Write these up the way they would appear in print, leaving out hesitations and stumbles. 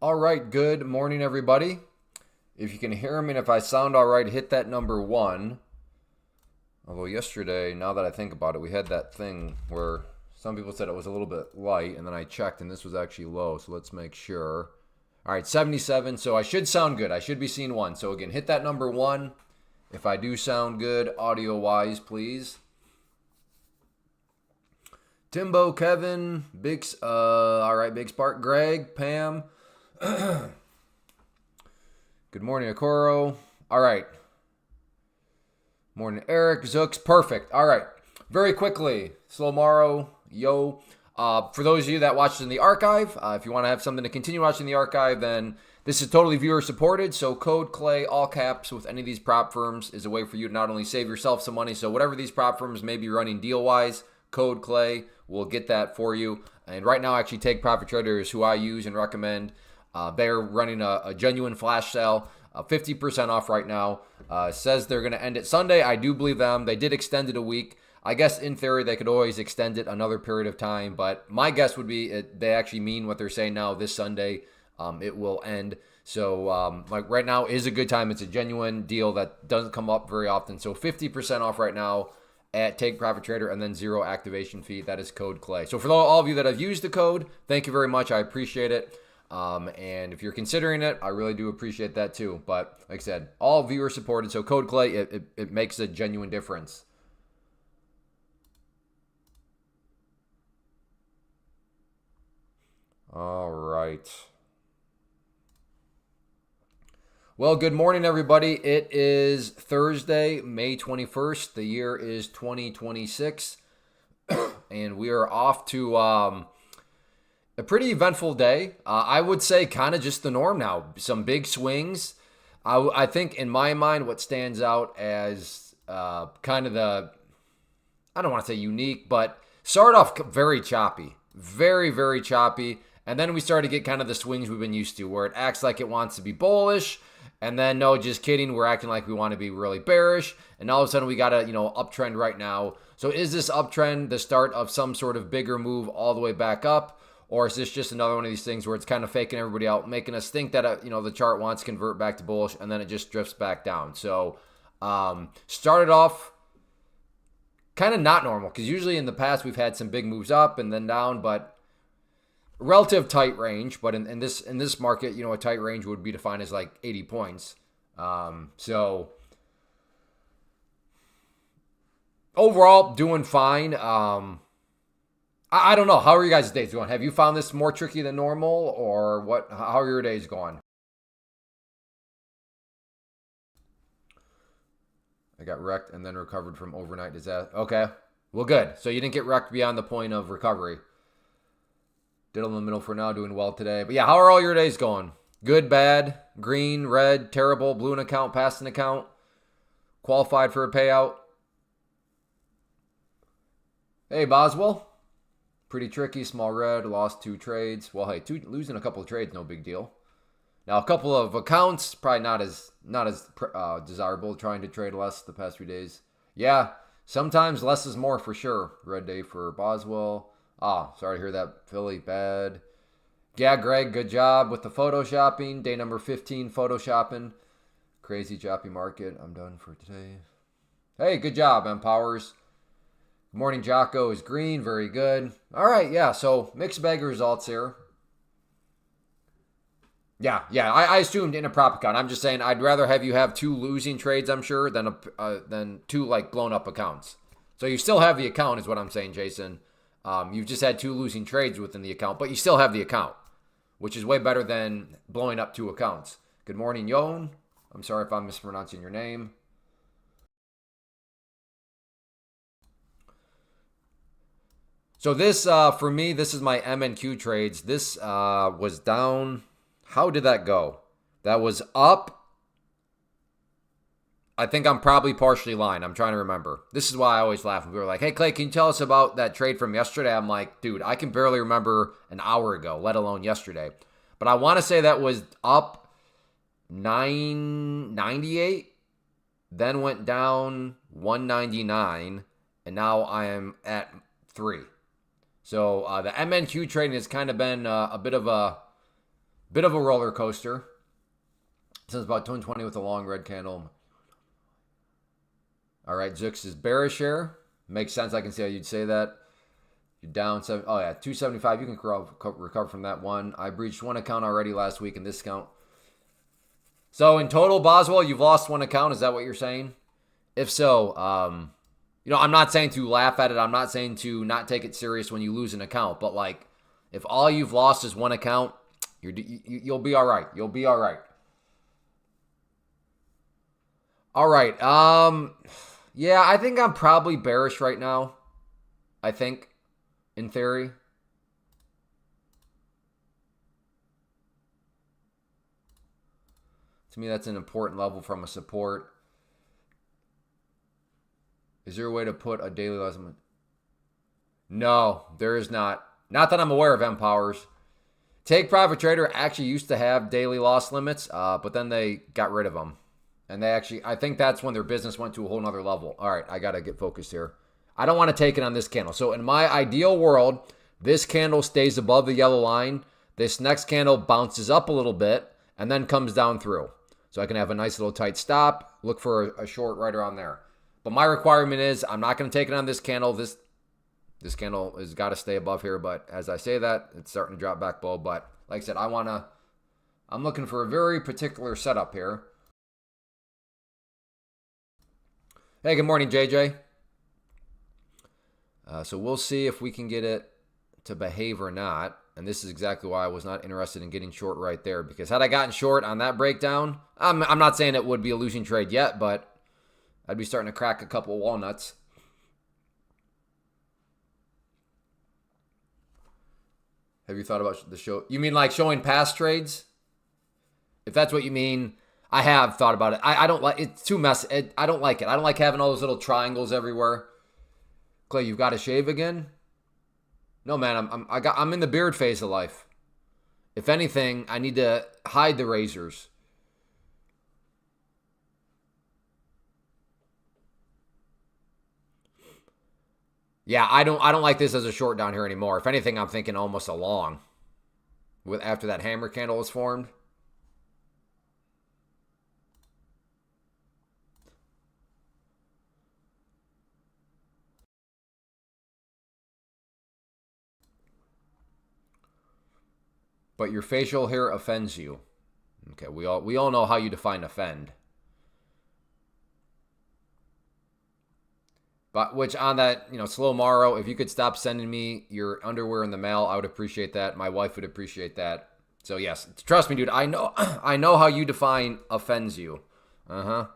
All right, good morning, everybody. If you can hear me and if I sound all right, hit that number 1. Although yesterday, now that I think about it, we had that thing where some people said it was a little bit light, and then I checked and this was actually low, so let's make sure. All right, 77, so I should sound good. I should be seeing 1. So again, hit that number 1. If I do sound good, audio-wise, please. Timbo, Kevin, all right, Big Spark, Greg, Pam. Good morning, Okoro. All right. Morning, Eric, Zooks. Perfect. All right. Very quickly, Slomaro, yo. For those of you that watched in the archive, if you want to have something to continue watching the archive, then this is totally viewer supported. So code CLAY, all caps, with any of these prop firms is a way for you to not only save yourself some money. So whatever these prop firms may be running deal-wise, code CLAY will get that for you. And right now, actually, Take Profit Trader is who I use and recommend. They're running a genuine flash sale, 50% off right now. Says they're going to end it Sunday. I do believe them. They did extend it a week. I guess in theory they could always extend it another period of time, but my guess would be they actually mean what they're saying now. This Sunday, it will end. So like right now is a good time. It's a genuine deal that doesn't come up very often. So 50% off right now at Take Profit Trader, and then 0 activation fee. That is code CLAY. So for all of you that have used the code, thank you very much. I appreciate it. And if you're considering it, I really do appreciate that too. But like I said, all viewer supported. So code CLAY, it makes a genuine difference. All right. Well, good morning, everybody. It is Thursday, May 21st. The year is 2026. And we are off to a pretty eventful day. I would say kind of just the norm now. Some big swings. I think in my mind what stands out as kind of I don't want to say unique, but started off very choppy. Very, very choppy. And then we started to get kind of the swings we've been used to where it acts like it wants to be bullish. And then, no, just kidding, we're acting like we want to be really bearish. And all of a sudden we got a uptrend right now. So is this uptrend the start of some sort of bigger move all the way back up? Or is this just another one of these things where it's kind of faking everybody out, making us think that the chart wants to convert back to bullish, and then it just drifts back down? So started off kind of not normal, because usually in the past we've had some big moves up and then down, but relative tight range. But in this market, a tight range would be defined as like 80 points. So overall, doing fine. I don't know. How are you guys' days going? Have you found this more tricky than normal, or what? How are your days going? I got wrecked and then recovered from overnight disaster. Okay. Well, good. So you didn't get wrecked beyond the point of recovery. Diddle in the middle for now, doing well today. But yeah, how are all your days going? Good, bad, green, red, terrible, blew an account, passed an account, qualified for a payout. Hey, Boswell. Pretty tricky, small red, lost 2 trades. Well, hey, losing a couple of trades, no big deal. Now, a couple of accounts, probably not as desirable, trying to trade less the past few days. Yeah, sometimes less is more for sure. Red day for Boswell. Sorry to hear that, Philly, bad. Yeah, Greg, good job with the photoshopping. Day number 15, photoshopping. Crazy choppy market. I'm done for today. Hey, good job, Empowers. Good morning, Jocko is green. Very good. All right, yeah, so mixed bag of results here. Yeah, I assumed in a prop account. I'm just saying I'd rather have you have 2 losing trades, I'm sure, than 2 like blown up accounts. So you still have the account is what I'm saying, Jason. You've just had 2 losing trades within the account, but you still have the account, which is way better than blowing up 2 accounts. Good morning, Yon. I'm sorry if I'm mispronouncing your name. So this, for me, this is my MNQ trades. This was down. How did that go? That was up. I think I'm probably partially lying. I'm trying to remember. This is why I always laugh when people are like, hey, Clay, can you tell us about that trade from yesterday? I'm like, dude, I can barely remember an hour ago, let alone yesterday. But I want to say that was up 998, then went down 199, and now I am at 3. So the MNQ trading has kind of been a bit of a Bit of a roller coaster. Since about 220 with a long red candle. All right, Zooks is bearish here. Makes sense. I can see how you'd say that. You're down 7. Oh yeah, 275. You can recover from that one. I breached one account already last week in this account. So in total, Boswell, you've lost one account. Is that what you're saying? If so, I'm not saying to laugh at it. I'm not saying to not take it serious when you lose an account. But like, if all you've lost is one account, you'll be all right. You'll be all right. All right. Yeah, I think I'm probably bearish right now. I think, in theory. To me, that's an important level from a support. Is there a way to put a daily loss limit? No, there is not. Not that I'm aware of, M-Powers. Take Profit Trader actually used to have daily loss limits, but then they got rid of them. And they actually, I think that's when their business went to a whole nother level. All right, I got to get focused here. I don't want to take it on this candle. So in my ideal world, this candle stays above the yellow line. This next candle bounces up a little bit and then comes down through. So I can have a nice little tight stop, look for a short right around there. But my requirement is I'm not going to take it on this candle. This candle has got to stay above here. But as I say that, it's starting to drop back below. But like I said, I'm looking for a very particular setup here. Hey, good morning, JJ. So we'll see if we can get it to behave or not. And this is exactly why I was not interested in getting short right there. Because had I gotten short on that breakdown, I'm not saying it would be a losing trade yet, but I'd be starting to crack a couple walnuts. Have you thought about the show? You mean like showing past trades? If that's what you mean, I have thought about it. I don't like it's too messy. I don't like it. I don't like having all those little triangles everywhere. Clay, you've got to shave again? No, man. I'm in the beard phase of life. If anything, I need to hide the razors. Yeah, I don't like this as a short down here anymore. If anything, I'm thinking almost a long. After that hammer candle is formed. But your facial hair offends you. Okay, we all know how you define offend. But which on that, slow morrow, if you could stop sending me your underwear in the mail, I would appreciate that. My wife would appreciate that. So yes, trust me, dude. I know I know how you define offends you. Uh-huh.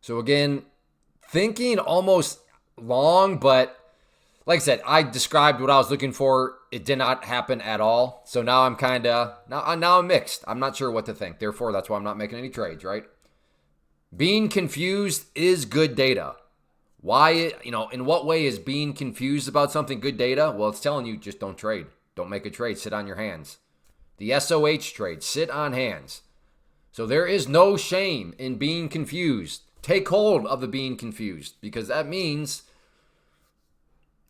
So again, thinking almost long, but like I said, I described what I was looking for. It did not happen at all. So now I'm now I'm mixed. I'm not sure what to think. Therefore, that's why I'm not making any trades, right? Being confused is good data. Why, in what way is being confused about something good data? Well, it's telling you just don't trade. Don't make a trade. Sit on your hands. The SOH trade, sit on hands. So there is no shame in being confused. Take hold of the being confused because that means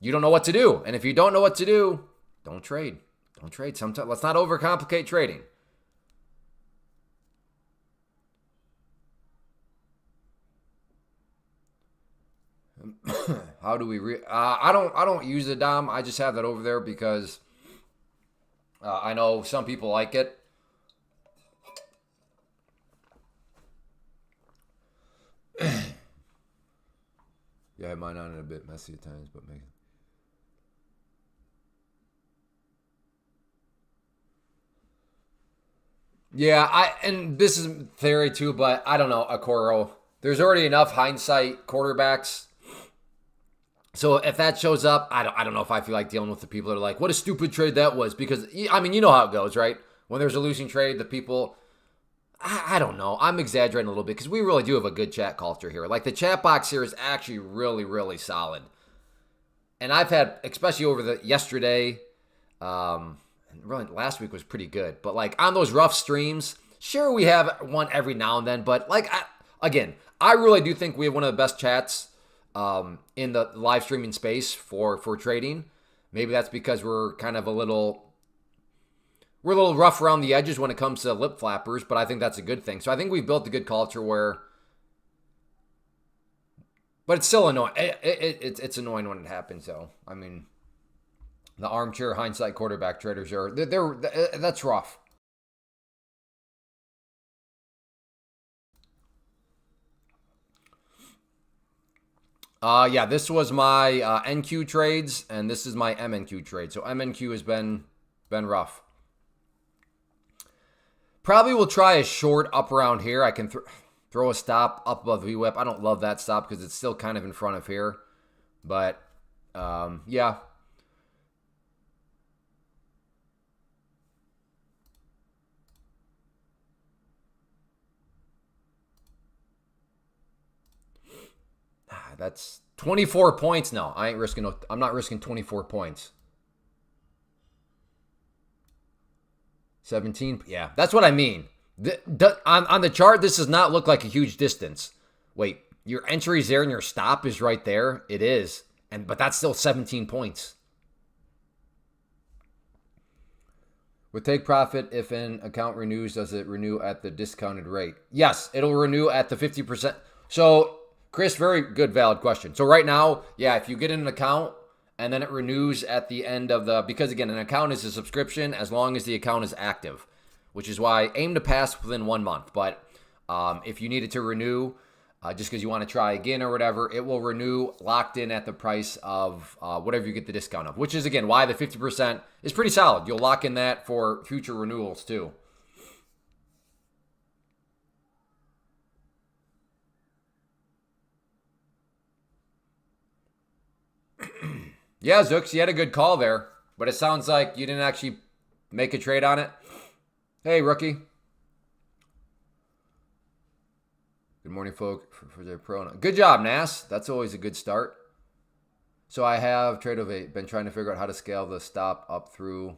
you don't know what to do. And if you don't know what to do, don't trade. Don't trade. Sometimes let's not overcomplicate trading. How do we I don't use the DOM. I just have that over there because I know some people like it. Yeah, I have mine on it a bit messy at times, but maybe. Yeah, and this is theory too, but I don't know, Okoro. There's already enough hindsight quarterbacks. So if that shows up, I don't know if I feel like dealing with the people that are like, what a stupid trade that was. Because, I mean, you know how it goes, right? When there's a losing trade, the people, I don't know. I'm exaggerating a little bit because we really do have a good chat culture here. Like the chat box here is actually really, really solid. And I've had, especially over the yesterday, really last week was pretty good. But like on those rough streams, sure we have one every now and then. But like, again, I really do think we have one of the best chats in the live streaming space for trading. Maybe that's because we're kind of a little rough around the edges when it comes to lip flappers, but I think that's a good thing. So I think we've built a good culture where, but it's still annoying. It's annoying when it happens. So I mean, the armchair hindsight quarterback traders that's rough. Yeah, this was my NQ trades, and this is my MNQ trade. So MNQ has been rough. Probably will try a short up around here. I can throw a stop up above the VWAP. I don't love that stop because it's still kind of in front of here. But, yeah. That's 24 points now. I'm not risking 24 points. 17. Yeah, that's what I mean. On the chart, this does not look like a huge distance. Wait, your entry's there and your stop is right there. It is. But that's still 17 points. With take profit, if an account renews, does it renew at the discounted rate? Yes, it'll renew at the 50%. So, Chris, very good, valid question. So right now, yeah, if you get an account and then it renews at the end of because again, an account is a subscription as long as the account is active, which is why aim to pass within 1 month. But if you need it to renew, just because you want to try again or whatever, it will renew locked in at the price of whatever you get the discount of, which is, again, why the 50% is pretty solid. You'll lock in that for future renewals too. Yeah, Zooks, you had a good call there, but it sounds like you didn't actually make a trade on it. Hey, rookie. Good morning, folk. For their pro. Good job, Nas. That's always a good start. So I have trade of 8. Been trying to figure out how to scale the stop up through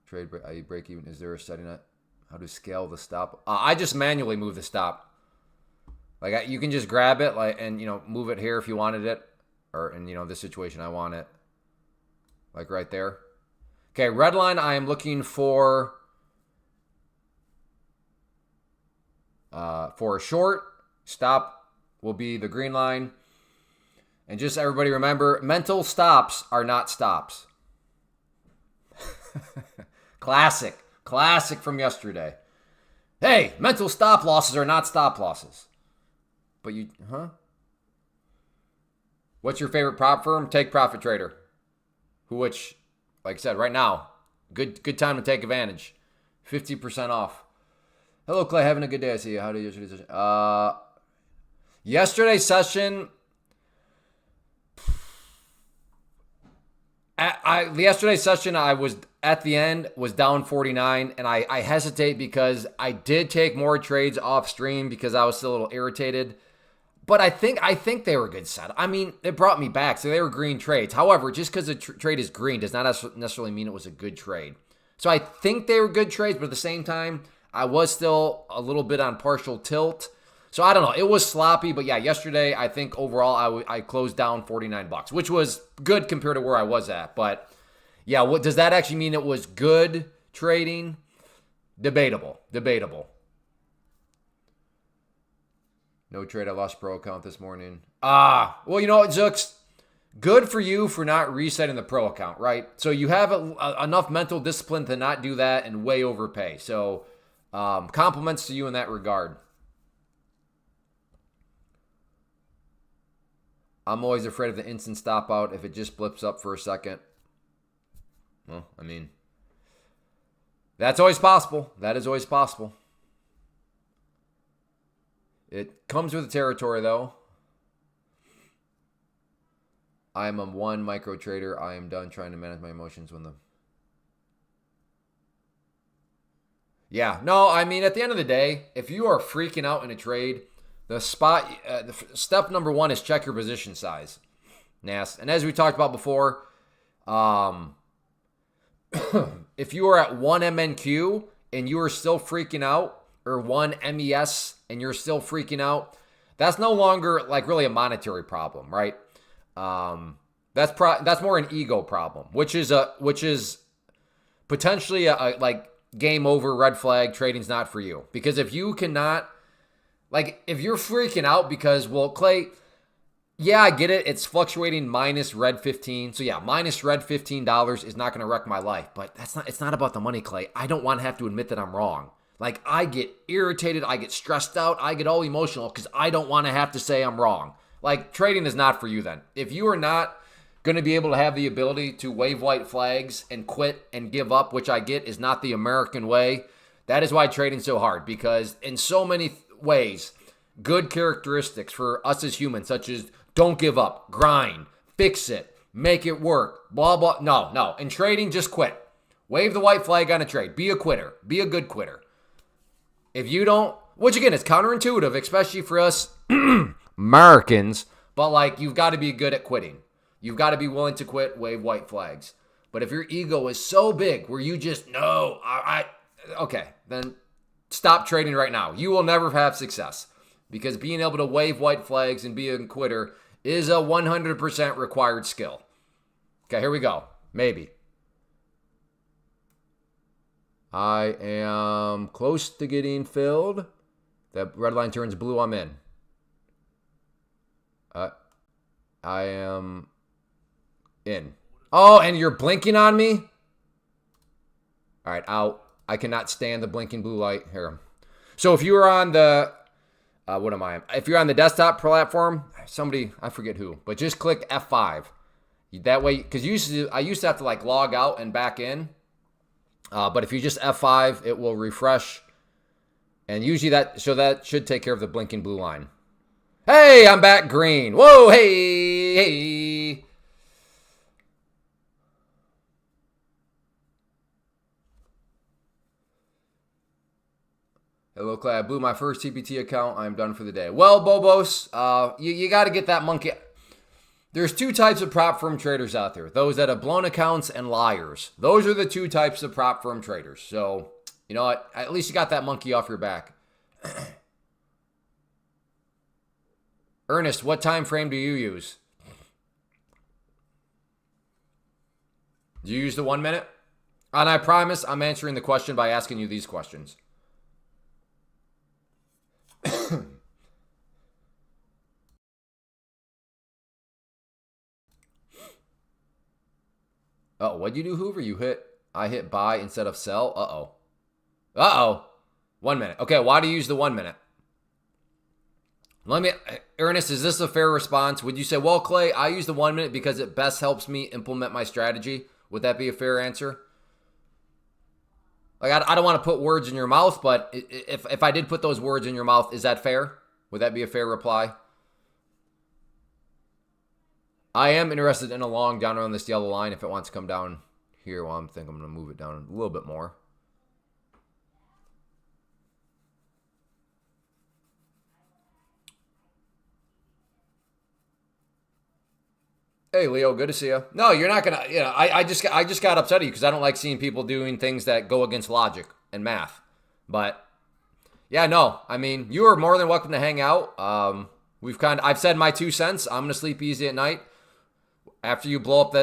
trade break even. Is there a setting that how to scale the stop? I just manually move the stop. Like you can just grab it and move it here if you wanted it. Or in this situation, I want it like right there. Okay, red line, I am looking for a short. Stop will be the green line. And just everybody remember, mental stops are not stops. Classic from yesterday. Hey, mental stop losses are not stop losses. But What's your favorite prop firm? Take Profit Trader. Which, like I said, right now, good time to take advantage. 50% off. Hello, Clay. Having a good day. I see you. How did yesterday's session? Yesterday's session. Yesterday's session, I was at the end was down 49, and I hesitate because I did take more trades off stream because I was still a little irritated. But I think they were a good set. I mean, it brought me back, so they were green trades. However, just because the trade is green does not necessarily mean it was a good trade. So I think they were good trades, but at the same time, I was still a little bit on partial tilt. So I don't know. It was sloppy, but yeah, yesterday I think overall I closed down $49, which was good compared to where I was at. But yeah, what does that actually mean? It was good trading? Debatable. No trade. I lost pro account this morning. Well, you know what, Zooks? Good for you for not resetting the pro account, right? So you have enough mental discipline to not do that and way overpay. So compliments to you in that regard. I'm always afraid of the instant stop out if it just blips up for a second. Well, I mean, that's always possible. That is always possible. It comes with the territory, though. I am a one micro trader. I am done trying to manage my emotions when the... Yeah, no, I mean, at the end of the day, if you are freaking out in a trade, the step number one is check your position size. Nas. And as we talked about before, if you are at 1 MNQ and you are still freaking out, or one MES and you're still freaking out, that's no longer like really a monetary problem, right? That's more an ego problem, which is potentially a like game over, red flag, trading's not for you. Because if you cannot, like, if you're freaking out because, well, Clay, yeah, I get it. It's fluctuating minus red 15. So yeah, minus red $15 is not going to wreck my life. But it's not about the money, Clay. I don't want to have to admit that I'm wrong. Like, I get irritated, I get stressed out, I get all emotional because I don't want to have to say I'm wrong. Like, trading is not for you then. If you are not going to be able to have the ability to wave white flags and quit and give up, which I get is not the American way, that is why trading's so hard. Because in so many ways, good characteristics for us as humans, such as don't give up, grind, fix it, make it work, blah, blah. No. In trading, just quit. Wave the white flag on a trade. Be a quitter. Be a good quitter. If you don't, which again is counterintuitive, especially for us Americans, but like you've got to be good at quitting. You've got to be willing to quit, wave white flags. But if your ego is so big where you just know, okay, then stop trading right now. You will never have success because being able to wave white flags and be a quitter is a 100% required skill. Okay, here we go. Maybe. I am close to getting filled. That red line turns blue, I'm in. I am in. Oh, and you're blinking on me? All right, out. I cannot stand the blinking blue light. Here. So if you are on the, what am I? If you're on the desktop platform, somebody, I forget who, but just click F5. That way, because I used to have to like log out and back in. But if you just F5, it will refresh. And usually that should take care of the blinking blue line. Hey, I'm back green. Whoa, hey. Hello, Clay. I blew my first TPT account. I'm done for the day. Well, Bobos, you got to get that monkey. There's two types of prop firm traders out there. Those that have blown accounts and liars. Those are the two types of prop firm traders. So, you know what? At least you got that monkey off your back. Ernest, what time frame do you use? Do you use the 1 minute? And I promise I'm answering the question by asking you these questions. Oh, what'd you do, Hoover? I hit buy instead of sell? Uh-oh. 1 minute. Okay, why do you use the 1 minute? Ernest, is this a fair response? Would you say, well, Clay, I use the 1 minute because it best helps me implement my strategy? Would that be a fair answer? Like, I don't want to put words in your mouth, but if I did put those words in your mouth, is that fair? Would that be a fair reply? I am interested in a long down around this yellow line if it wants to come down here. Well, I'm going to move it down a little bit more. Hey, Leo, good to see you. No, you're not going to, I just got upset at you because I don't like seeing people doing things that go against logic and math. But, yeah, no, I mean, you are more than welcome to hang out. I've said my 2 cents. I'm going to sleep easy at night. After you blow up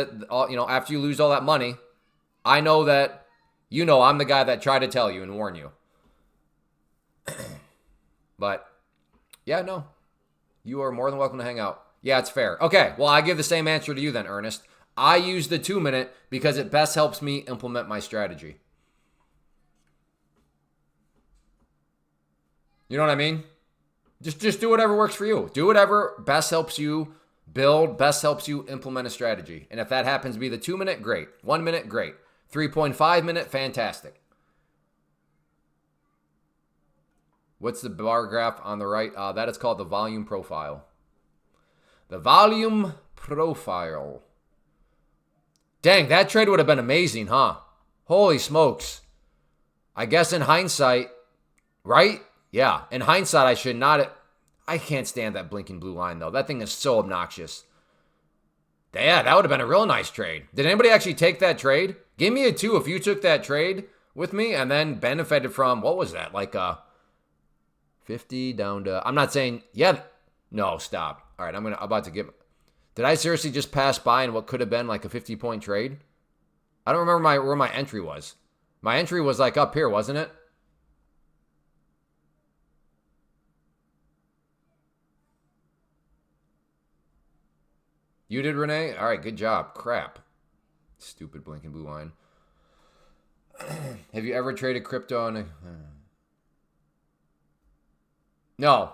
after you lose all that money, I know that, I'm the guy that tried to tell you and warn you. But, yeah, no, you are more than welcome to hang out. Yeah, it's fair. Okay, well, I give the same answer to you then, Ernest. I use the 2 minute because it best helps me implement my strategy. You know what I mean? Just do whatever works for you. Do whatever best helps you build, best helps you implement a strategy. And if that happens to be the 2 minute, great. 1 minute, great. 3.5 minute, fantastic. What's the bar graph on the right? That is called the volume profile. The volume profile. Dang, that trade would have been amazing, huh? Holy smokes. I guess in hindsight, right? Yeah, in hindsight, I should not have. I can't stand that blinking blue line, though. That thing is so obnoxious. Yeah, that would have been a real nice trade. Did anybody actually take that trade? Give me a 2 if you took that trade with me and then benefited from, what was that? Like 50 down to, I'm not saying, yeah, no, stop. All right, I'm about to get, did I seriously just pass by in what could have been like a 50-point trade? I don't remember where my entry was. My entry was like up here, wasn't it? You did, Renee? All right, good job. Crap. Stupid blinking blue line. Have you ever traded crypto on a... No.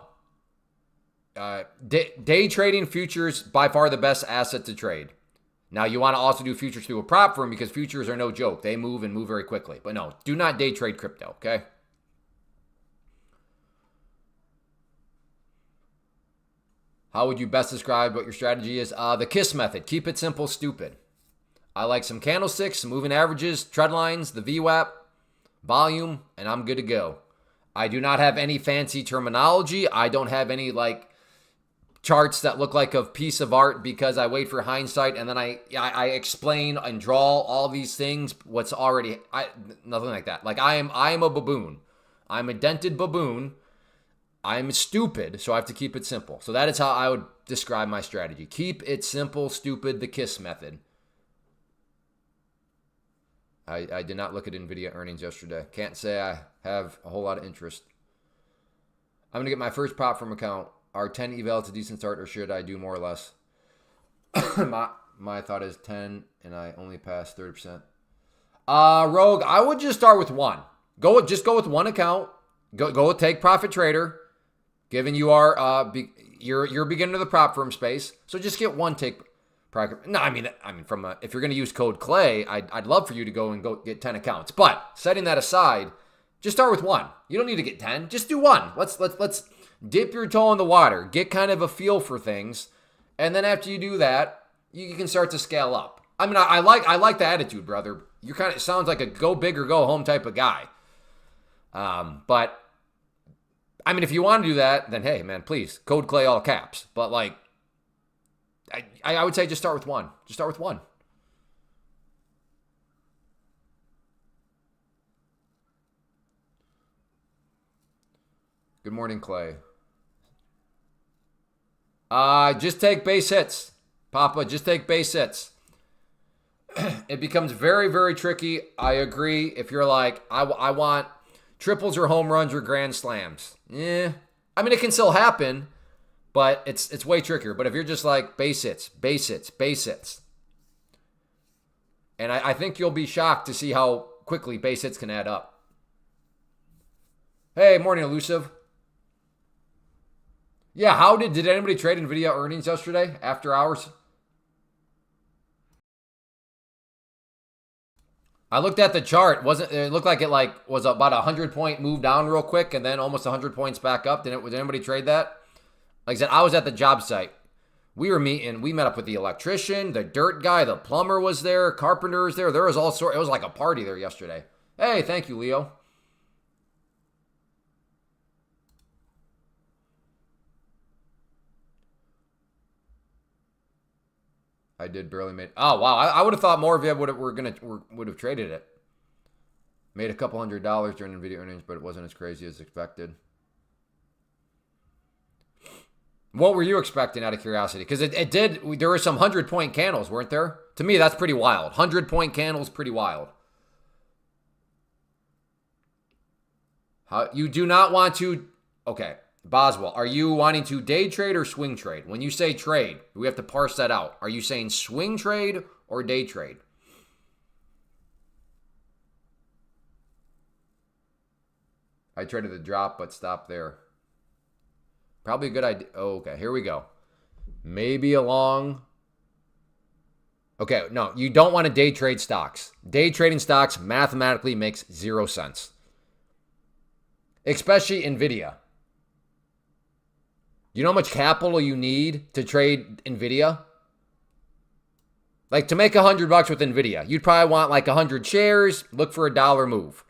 Day trading futures, by far the best asset to trade. Now, you want to also do futures through a prop firm because futures are no joke. They move and move very quickly. But no, do not day trade crypto, okay? How would you best describe what your strategy is? The KISS method. Keep it simple, stupid. I like some candlesticks, some moving averages, trend lines, the VWAP, volume, and I'm good to go. I do not have any fancy terminology. I don't have any like charts that look like a piece of art because I wait for hindsight and then I explain and draw all these things. What's already nothing like that. Like I am a baboon. I'm a dented baboon. I'm stupid, so I have to keep it simple. So that is how I would describe my strategy. Keep it simple, stupid, the KISS method. I did not look at NVIDIA earnings yesterday. Can't say I have a whole lot of interest. I'm going to get my first prop from account. Are 10 evals a decent start, or should I do more or less? my thought is 10, and I only passed 30%. Rogue, I would just start with one. Just go with one account. Go with Take Profit Trader. Given you are you're beginning of the prop firm space, so just get one Take Profit. No, I mean if you're going to use code Clay, I'd love for you to go get 10 accounts. But setting that aside, just start with one. You don't need to get 10. Just do one. Let's dip your toe in the water, get kind of a feel for things, and then after you do that, you can start to scale up. I mean, I like the attitude, brother. You kind of sounds like a go big or go home type of guy. But I mean, if you want to do that, then hey, man, please code Clay all caps. But like, I would say just start with one. Just start with one. Good morning, Clay. Just take base hits, Papa. Just take base hits. It becomes very, very tricky. I agree. If you're like, I want triples or home runs or grand slams. I mean, it can still happen, but it's way trickier. But if you're just like base hits, base hits, base hits. And I think you'll be shocked to see how quickly base hits can add up. Hey, morning, Elusive. Yeah, did anybody trade NVIDIA earnings yesterday after hours? I looked at the chart. It looked like it was about a 100-point move down real quick and then almost 100 points back up. Did anybody trade that? Like I said, I was at the job site. We met up with the electrician, the dirt guy, the plumber was there, carpenter was there. There was all sorts. It was like a party there yesterday. Hey, thank you, Leo. I did barely make. Oh wow! I would have thought more of you would have traded it. Made a couple $100 during NVIDIA earnings, but it wasn't as crazy as expected. What were you expecting, out of curiosity? Because it did. There were some 100-point candles, weren't there? To me, that's pretty wild. 100-point candles, pretty wild. You do not want to. Okay. Boswell, are you wanting to day trade or swing trade? When you say trade, we have to parse that out. Are you saying swing trade or day trade? I traded the drop, but stopped there. Probably a good idea. Oh, okay, here we go. Maybe a long. Okay, no, you don't want to day trade stocks. Day trading stocks mathematically makes 0 sense. Especially NVIDIA. You know how much capital you need to trade NVIDIA? Like to make $100 with NVIDIA, you'd probably want like 100 shares, look for $1 move.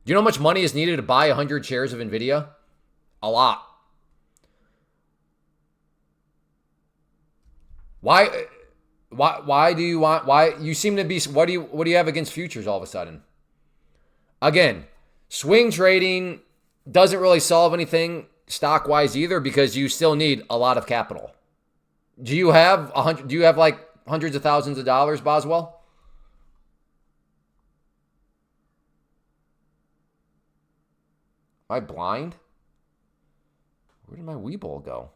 Do you know how much money is needed to buy 100 shares of NVIDIA? A lot. Why do you want, why you seem to be, what do you have against futures all of a sudden? Again, swing trading, doesn't really solve anything stock-wise either because you still need a lot of capital. Do you have like hundreds of thousands of dollars, Boswell? Am I blind? Where did my Webull go?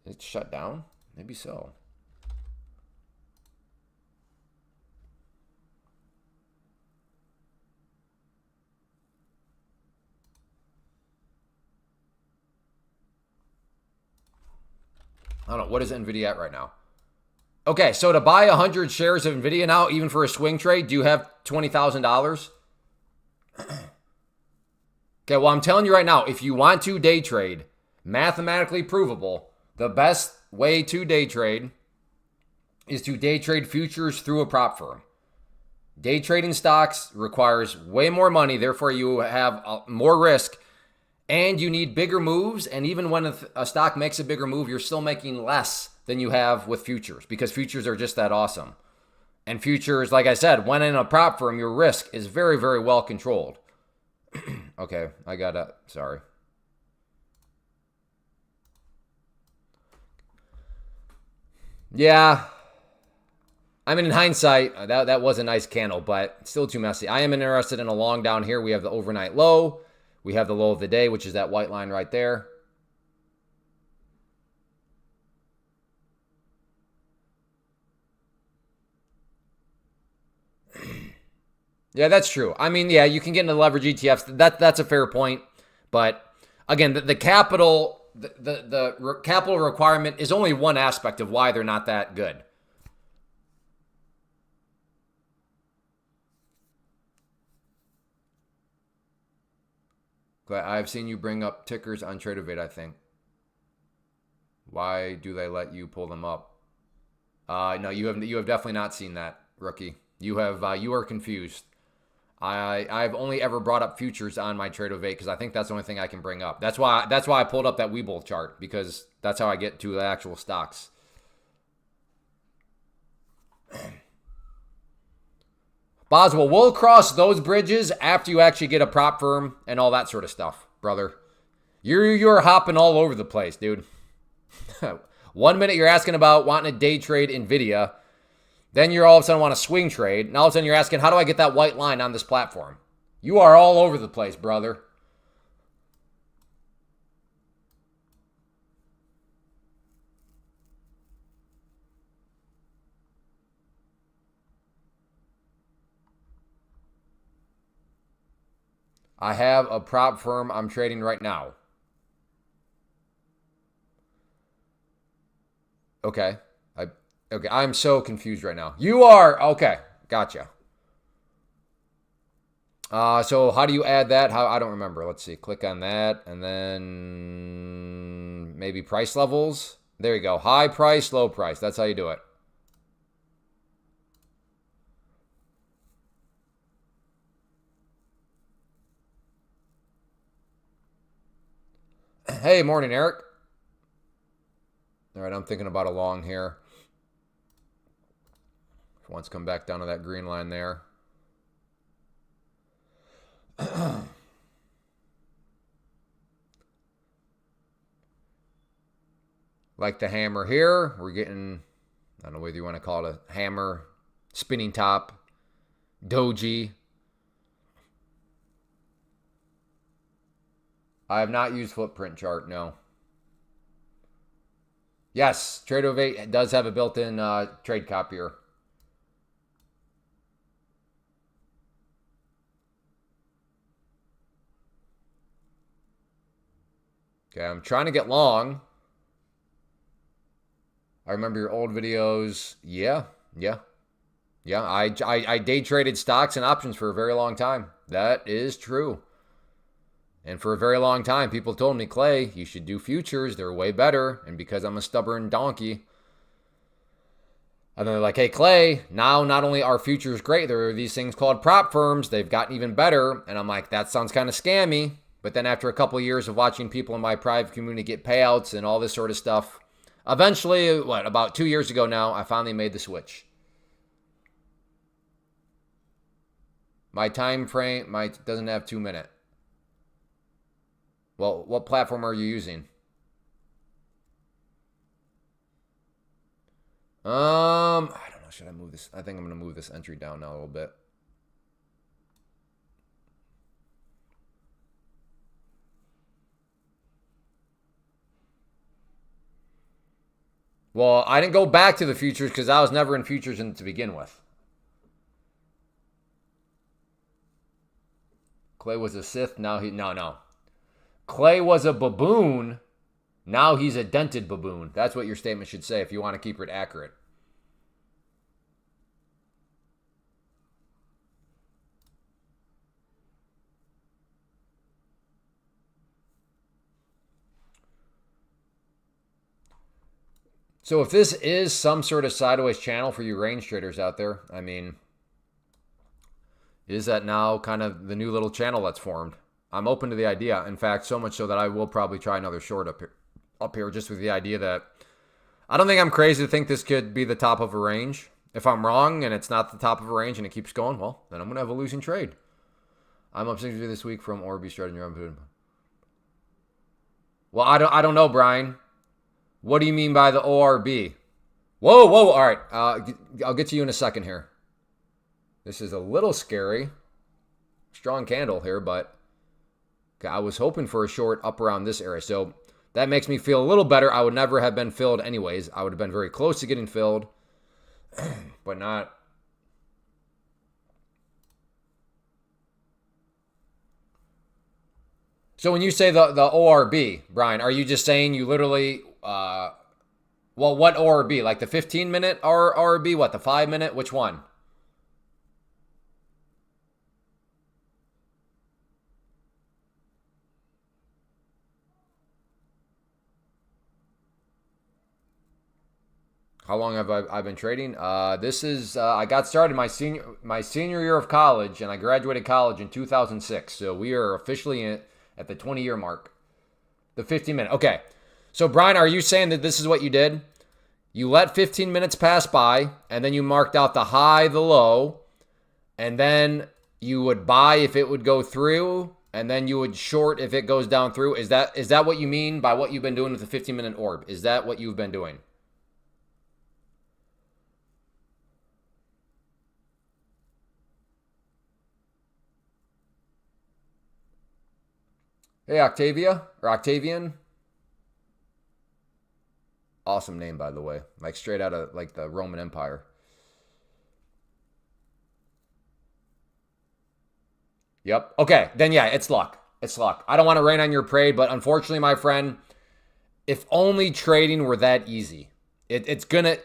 It's shut down? Maybe so. I don't know. What is NVIDIA at right now? Okay, so to buy 100 shares of NVIDIA now, even for a swing trade, do you have $20,000? Okay, well, I'm telling you right now, if you want to day trade, mathematically provable, the best way to day trade is to day trade futures through a prop firm. Day trading stocks requires way more money, therefore you have more risk, and you need bigger moves. And even when a stock makes a bigger move, you're still making less than you have with futures because futures are just that awesome. And futures, like I said, when in a prop firm, your risk is very, very well controlled. Okay, I gotta, sorry. Yeah. I mean, in hindsight, that was a nice candle, but still too messy. I am interested in a long down here. We have the overnight low. We have the low of the day, which is that white line right there. Yeah, that's true. I mean, yeah, you can get into leverage ETFs. That's a fair point. But again, the capital the capital requirement is only one aspect of why they're not that good. I've seen you bring up tickers on TradeOvate, I think. Why do they let you pull them up? No, you have definitely not seen that, rookie. You are confused. I've only ever brought up futures on my TradeOvate because I think that's the only thing I can bring up. That's why I pulled up that Webull chart because that's how I get to the actual stocks. Boswell, we'll cross those bridges after you actually get a prop firm and all that sort of stuff, brother. You're hopping all over the place, dude. 1 minute you're asking about wanting to day trade NVIDIA. Then you're all of a sudden want to swing trade. And all of a sudden you're asking, how do I get that white line on this platform? You are all over the place, brother. I have a prop firm I'm trading right now. Okay. Okay, I'm so confused right now. You are okay. Gotcha. So how do you add that? How I don't remember. Let's see. Click on that, and then maybe price levels. There you go. High price, low price. That's how you do it. Hey, morning, Eric. All right, I'm thinking about a long here. Once come back down to that green line there. Like the hammer here. We're getting, I don't know whether you want to call it a hammer, spinning top, doji. I have not used footprint chart, no. Yes, TradeOvate does have a built-in trade copier. Okay, I'm trying to get long. I remember your old videos. Yeah. I day traded stocks and options for a very long time. That is true. And for a very long time, people told me, Clay, you should do futures. They're way better. And because I'm a stubborn donkey. And then they're like, hey, Clay, now not only are futures great, there are these things called prop firms. They've gotten even better. And I'm like, that sounds kind of scammy. But then after a couple of years of watching people in my private community get payouts and all this sort of stuff, eventually, about 2 years ago now, I finally made the switch. My time frame doesn't have 2 minute. Well, what platform are you using? I don't know. Should I move this? I think I'm gonna move this entry down now a little bit. Well, I didn't go back to the futures because I was never in futures to begin with. Clay was a Sith. Now no. Clay was a baboon. Now he's a dented baboon. That's what your statement should say if you want to keep it accurate. So if this is some sort of sideways channel for you range traders out there, I mean, is that now kind of the new little channel that's formed? I'm open to the idea. In fact, so much so that I will probably try another short up here just with the idea that I don't think I'm crazy to think this could be the top of a range. If I'm wrong and it's not the top of a range and it keeps going, well, then I'm going to have a losing trade. I'm up 60 this week from Orby starting your own. Well, I don't know, Brian. What do you mean by the ORB? Whoa. All right. I'll get to you in a second here. This is a little scary. Strong candle here, but I was hoping for a short up around this area. So that makes me feel a little better. I would never have been filled anyways. I would have been very close to getting filled, but not. So when you say the ORB, Brian, are you just saying you literally, well, what ORB? Like the 15-minute ORB? What, the 5-minute? Which one? How long have I been trading? This is I got started my senior year of college, and I graduated college in 2006. So we are officially at the 20-year mark. The 15-minute. Okay. So Brian, are you saying that this is what you did? You let 15 minutes pass by, and then you marked out the high, the low, and then you would buy if it would go through, and then you would short if it goes down through. Is that what you mean by what you've been doing with the 15-minute orb? Is that what you've been doing? Hey, Octavia, or Octavian. Awesome name, by the way. Like straight out of like the Roman Empire. Yep. Okay, then yeah, it's luck. It's luck. I don't want to rain on your parade, but unfortunately, my friend, if only trading were that easy. It's gonna.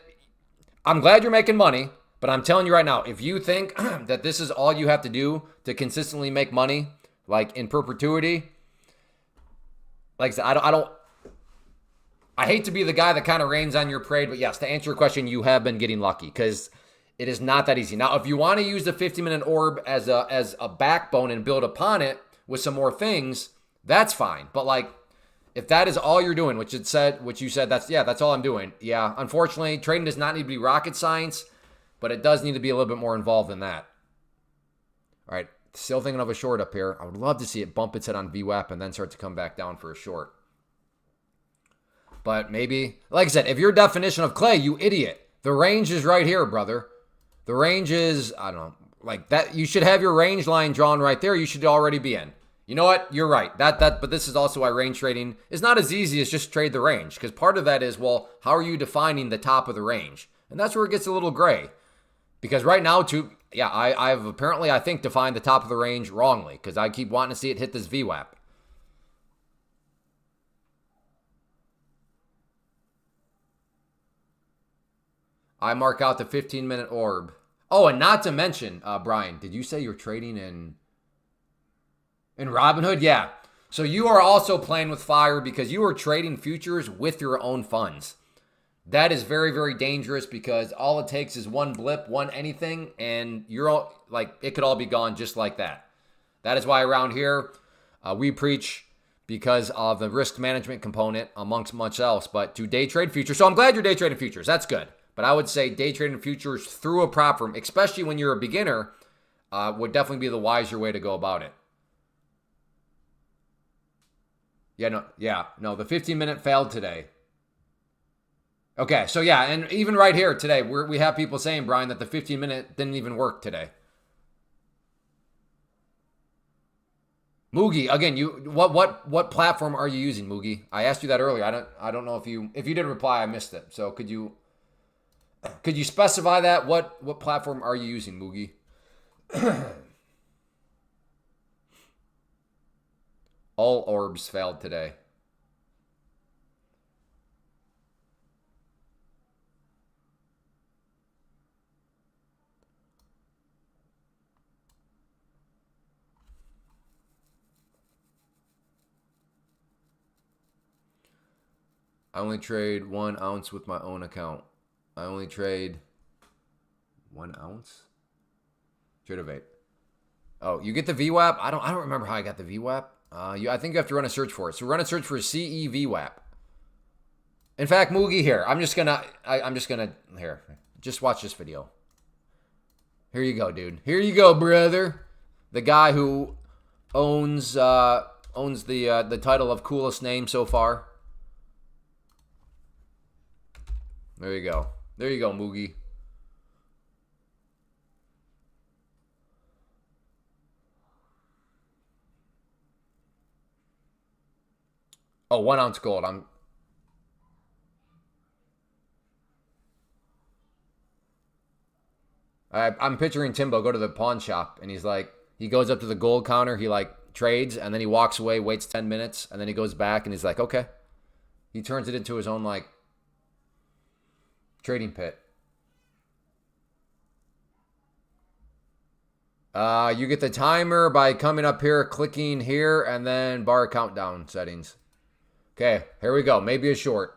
I'm glad you're making money, but I'm telling you right now, if you think that this is all you have to do to consistently make money, like in perpetuity, like I said, I don't. I hate to be the guy that kind of rains on your parade, but yes, to answer your question, you have been getting lucky because it is not that easy. Now, if you want to use the 15-minute orb as a backbone and build upon it with some more things, that's fine. But like, if that is all you're doing, which you said, that's all I'm doing. Yeah, unfortunately, trading does not need to be rocket science, but it does need to be a little bit more involved than that. All right, still thinking of a short up here. I would love to see it bump its head on VWAP and then start to come back down for a short. But maybe, like I said, if your definition of Clay, you idiot, the range is right here, brother. The range is, I don't know, like that. You should have your range line drawn right there. You should already be in. You know what? You're right. But this is also why range trading is not as easy as just trade the range. Because part of that is, well, how are you defining the top of the range? And that's where it gets a little gray. Because right now, I've apparently, I think, defined the top of the range wrongly. Because I keep wanting to see it hit this VWAP. I mark out the 15-minute orb. Oh, and not to mention, Brian, did you say you're trading in Robinhood? Yeah. So you are also playing with fire because you are trading futures with your own funds. That is very, very dangerous because all it takes is one blip, one anything, and you're all, like, it could all be gone just like that. That is why around here we preach because of the risk management component amongst much else, but to day trade futures. So I'm glad you're day trading futures. That's good. But I would say day trading futures through a prop firm, especially when you're a beginner, would definitely be the wiser way to go about it. No, the 15-minute failed today. Okay, so yeah, and even right here today, we have people saying, Brian, that the 15-minute didn't even work today. Moogie, again, what platform are you using, Moogie? I asked you that earlier. I don't know if you didn't reply, I missed it. So could you specify that? What platform are you using, Moogie? All orbs failed today. I only trade 1 ounce with my own account. I only trade 1 ounce? Trade of 8. Oh, you get the VWAP? I don't remember how I got the VWAP. I think you have to run a search for it. So run a search for CE VWAP. In fact, Moogie, here. I'm just gonna here. Just watch this video. Here you go, dude. Here you go, brother. The guy who owns the title of coolest name so far. There you go. There you go, Moogie. Oh, 1 ounce gold. I'm picturing Timbo go to the pawn shop, and he goes up to the gold counter, he trades, and then he walks away, waits 10 minutes, and then he goes back, and he's like, okay. He turns it into his own trading pit. You get the timer by coming up here, clicking here, and then bar countdown settings. Okay, here we go. Maybe a short.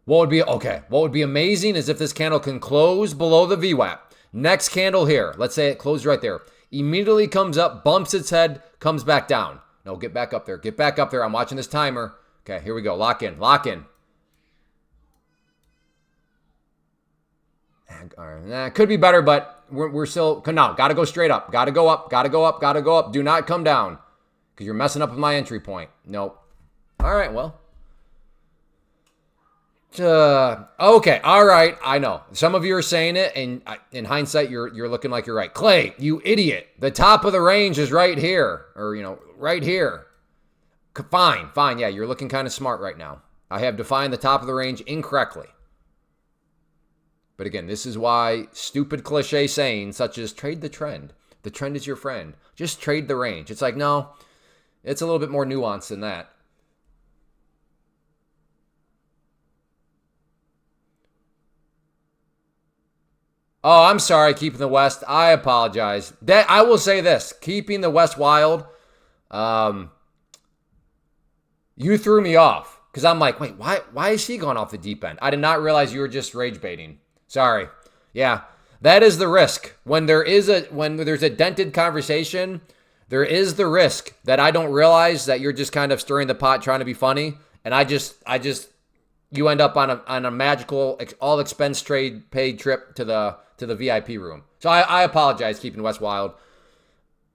What would be amazing is if this candle can close below the VWAP. Next candle here. Let's say it closed right there. Immediately comes up, bumps its head, comes back down. No, get back up there. Get back up there. I'm watching this timer. Okay, here we go. Lock in. Lock in. Could be better, but we're still... No, got to go straight up. Got to go up. Got to go up. Got to go up. Do not come down because you're messing up with my entry point. Nope. All right, well... okay, all right, I know. Some of you are saying it, and in hindsight, you're looking like you're right. Clay, you idiot. The top of the range is right here, or, right here. Fine, yeah, you're looking kind of smart right now. I have defined the top of the range incorrectly. But again, this is why stupid cliche sayings such as trade the trend is your friend, just trade the range. It's like, no, it's a little bit more nuanced than that. Oh, I'm sorry, keeping the West. I apologize. I will say this, keeping the West wild, you threw me off. Because I'm like, wait, why is he going off the deep end? I did not realize you were just rage baiting. Sorry. Yeah, that is the risk. When there's a dented conversation, there is the risk that I don't realize that you're just kind of stirring the pot trying to be funny. And you end up on a magical all expense paid trip to the VIP room. So I apologize, keeping West wild.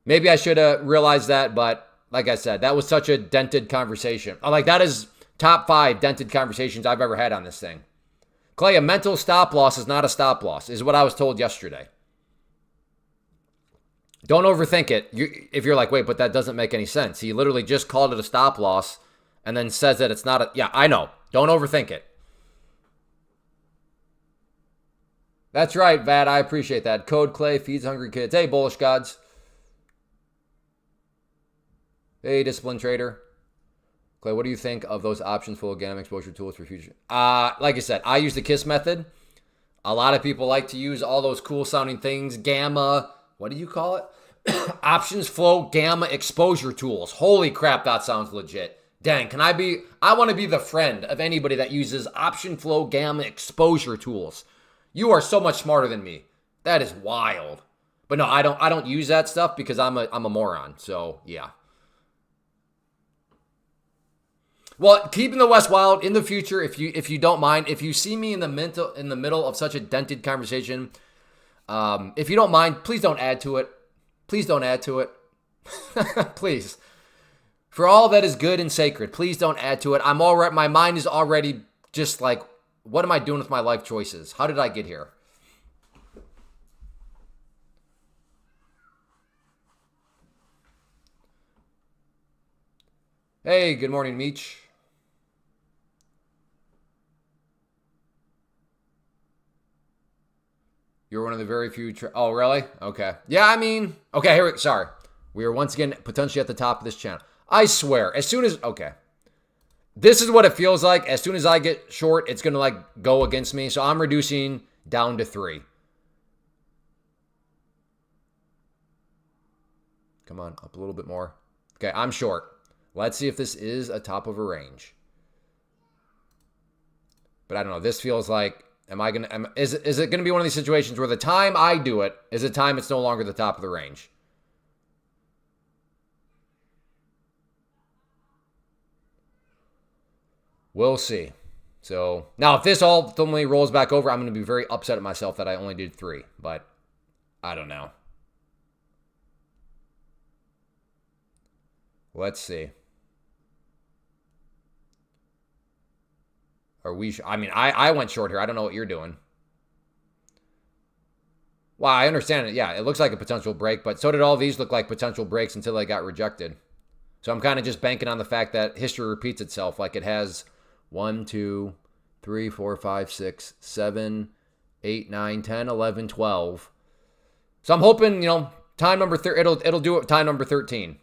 Maybe I should have realized that, but like I said, that was such a dented conversation. That is top 5 dented conversations I've ever had on this thing. Clay, a mental stop loss is not a stop loss, is what I was told yesterday. Don't overthink it. If you're like, wait, but that doesn't make any sense. He literally just called it a stop loss and then says that it's not a... Yeah, I know. Don't overthink it. That's right, Vad. I appreciate that. Code Clay feeds hungry kids. Hey, bullish gods. Hey, disciplined trader. Clay, what do you think of those options full of gamma exposure tools for future? Like I said, I use the KISS method. A lot of people like to use all those cool sounding things. Gamma, what do you call it? Options flow gamma exposure tools. Holy crap, that sounds legit. Dang, I want to be the friend of anybody that uses option flow gamma exposure tools. You are so much smarter than me. That is wild. But no, I don't use that stuff because I'm a moron. So, yeah. Well, keeping the West wild in the future, if you don't mind, if you see me in the middle of such a dented conversation, If you don't mind, please don't add to it. Please don't add to it. Please. For all that is good and sacred, please don't add to it. I'm already, my mind is already just like, what am I doing with my life choices? How did I get here? Hey, good morning, Meech. You're one of the very few. Oh, really? Okay. Yeah, I mean, okay, here sorry. We are once again potentially at the top of this channel. I swear, as soon as, okay. This is what it feels like. As soon as I get short, it's going to like go against me. So I'm reducing down to 3. Come on, up a little bit more. Okay, I'm short. Let's see if this is a top of a range. But I don't know. This feels like, is it going to be one of these situations where the time I do it is a time it's no longer the top of the range? We'll see. So now if this ultimately rolls back over, I'm going to be very upset at myself that I only did 3, but I don't know. Let's see. Are we? I mean, I went short here. I don't know what you're doing. Well, I understand it. Yeah, it looks like a potential break, but so did all these look like potential breaks until they got rejected. So I'm kind of just banking on the fact that history repeats itself, like it has 1, 2, 3, 4, 5, 6, 7, 8, 9, 10, 11, 12. So I'm hoping, time number 30, it'll do it time number 13.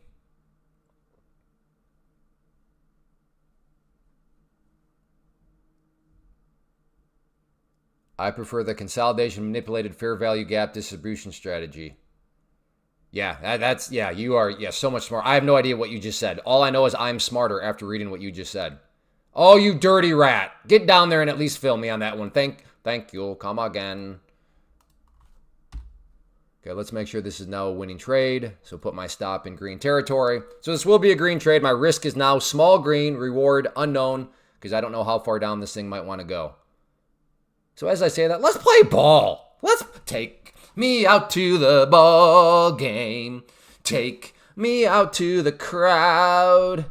I prefer the consolidation manipulated fair value gap distribution strategy. Yeah, you are so much smart. I have no idea what you just said. All I know is I'm smarter after reading what you just said. Oh, you dirty rat. Get down there and at least fill me on that one. Thank you. Come again. Okay, let's make sure this is now a winning trade. So put my stop in green territory. So this will be a green trade. My risk is now small green, reward unknown, because I don't know how far down this thing might want to go. So as I say that, let's play ball. Let's take me out to the ball game. Take me out to the crowd.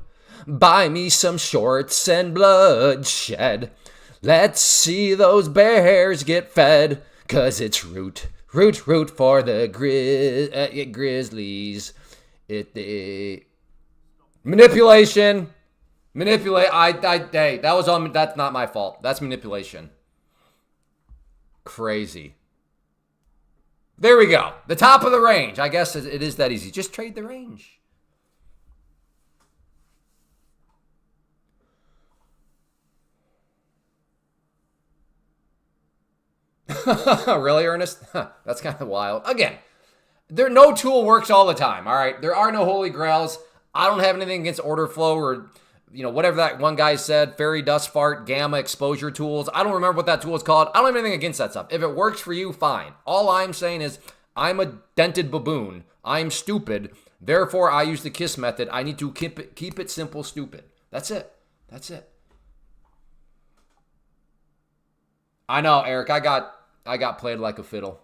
Buy me some shorts and bloodshed. Let's see those bears get fed. 'Cause it's root for the Grizzlies. Manipulation. Hey, that's not my fault. That's manipulation. Crazy. There we go. The top of the range. I guess it is that easy. Just trade the range. Really, Ernest? That's kind of wild. Again, no tool works all the time, all right? There are no holy grails. I don't have anything against order flow or whatever that one guy said, fairy dust fart, gamma exposure tools. I don't remember what that tool is called. I don't have anything against that stuff. If it works for you, fine. All I'm saying is I'm a dented baboon. I'm stupid. Therefore, I use the KISS method. I need to keep it simple, stupid. That's it. That's it. I know, Eric. I got played like a fiddle.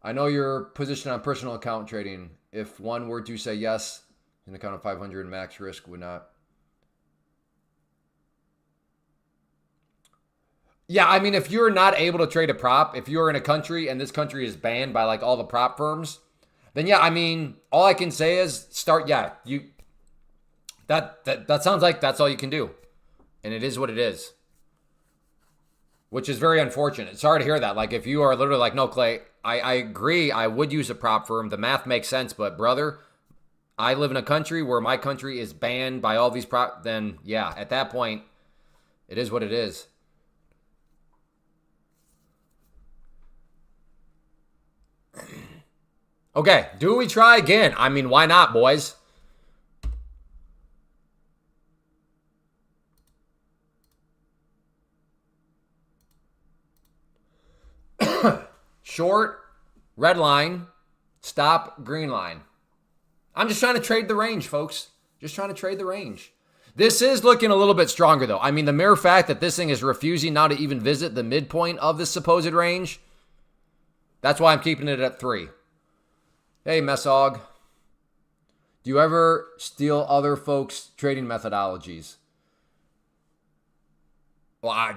I know your position on personal account trading. If one were to say yes, an account of 500 max risk would not. Yeah, I mean, if you're not able to trade a prop, if you're in a country and this country is banned by like all the prop firms, then yeah, I mean, all I can say is start. Yeah, that sounds like that's all you can do, and it is what it is, which is very unfortunate. Sorry to hear that. Like, if you are literally like, no, Clay, I agree. I would use a prop firm. The math makes sense, but brother, I live in a country where my country is banned by all these prop. Then yeah, at that point, it is what it is. Okay, do we try again? I mean, why not, boys? Short, red line, stop, green line. I'm just trying to trade the range, folks. Just trying to trade the range. This is looking a little bit stronger, though. I mean, the mere fact that this thing is refusing now to even visit the midpoint of this supposed range, that's why I'm keeping it at 3. Hey, Messog. Do you ever steal other folks' trading methodologies? Well, I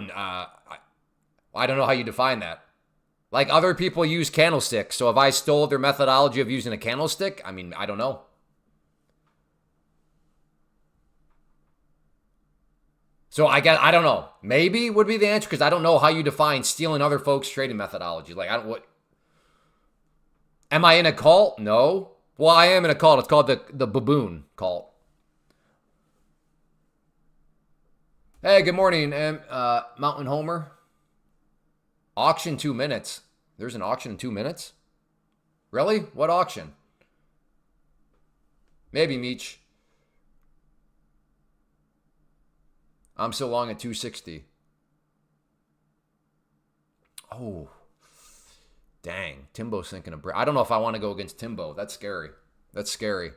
don't know how you define that. Like, other people use candlesticks, so if I stole their methodology of using a candlestick, I mean, I don't know. So I guess, I don't know. Maybe would be the answer, because I don't know how you define stealing other folks' trading methodology. Like, I don't, what? Am I in a cult? No. Well, I am in a cult. It's called the Baboon Cult. Hey, good morning, Mountain Homer. Auction 2 minutes. There's an auction in 2 minutes? Really? What auction? Maybe, Meech. I'm still long at 260. Oh. Dang. Timbo's thinking of break. I don't know if I want to go against Timbo. That's scary. That's scary.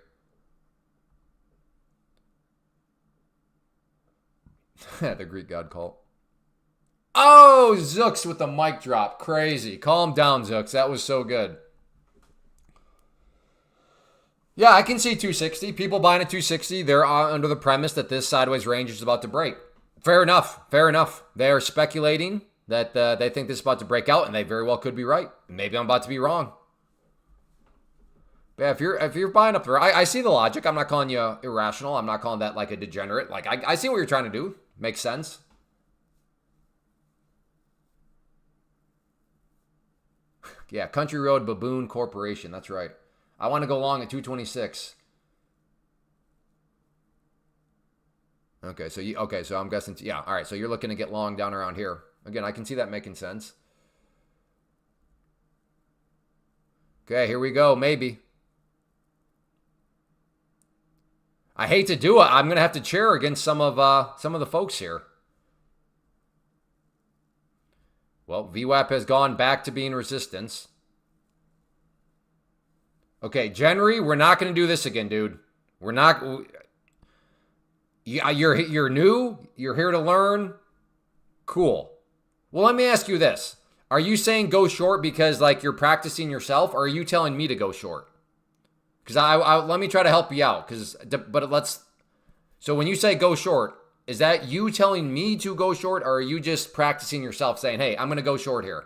The Greek God cult. Oh, Zooks with the mic drop. Crazy. Calm down, Zooks. That was so good. Yeah, I can see 260. People buying at 260, they're under the premise that this sideways range is about to break. Fair enough. Fair enough. They are speculating that they think this is about to break out, and they very well could be right. Maybe I'm about to be wrong. But yeah, if you're buying up there, I see the logic. I'm not calling you irrational. I'm not calling that like a degenerate. Like, I see what you're trying to do. Makes sense. Yeah, Country Road Baboon Corporation. That's right. I want to go long at 226. Okay, so I'm guessing, yeah, all right, so you're looking to get long down around here. Again, I can see that making sense. Okay, here we go, maybe. I hate to do it. I'm going to have to cheer against some of the folks here. Well, VWAP has gone back to being resistance. Okay, January, we're not going to do this again, dude. We're not. You're new. You're here to learn. Cool. Well, let me ask you this: are you saying go short because like you're practicing yourself, or are you telling me to go short? Because I let me try to help you out. So when you say go short, is that you telling me to go short, or are you just practicing yourself saying, hey, I'm going to go short here?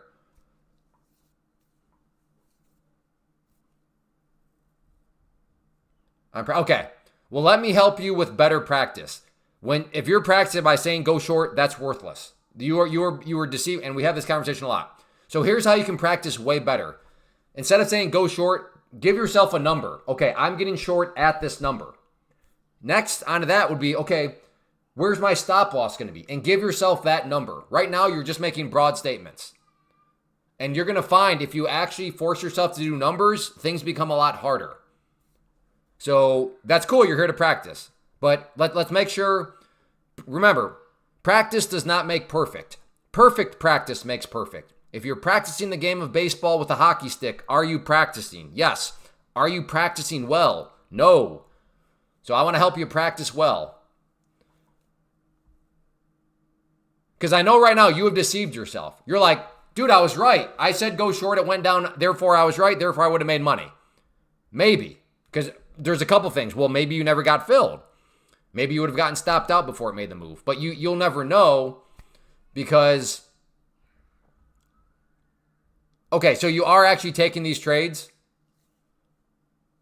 Okay. Well, let me help you with better practice. If you're practicing by saying go short, that's worthless. You were deceived, and we have this conversation a lot. So here's how you can practice way better. Instead of saying go short, give yourself a number. Okay, I'm getting short at this number. Next onto that would be, okay, where's my stop loss going to be? And give yourself that number. Right now, you're just making broad statements. And you're going to find if you actually force yourself to do numbers, things become a lot harder. So that's cool. You're here to practice. But let's make sure, remember, practice does not make perfect. Perfect practice makes perfect. If you're practicing the game of baseball with a hockey stick, are you practicing? Yes. Are you practicing well? No. So I want to help you practice well. Because I know right now you have deceived yourself. You're like, dude, I was right. I said go short, it went down, therefore I was right, therefore I would have made money. Maybe. Because there's a couple things. Well, maybe you never got filled. Maybe you would have gotten stopped out before it made the move. But you'll never know because... Okay, so you are actually taking these trades?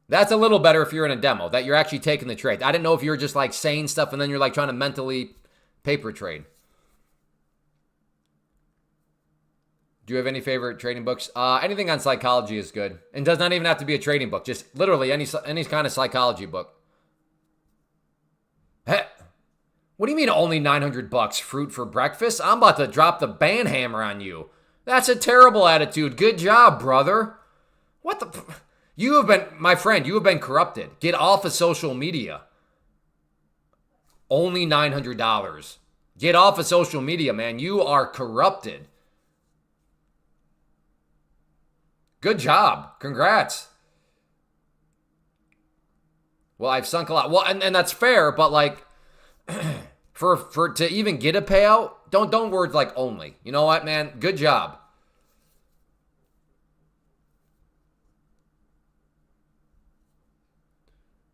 That's a little better if you're in a demo, that you're actually taking the trades. I didn't know if you were just like saying stuff and then you're like trying to mentally paper trade. Do you have any favorite trading books? Anything on psychology is good. And does not even have to be a trading book. Just literally any kind of psychology book. Hey, what do you mean only $900 fruit for breakfast? I'm about to drop the ban hammer on you. That's a terrible attitude. Good job, brother. What the... You have been, my friend, you have been corrupted. Get off of social media. Only $900. Get off of social media, man. You are corrupted. Good job. Congrats. Well, I've sunk a lot. Well, and that's fair, but like, For to even get a payout, don't words like only. You know what, man? Good job.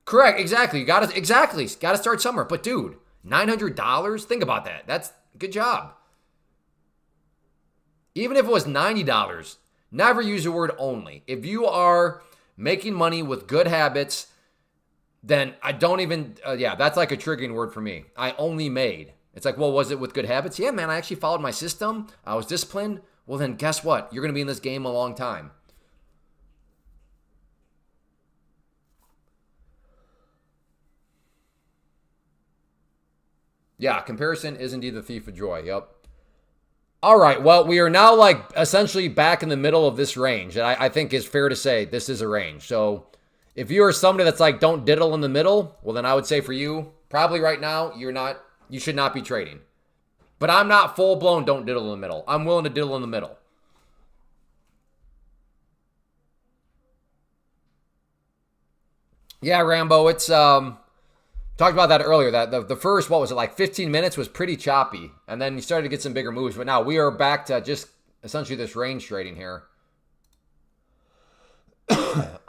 Correct, exactly. You gotta start somewhere. But dude, $900? Think about that. That's good job. Even if it was $90, never use the word only. If you are making money with good habits, then I don't even, that's like a triggering word for me. I only made. It's like, well, was it with good habits? Yeah, man, I actually followed my system. I was disciplined. Well, then guess what? You're going to be in this game a long time. Yeah, comparison is indeed the thief of joy. Yep. All right. Well, we are now like essentially back in the middle of this range. And I think it's fair to say this is a range. So if you are somebody that's like, don't diddle in the middle, well, then I would say for you, probably right now, you should not be trading. But I'm not full blown don't diddle in the middle. I'm willing to diddle in the middle. Yeah, Rambo, it's talked about that earlier. That the first, what was it, like 15 minutes was pretty choppy. And then you started to get some bigger moves. But now we are back to just essentially this range trading here.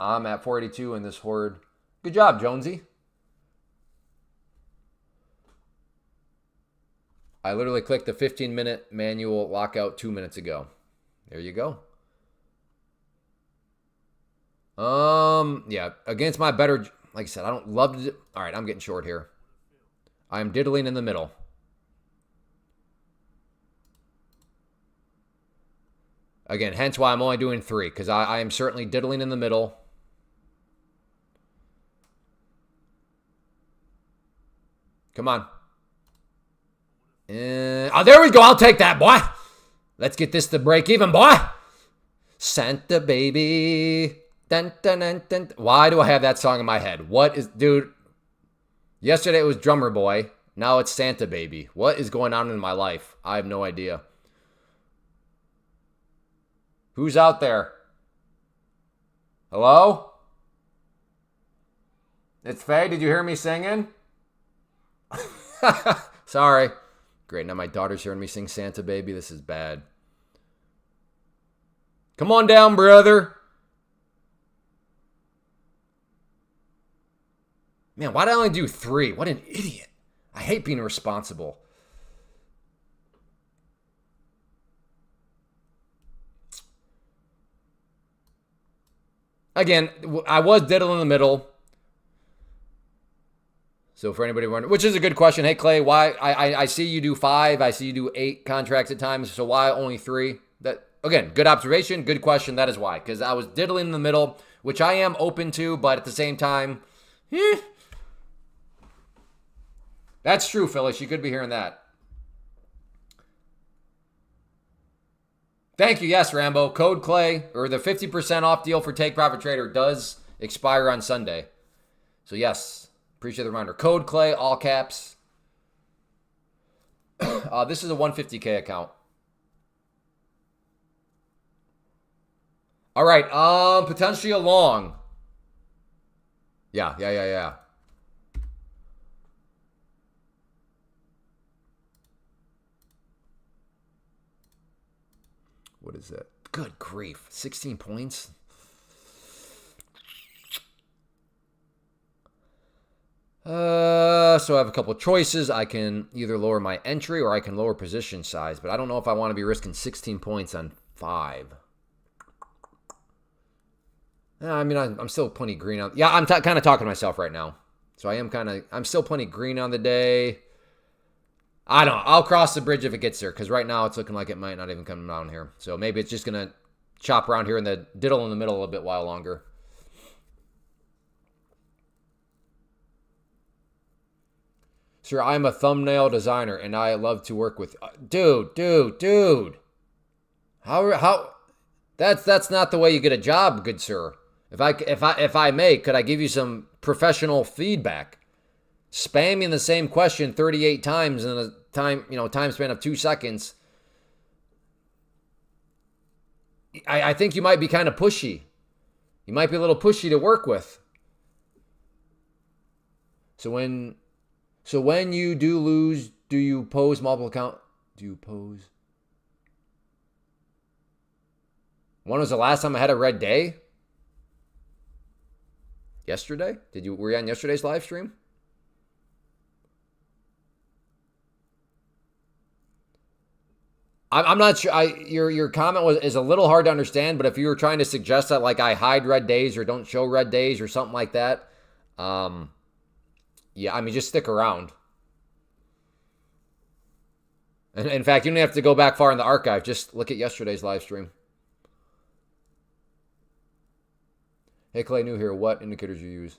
I'm at 482 in this horde. Good job, Jonesy. I literally clicked the 15-minute manual lockout 2 minutes ago. There you go. Yeah, against my better, like I said, I don't love to. All right, I'm getting short here. I'm diddling in the middle. Again, hence why I'm only doing 3, because I am certainly diddling in the middle. Come on. Oh, there we go. I'll take that, boy. Let's get this to break even, boy. Santa baby. Dun, dun, dun, dun. Why do I have that song in my head? What is, dude? Yesterday it was Drummer Boy. Now it's Santa Baby. What is going on in my life? I have no idea. Who's out there? Hello? It's Faye. Did you hear me singing? Sorry. Great. Now my daughter's hearing me sing Santa Baby. This is bad. Come on down, brother. Man, why did I only do 3? What an idiot. I hate being responsible. Again, I was diddling in the middle. So for anybody wondering, which is a good question. Hey, Clay, why? I see you do 5. I see you do 8 contracts at times. So why only 3? That, again, good observation. Good question. That is why. Because I was diddling in the middle, which I am open to. But at the same time, that's true, Phyllis. You could be hearing that. Thank you. Yes, Rambo. Code Clay, or the 50% off deal for Take Profit Trader does expire on Sunday. So yes, appreciate the reminder. Code Clay, all caps. This is a 150K account. All right. Potentially a long. Yeah. What is that? Good grief. 16 points? So I have a couple of choices. I can either lower my entry or I can lower position size, but I don't know if I want to be risking 16 points on 5. I mean, I'm still plenty green on. Yeah, I'm kind of talking to myself right now. So I'm still plenty green on the day. I don't know. I'll cross the bridge if it gets there, because right now it's looking like it might not even come down here. So maybe it's just going to chop around here in the diddle in the middle a bit while longer. Sir, I'm a thumbnail designer, and I love to work with... Dude. How... That's not the way you get a job, good sir. If I may, could I give you some professional feedback? Spamming the same question 38 times in a time span of 2 seconds. I think you might be kind of pushy. You might be a little pushy to work with. So So when you do lose, do you pose multiple count? Do you pose? When was the last time I had a red day? Yesterday? Were you on yesterday's live stream? I'm not sure. Your comment is a little hard to understand, but if you were trying to suggest that like I hide red days or don't show red days or something like that, yeah, I mean just stick around. And in fact, you don't have to go back far in the archive. Just look at yesterday's live stream. Hey Clay, new here. What indicators you use?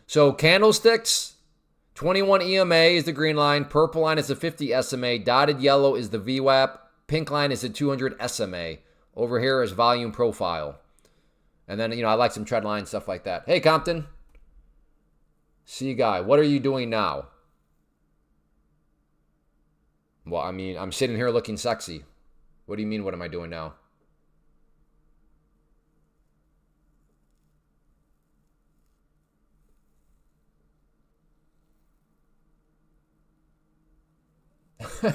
So candlesticks. 21 EMA is the green line. Purple line is the 50 SMA. Dotted yellow is the VWAP. Pink line is the 200 SMA. Over here is volume profile. And then, I like some trend line, stuff like that. Hey, Compton. See you, guy. What are you doing now? Well, I mean, I'm sitting here looking sexy. What do you mean, what am I doing now?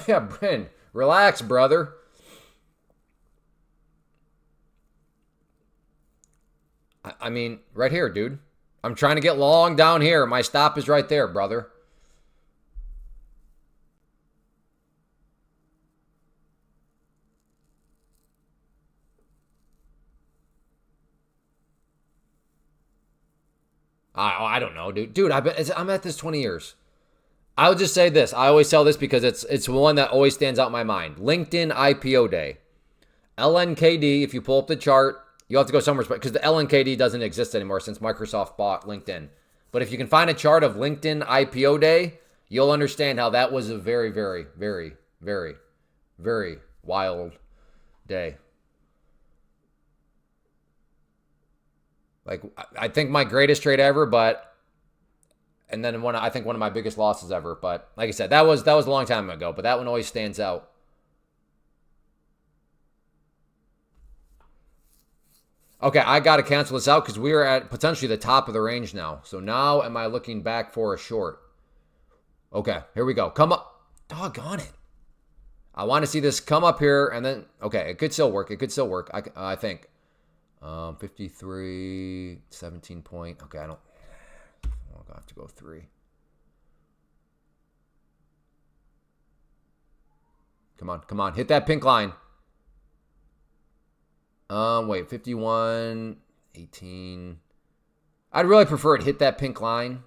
Yeah, Bryn, relax, brother. I mean, right here, dude. I'm trying to get long down here. My stop is right there, brother. I don't know, dude. Dude, I'm at this 20 years. I would just say this. I always tell this because it's one that always stands out in my mind. LinkedIn IPO day. LNKD, if you pull up the chart, you have to go somewhere because the LNKD doesn't exist anymore since Microsoft bought LinkedIn. But if you can find a chart of LinkedIn IPO day, you'll understand how that was a very, very, very, very, very wild day. Like, I think my greatest trade ever, and then I think one of my biggest losses ever. But like I said, that was a long time ago. But that one always stands out. Okay, I got to cancel this out because we are at potentially the top of the range now. So now am I looking back for a short? Okay, here we go. Come up. Doggone it. I want to see this come up here and then, okay, it could still work. It could still work, I think. 53, 17 point. Okay, I'll have to go 3. Come on. Hit that pink line. Wait, 51, 18. I'd really prefer it hit that pink line.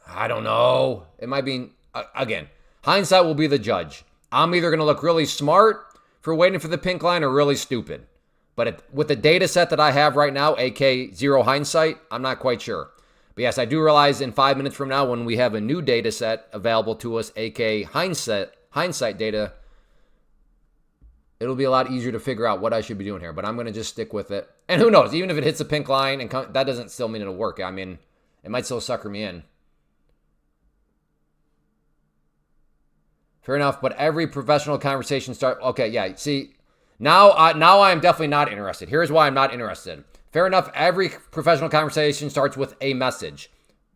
I don't know. It might be, again, hindsight will be the judge. I'm either going to look really smart for waiting for the pink line or really stupid. But with the data set that I have right now, aka zero hindsight, I'm not quite sure. But yes, I do realize in 5 minutes from now when we have a new data set available to us, aka hindsight data, it'll be a lot easier to figure out what I should be doing here. But I'm going to just stick with it. And who knows, even if it hits the pink line, and that doesn't still mean it'll work. I mean, it might still sucker me in. Fair enough, but every professional conversation okay, yeah, see, now I'm definitely not interested. Here's why I'm not interested. Fair enough, every professional conversation starts with a message.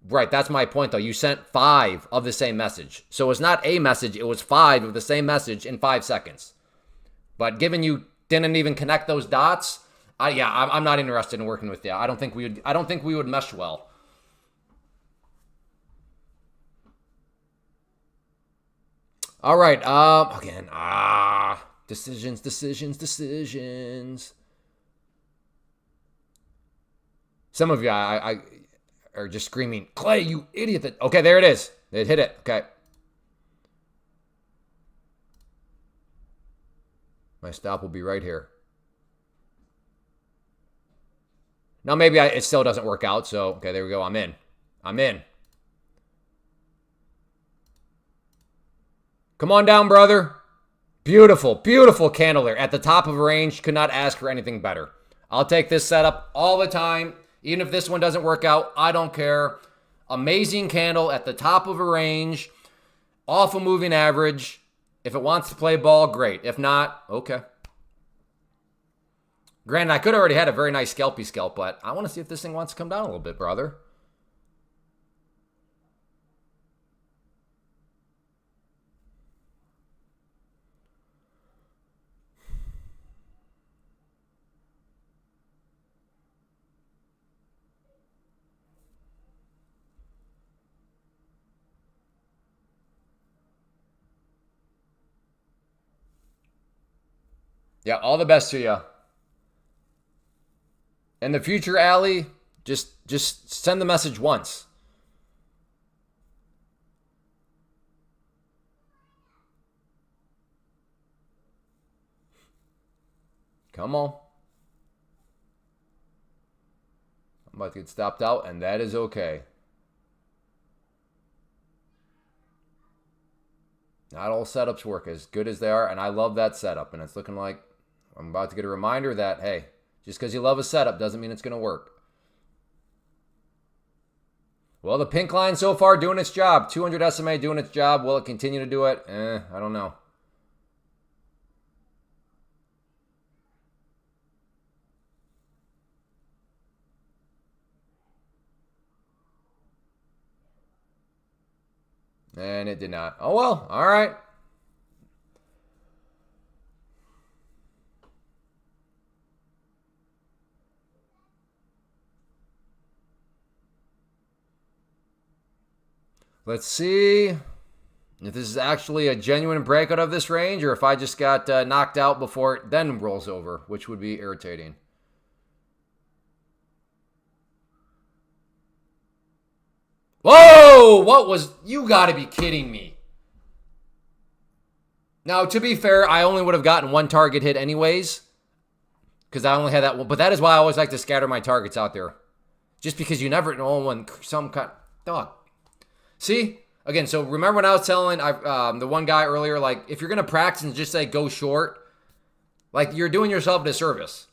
Right, that's my point, though. You sent 5 of the same message. So it's not a message, it was 5 of the same message in 5 seconds. But given you didn't even connect those dots, I'm not interested in working with you. I don't think we would mesh well. All right. Again. Decisions. Some of you, I are just screaming, Clay, you idiot! Okay, there it is. It hit it. Okay. My stop will be right here. Now maybe it still doesn't work out. So okay, there we go. I'm in. Come on down, brother. Beautiful, beautiful candle there. At the top of a range, could not ask for anything better. I'll take this setup all the time. Even if this one doesn't work out, I don't care. Amazing candle at the top of a range. Off a moving average. If it wants to play ball, great. If not, okay. Granted, I could have already had a very nice scalpy scalp, but I want to see if this thing wants to come down a little bit, brother. Yeah, all the best to you. In the future, Allie, just send the message once. Come on. I'm about to get stopped out, and that is okay. Not all setups work as good as they are, and I love that setup. And it's looking like I'm about to get a reminder that, hey, just because you love a setup doesn't mean it's going to work. Well, the pink line so far doing its job. 200 SMA doing its job. Will it continue to do it? I don't know. And it did not. Oh, well. All right. Let's see if this is actually a genuine breakout of this range or if I just got knocked out before it then rolls over, which would be irritating. Whoa! What was... You gotta be kidding me. Now, to be fair, I only would have gotten one target hit anyways, because I only had that one. But that is why I always like to scatter my targets out there. Just because you never know when some kind... Dog. See? Again, so remember when I was telling the one guy earlier, like, if you're going to practice and just say go short, like, you're doing yourself a disservice.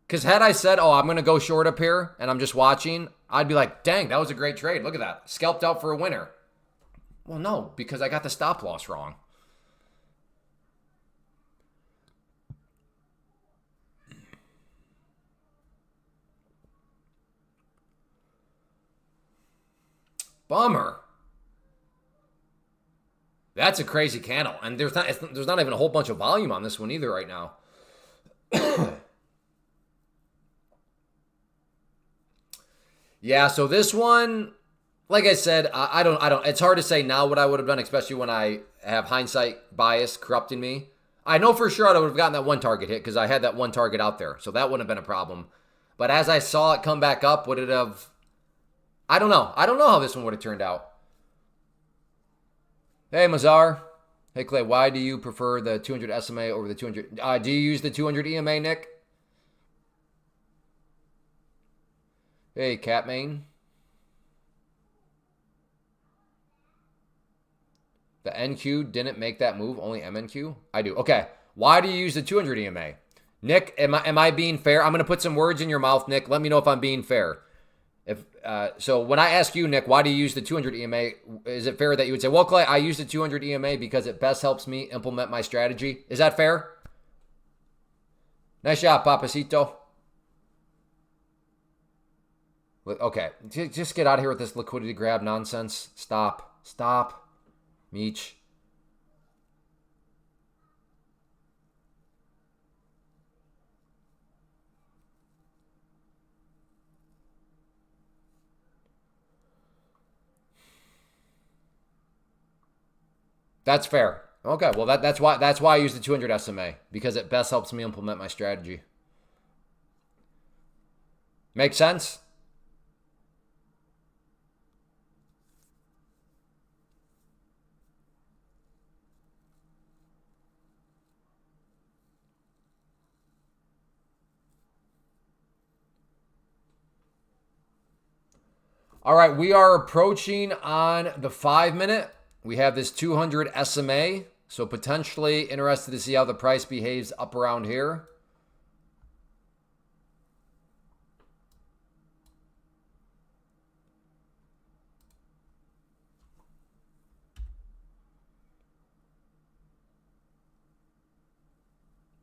Because had I said, oh, I'm going to go short up here, and I'm just watching, I'd be like, dang, that was a great trade. Look at that. Scalped out for a winner. Well, no, because I got the stop loss wrong. Bummer. That's a crazy candle. And there's not even a whole bunch of volume on this one either right now. Yeah, so this one, like I said, I don't, it's hard to say now what I would have done, especially when I have hindsight bias corrupting me. I know for sure I would have gotten that one target hit because I had that one target out there. So that wouldn't have been a problem. But as I saw it come back up, would it have, I don't know. I don't know how this one would have turned out. Hey, Mazar. Hey, Clay, why do you prefer the 200 SMA over the 200? Do you use the 200 EMA, Nick? Hey, Catmain. The NQ didn't make that move, only MNQ? I do. Okay. Why do you use the 200 EMA? Nick, am I being fair? I'm going to put some words in your mouth, Nick. Let me know if I'm being fair. So when I ask you, Nick, why do you use the 200 EMA, is it fair that you would say, well, Clay, I use the 200 EMA because it best helps me implement my strategy? Is that fair? Nice job, Papacito. Okay, just get out of here with this liquidity grab nonsense. Stop. Meech. That's fair. Okay, well that's why I use the 200 SMA because it best helps me implement my strategy. Make sense? All right, we are approaching on the 5 minute. We have this 200 SMA, so potentially interested to see how the price behaves up around here.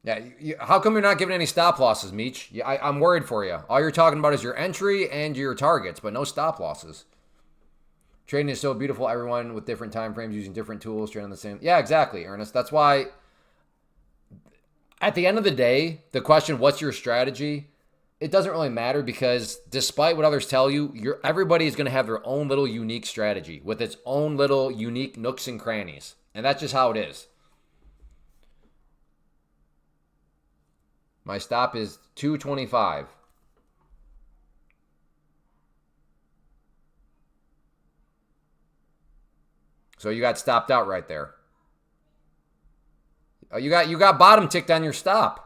Yeah, how come you're not giving any stop losses, Meech? I'm worried for you. All you're talking about is your entry and your targets, but no stop losses. Trading is so beautiful, everyone with different time frames using different tools, trading on the same. Yeah, exactly, Ernest. That's why at the end of the day, the question, what's your strategy? It doesn't really matter because despite what others tell you, everybody is going to have their own little unique strategy with its own little unique nooks and crannies. And that's just how it is. My stop is 225. So you got stopped out right there. Oh, you got bottom ticked on your stop.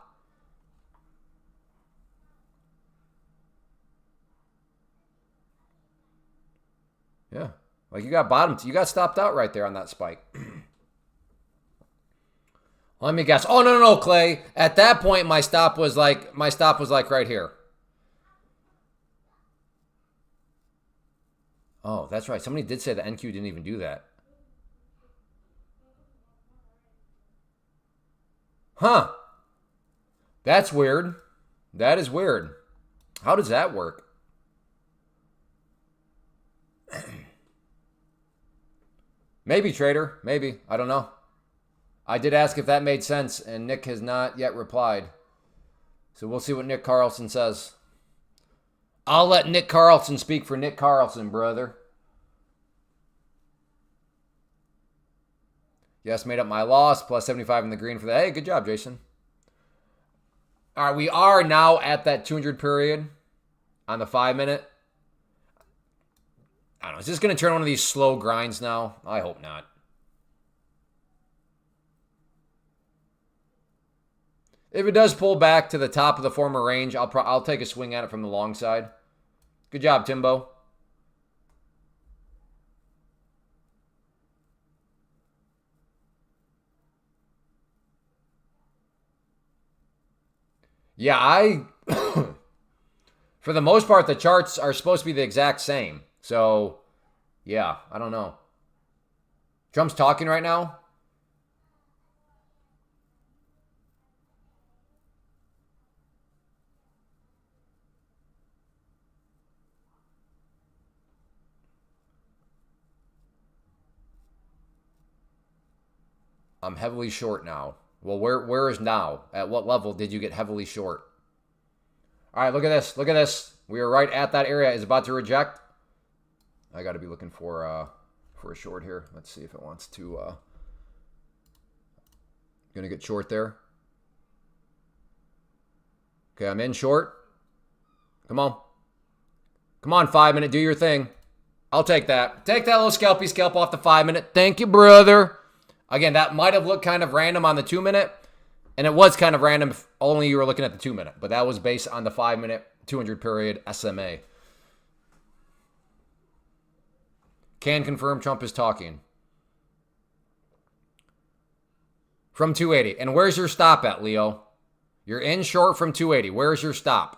Yeah. Like you got stopped out right there on that spike. Let me guess. Oh no, Clay. At that point my stop was like right here. Oh, that's right. Somebody did say the NQ didn't even do that. Huh. That's weird. That is weird. How does that work? Maybe, trader. Maybe. I don't know. I did ask if that made sense, and Nick has not yet replied. So we'll see what Nick Carlson says. I'll let Nick Carlson speak for Nick Carlson, brother. Yes, made up my loss. Plus 75 in the green for that. Hey, good job, Jason. All right, we are now at that 200 period on the 5-minute. I don't know. Is this going to turn one of these slow grinds now? I hope not. If it does pull back to the top of the former range, I'll take a swing at it from the long side. Good job, Timbo. Yeah, for the most part, the charts are supposed to be the exact same. So, yeah, I don't know. Trump's talking right now. I'm heavily short now. Well, where is now? At what level did you get heavily short? All right, look at this. Look at this. We are right at that area. Is about to reject. I got to be looking for a short here. Let's see if it wants to. Gonna get short there. Okay, I'm in short. Come on. Come on, 5-minute. Do your thing. I'll take that. Take that little scalp off the 5-minute. Thank you, brother. Again, that might have looked kind of random on the 2-minute. And it was kind of random if only you were looking at the 2-minute. But that was based on the 5-minute, 200 period SMA. Can confirm Trump is talking. From 280. And where's your stop at, Leo? You're in short from 280. Where's your stop?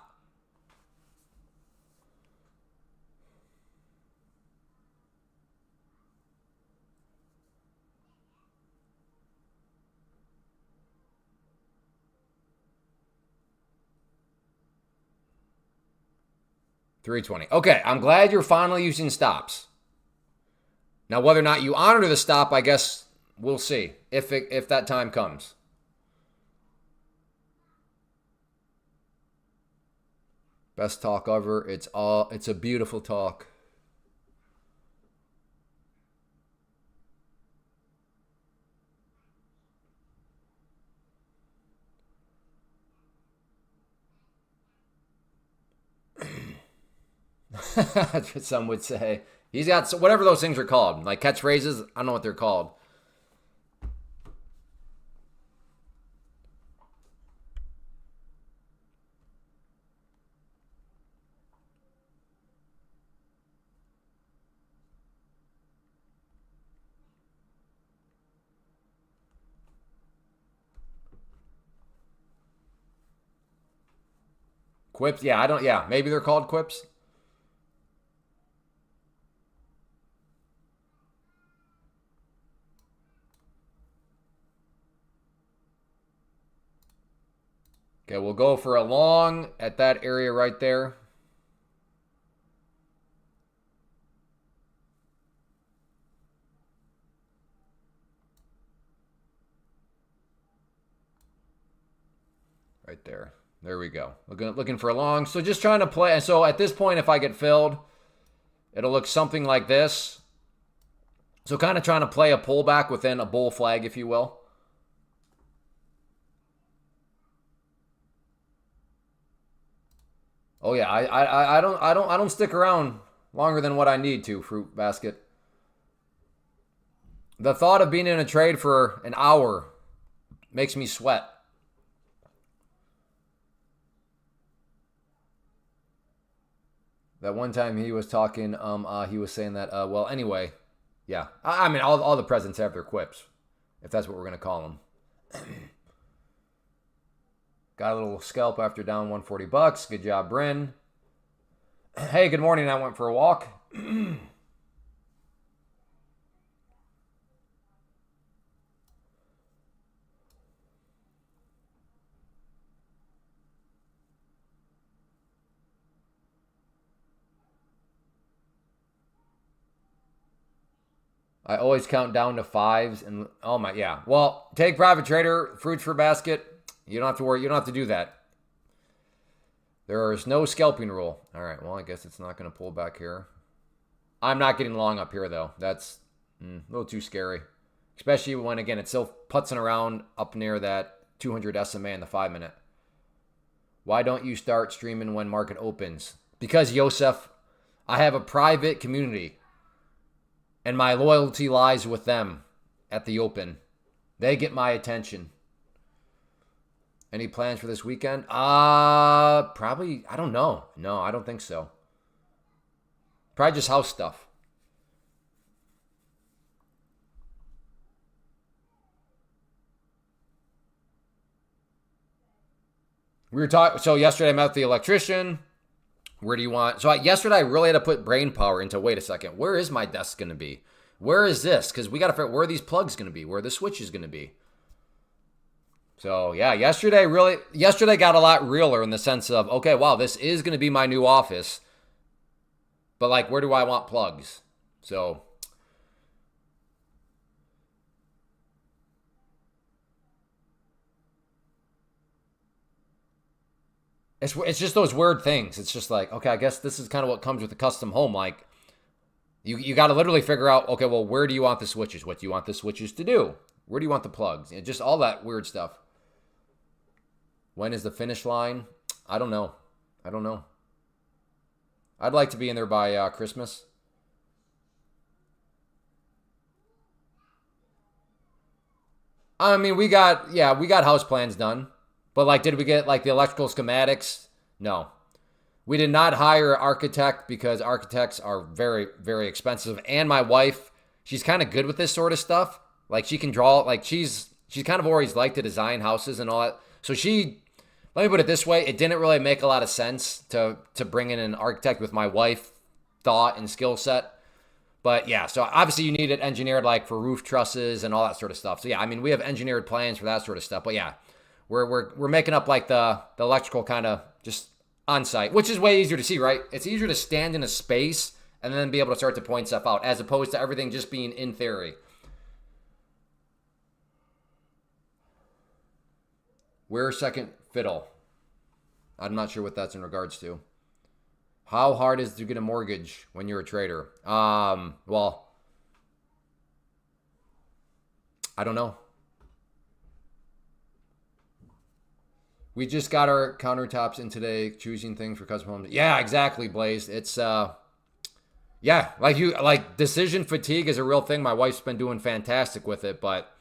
$320. Okay, I'm glad you're finally using stops. Now, whether or not you honor the stop, I guess we'll see if that time comes. Best talk ever. It's a beautiful talk. That's what some would say. He's got whatever those things are called, like catchphrases. I don't know what they're called. Quips? Yeah, I don't. Yeah, maybe they're called quips. Okay, we'll go for a long at that area right there. Right there. There we go. Looking for a long. So just trying to play. So at this point, if I get filled, it'll look something like this. So kind of trying to play a pullback within a bull flag, if you will. Oh yeah, I don't stick around longer than what I need to, Fruit Basket. The thought of being in a trade for an hour makes me sweat. That one time he was talking, he was saying that, well, anyway, yeah. I mean, all the presidents have their quips, if that's what we're going to call them. Got a little scalp after down 140 bucks. Good job, Bryn. Hey, good morning. I went for a walk. I always count down to fives and oh my yeah. Well, take Private Trader, Fruits for Basket. You don't have to worry. You don't have to do that. There is no scalping rule. All right. Well, I guess it's not going to pull back here. I'm not getting long up here though. That's a little too scary, especially when again it's still putzing around up near that 200 SMA in the 5-minute. Why don't you start streaming when market opens? Because Yosef, I have a private community. And my loyalty lies with them at the open. They get my attention. Any plans for this weekend? Probably, I don't know. No, I don't think so. Probably just house stuff. We were talking, so yesterday I met with the electrician. Where do you want? So yesterday I really had to put brain power into, wait a second, where is my desk going to be? Where is this? Because we got to figure out where are these plugs going to be? Where are the switches going to be? So yeah, yesterday got a lot realer in the sense of, okay, wow, this is going to be my new office. But like, where do I want plugs? So it's just those weird things. It's just like, okay, I guess this is kind of what comes with a custom home. Like, you got to literally figure out, okay, well, where do you want the switches? What do you want the switches to do? Where do you want the plugs? Just all that weird stuff. When is the finish line? I don't know. I'd like to be in there by Christmas. I mean, we got house plans done. But like, did we get like the electrical schematics? No. We did not hire an architect because architects are very, very expensive. And my wife, she's kind of good with this sort of stuff. Like she can draw, like she's kind of always liked to design houses and all that. So let me put it this way, it didn't really make a lot of sense to bring in an architect with my wife thought and skill set. But yeah, so obviously you need it engineered like for roof trusses and all that sort of stuff. So yeah, I mean, we have engineered plans for that sort of stuff. But yeah, we're making up like the electrical kind of just on site, which is way easier to see, right? It's easier to stand in a space and then be able to start to point stuff out as opposed to everything just being in theory. Where's second fiddle? I'm not sure what that's in regards to. How hard is it to get a mortgage when you're a trader? Well, I don't know. We just got our countertops in today, choosing things for custom homes. Yeah, exactly, Blaze. It's yeah, like decision fatigue is a real thing. My wife's been doing fantastic with it, but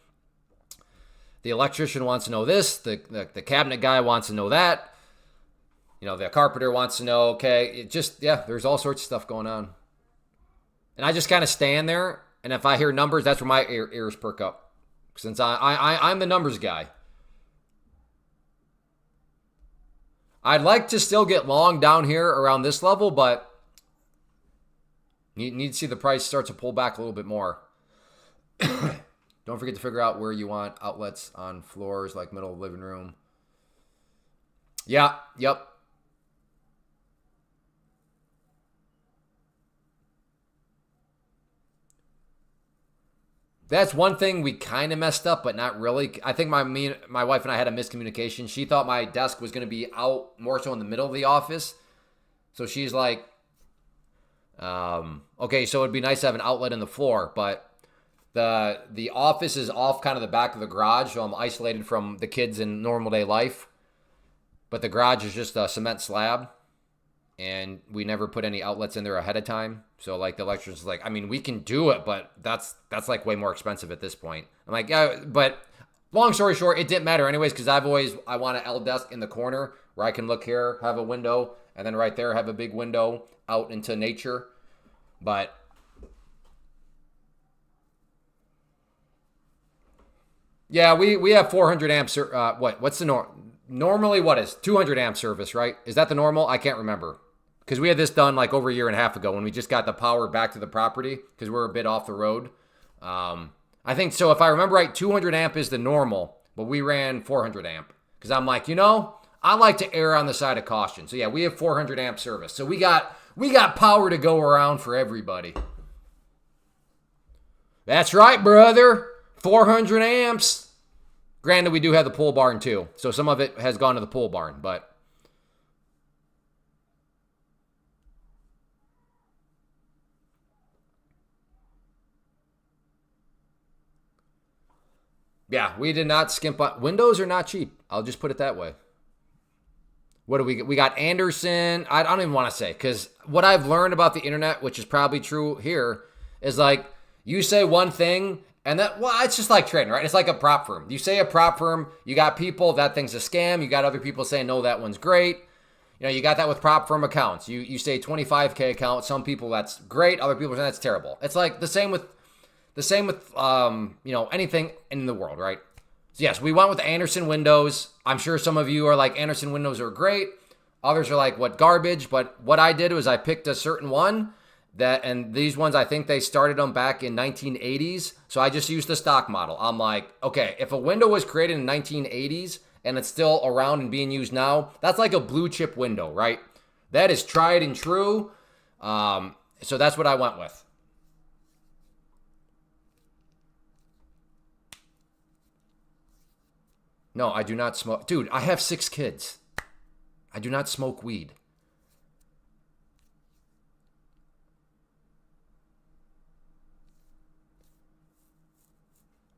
the electrician wants to know this, the cabinet guy wants to know that. You know, the carpenter wants to know, okay, it just, yeah, there's all sorts of stuff going on. And I just kind of stand there, and if I hear numbers, that's where my ears perk up. Since I'm the numbers guy. I'd like to still get long down here around this level, but you need to see the price start to pull back a little bit more. Don't forget to figure out where you want outlets on floors, like middle of the living room. Yeah. Yep. That's one thing we kind of messed up, but not really. I think my wife and I had a miscommunication. She thought my desk was going to be out more so in the middle of the office. So she's like, okay, so it'd be nice to have an outlet in the floor, but the office is off kind of the back of the garage, so I'm isolated from the kids in normal day life. But the garage is just a cement slab, and we never put any outlets in there ahead of time. So like the electrician's like, I mean, we can do it, but that's like way more expensive at this point. I'm like, yeah, but long story short, it didn't matter anyways because I want an L desk in the corner where I can look here, have a window, and then right there have a big window out into nature. But yeah, we have 400 amps. What's the normally what is 200 amp service, right? Is that the normal? I can't remember because we had this done like over a year and a half ago when we just got the power back to the property because we're a bit off the road. I think so. If I remember right, 200 amp is the normal, but we ran 400 amp because I'm like, I like to err on the side of caution. So yeah, we have 400 amp service. So we got power to go around for everybody. That's right, brother. 400 amps. Granted, we do have the pole barn too, so some of it has gone to the pole barn, but yeah, we did not skimp on. Windows are not cheap. I'll just put it that way. What do we get? We got Anderson. I don't even want to say because what I've learned about the internet, which is probably true here, is like you say one thing and it's just like trading, right? It's like a prop firm. You say a prop firm, you got people that thing's a scam. You got other people saying no, that one's great. You got that with prop firm accounts. You say 25K account. Some people that's great. Other people say that's terrible. It's like the same with anything in the world, right? So yes, we went with Anderson windows. I'm sure some of you are like, Anderson windows are great. Others are like, what garbage? But what I did was I picked a certain one and these ones, I think they started them back in 1980s. So I just used the stock model. I'm like, okay, if a window was created in 1980s and it's still around and being used now, that's like a blue chip window, right? That is tried and true. So that's what I went with. No, I do not smoke. Dude, I have 6 kids. I do not smoke weed.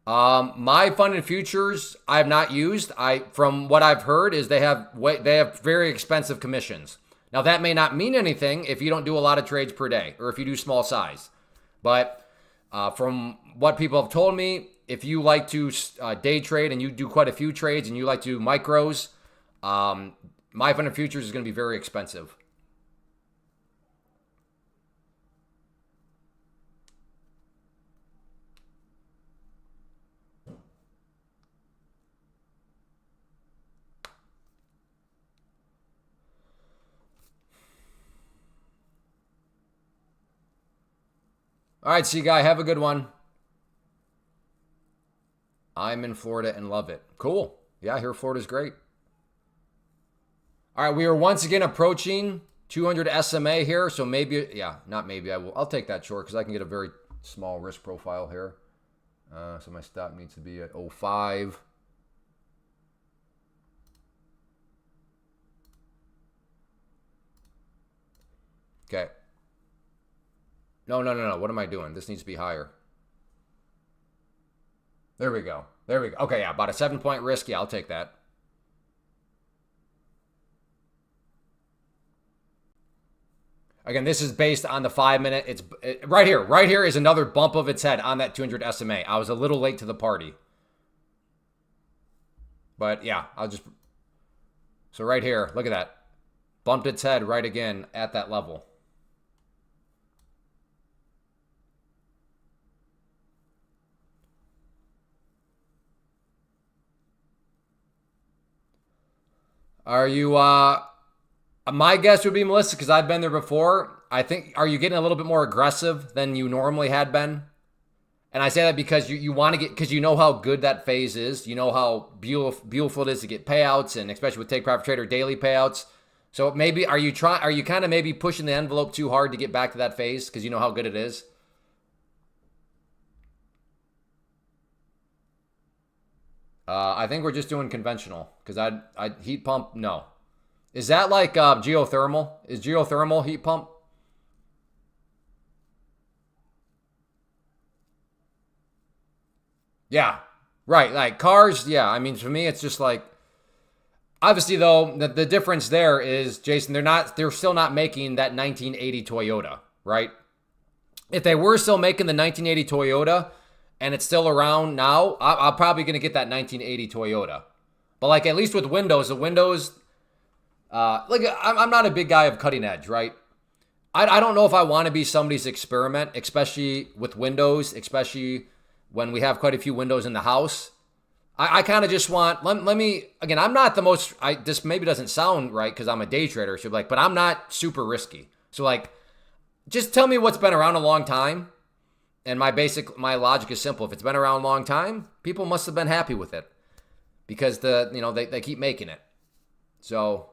My fund and futures I have not used. From what I've heard is they have very expensive commissions. Now that may not mean anything if you don't do a lot of trades per day or if you do small size. But from what people have told me, if you like to day trade and you do quite a few trades and you like to do micros, my fund and futures is going to be very expensive. All right, see you guy. Have a good one. I'm in Florida and love it. Cool. Yeah, I hear Florida's great. All right, we are once again approaching 200 SMA here. So maybe, yeah, not maybe. I'll take that short because I can get a very small risk profile here. So my stop needs to be at 05. Okay. No. What am I doing? This needs to be higher. There we go. Okay, yeah, about a 7-point risk. Yeah, I'll take that. Again, this is based on the 5-minute. Right here. Right here is another bump of its head on that 200 SMA. I was a little late to the party. But yeah, so right here, look at that. Bumped its head right again at that level. Are you, my guess would be Melissa, because I've been there before. Are you getting a little bit more aggressive than you normally had been? And I say that because you want to get, because you know how good that phase is. You know how beautiful it is to get payouts, and especially with Take Profit Trader daily payouts. So maybe are you kind of maybe pushing the envelope too hard to get back to that phase because you know how good it is? I think we're just doing conventional because I heat pump, no. Is that like geothermal? Is geothermal heat pump? Yeah, right. Like cars, yeah. I mean, for me, it's just like obviously though the difference there is, Jason, they're still not making that 1980 Toyota, right? If they were still making the 1980 Toyota and it's still around now, I'm probably gonna get that 1980 Toyota. But like at least with Windows, the Windows, like I'm not a big guy of cutting edge, right? I don't know if I want to be somebody's experiment, especially with Windows, especially when we have quite a few Windows in the house. I kind of just want, let me, again, I'm not the most, this maybe doesn't sound right because I'm a day trader, so like, but I'm not super risky. So like, just tell me what's been around a long time. And my logic is simple. If it's been around a long time, people must have been happy with it because they keep making it. So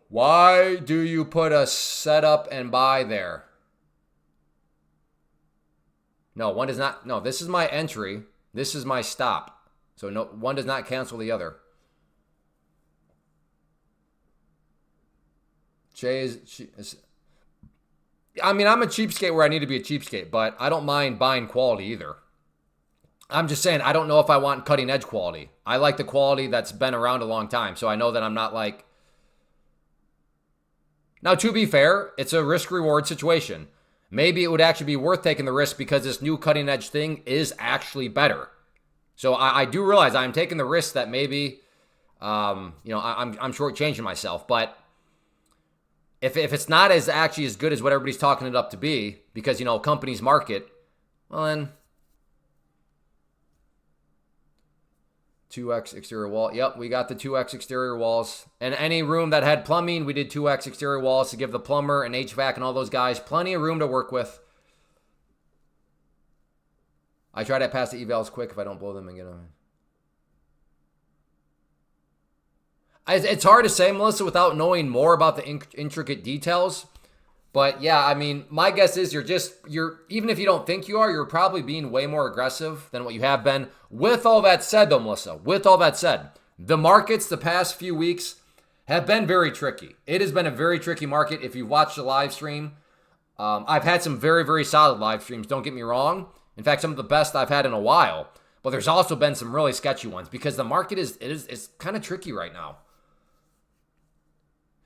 why do you put a setup and buy there? No, one does not. No, this is my entry. This is my stop. So no, one does not cancel the other. I mean, I'm a cheapskate where I need to be a cheapskate, but I don't mind buying quality either. I'm just saying, I don't know if I want cutting edge quality. I like the quality that's been around a long time. So I know that I'm not like. Now, to be fair, it's a risk reward situation. Maybe it would actually be worth taking the risk because this new cutting edge thing is actually better. So I do realize I'm taking the risk that maybe, I'm shortchanging myself. But if it's not as actually as good as what everybody's talking it up to be, because companies market, well then 2x exterior wall. Yep, we got the 2x exterior walls. And any room that had plumbing, we did 2x exterior walls to give the plumber and HVAC and all those guys plenty of room to work with. I try to pass the evals quick if I don't blow them and get them. It's hard to say, Melissa, without knowing more about the intricate details. But yeah, I mean, my guess is you're even if you don't think you are, you're probably being way more aggressive than what you have been. With all that said, though, Melissa, with all that said, the markets the past few weeks have been very tricky. It has been a very tricky market. If you watched the live stream, I've had some very, very solid live streams. Don't get me wrong. In fact, some of the best I've had in a while. But there's also been some really sketchy ones because the market is kind of tricky right now.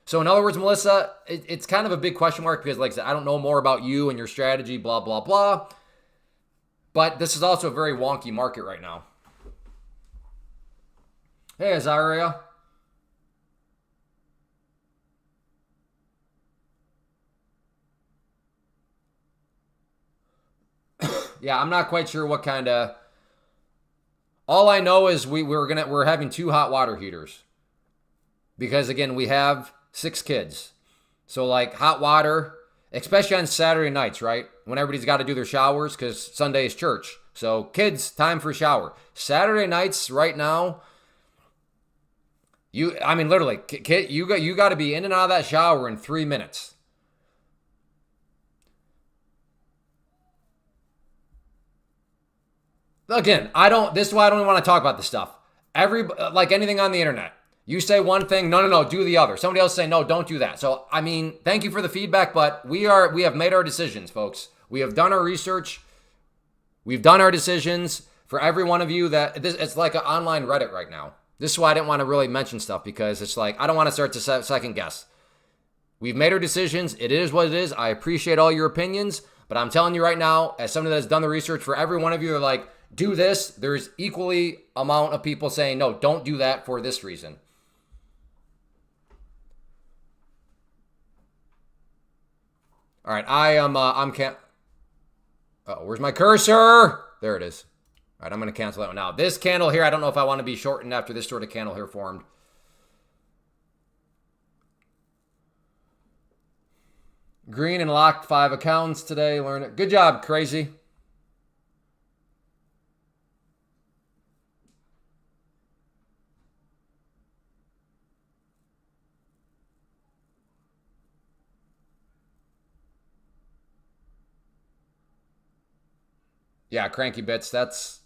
So in other words, Melissa, it's kind of a big question mark because, like I said, I don't know more about you and your strategy, blah, blah, blah. But this is also a very wonky market right now. Hey, Azaria. Yeah, I'm not quite sure what kind of. All I know is we're having 2 hot water heaters because again we have 6 kids. So like hot water, especially on Saturday nights, right? When everybody's got to do their showers because Sunday is church. So kids, time for a shower. Saturday nights right now, literally, kid, you got to be in and out of that shower in 3 minutes. Again, this is why I don't even want to talk about this stuff. Like anything on the internet. You say one thing, no, do the other. Somebody else say, no, don't do that. So, I mean, thank you for the feedback, but we have made our decisions, folks. We have done our research. We've done our decisions. For every one of you it's like an online Reddit right now. This is why I didn't want to really mention stuff because it's like, I don't want to start to second guess. We've made our decisions. It is what it is. I appreciate all your opinions, but I'm telling you right now, as somebody that's done the research, for every one of you, are like, do this. There's equally amount of people saying, no, don't do that for this reason. All right, where's my cursor? There it is. All right, I'm going to cancel that one now. This candle here, I don't know if I want to be shortened after this sort of candle here formed. Green and locked 5 accounts today. Learn it. Good job, Crazy. Yeah, Cranky Bits. That's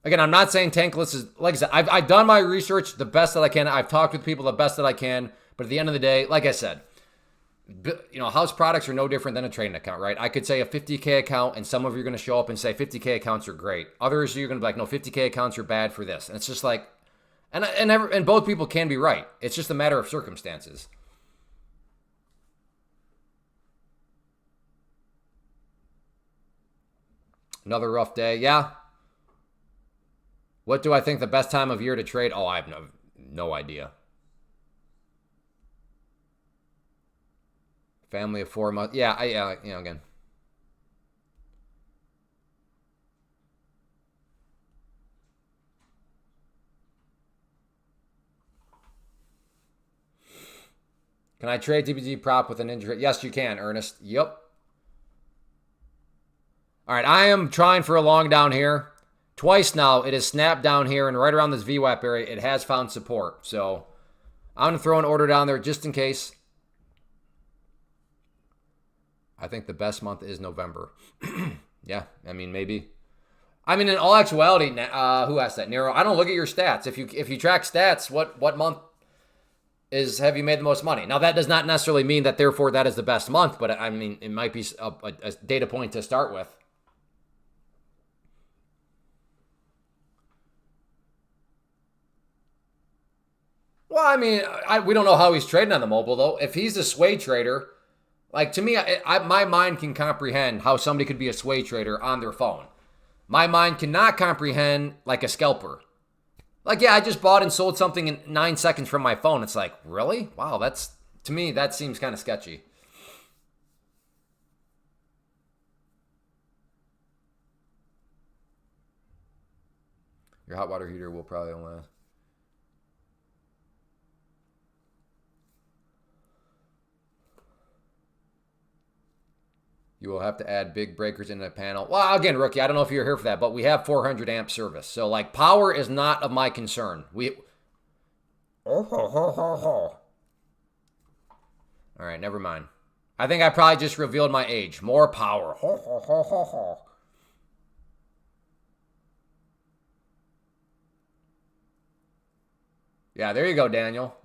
again. I'm not saying Tankless is like I said. I've done my research the best that I can. I've talked with people the best that I can. But at the end of the day, like I said, house products are no different than a trading account, right? I could say a 50K account, and some of you are going to show up and say 50K accounts are great. Others, you're going to be like, no, 50K accounts are bad for this. And it's just like, and both people can be right. It's just a matter of circumstances. Another rough day. Yeah. What do I think the best time of year to trade? Oh, I have no idea. Family of 4 months. Yeah, again. Can I trade TPG prop with an injury? Yes, you can, Ernest. Yep. All right, I am trying for a long down here. Twice now, it has snapped down here, and right around this VWAP area, it has found support. So I'm going to throw an order down there just in case. I think the best month is November. Yeah, I mean, maybe. I mean, in all actuality, who asked that? Nero, I don't look at your stats. If you track stats, what month have you made the most money? Now, that does not necessarily mean that, therefore, that is the best month, but I mean, it might be a data point to start with. Well, I mean, we don't know how he's trading on the mobile, though. If he's a sway trader, like, to me, my mind can comprehend how somebody could be a sway trader on their phone. My mind cannot comprehend, like, a scalper. Like, yeah, I just bought and sold something in 9 seconds from my phone. It's like, really? Wow, to me, that seems kind of sketchy. Your hot water heater will probably only last. You will have to add big breakers into the panel. Well, again, Rookie, I don't know if you're here for that, but we have 400 amp service. So, like, power is not of my concern. All right, never mind. I think I probably just revealed my age. More power. Yeah, there you go, Daniel.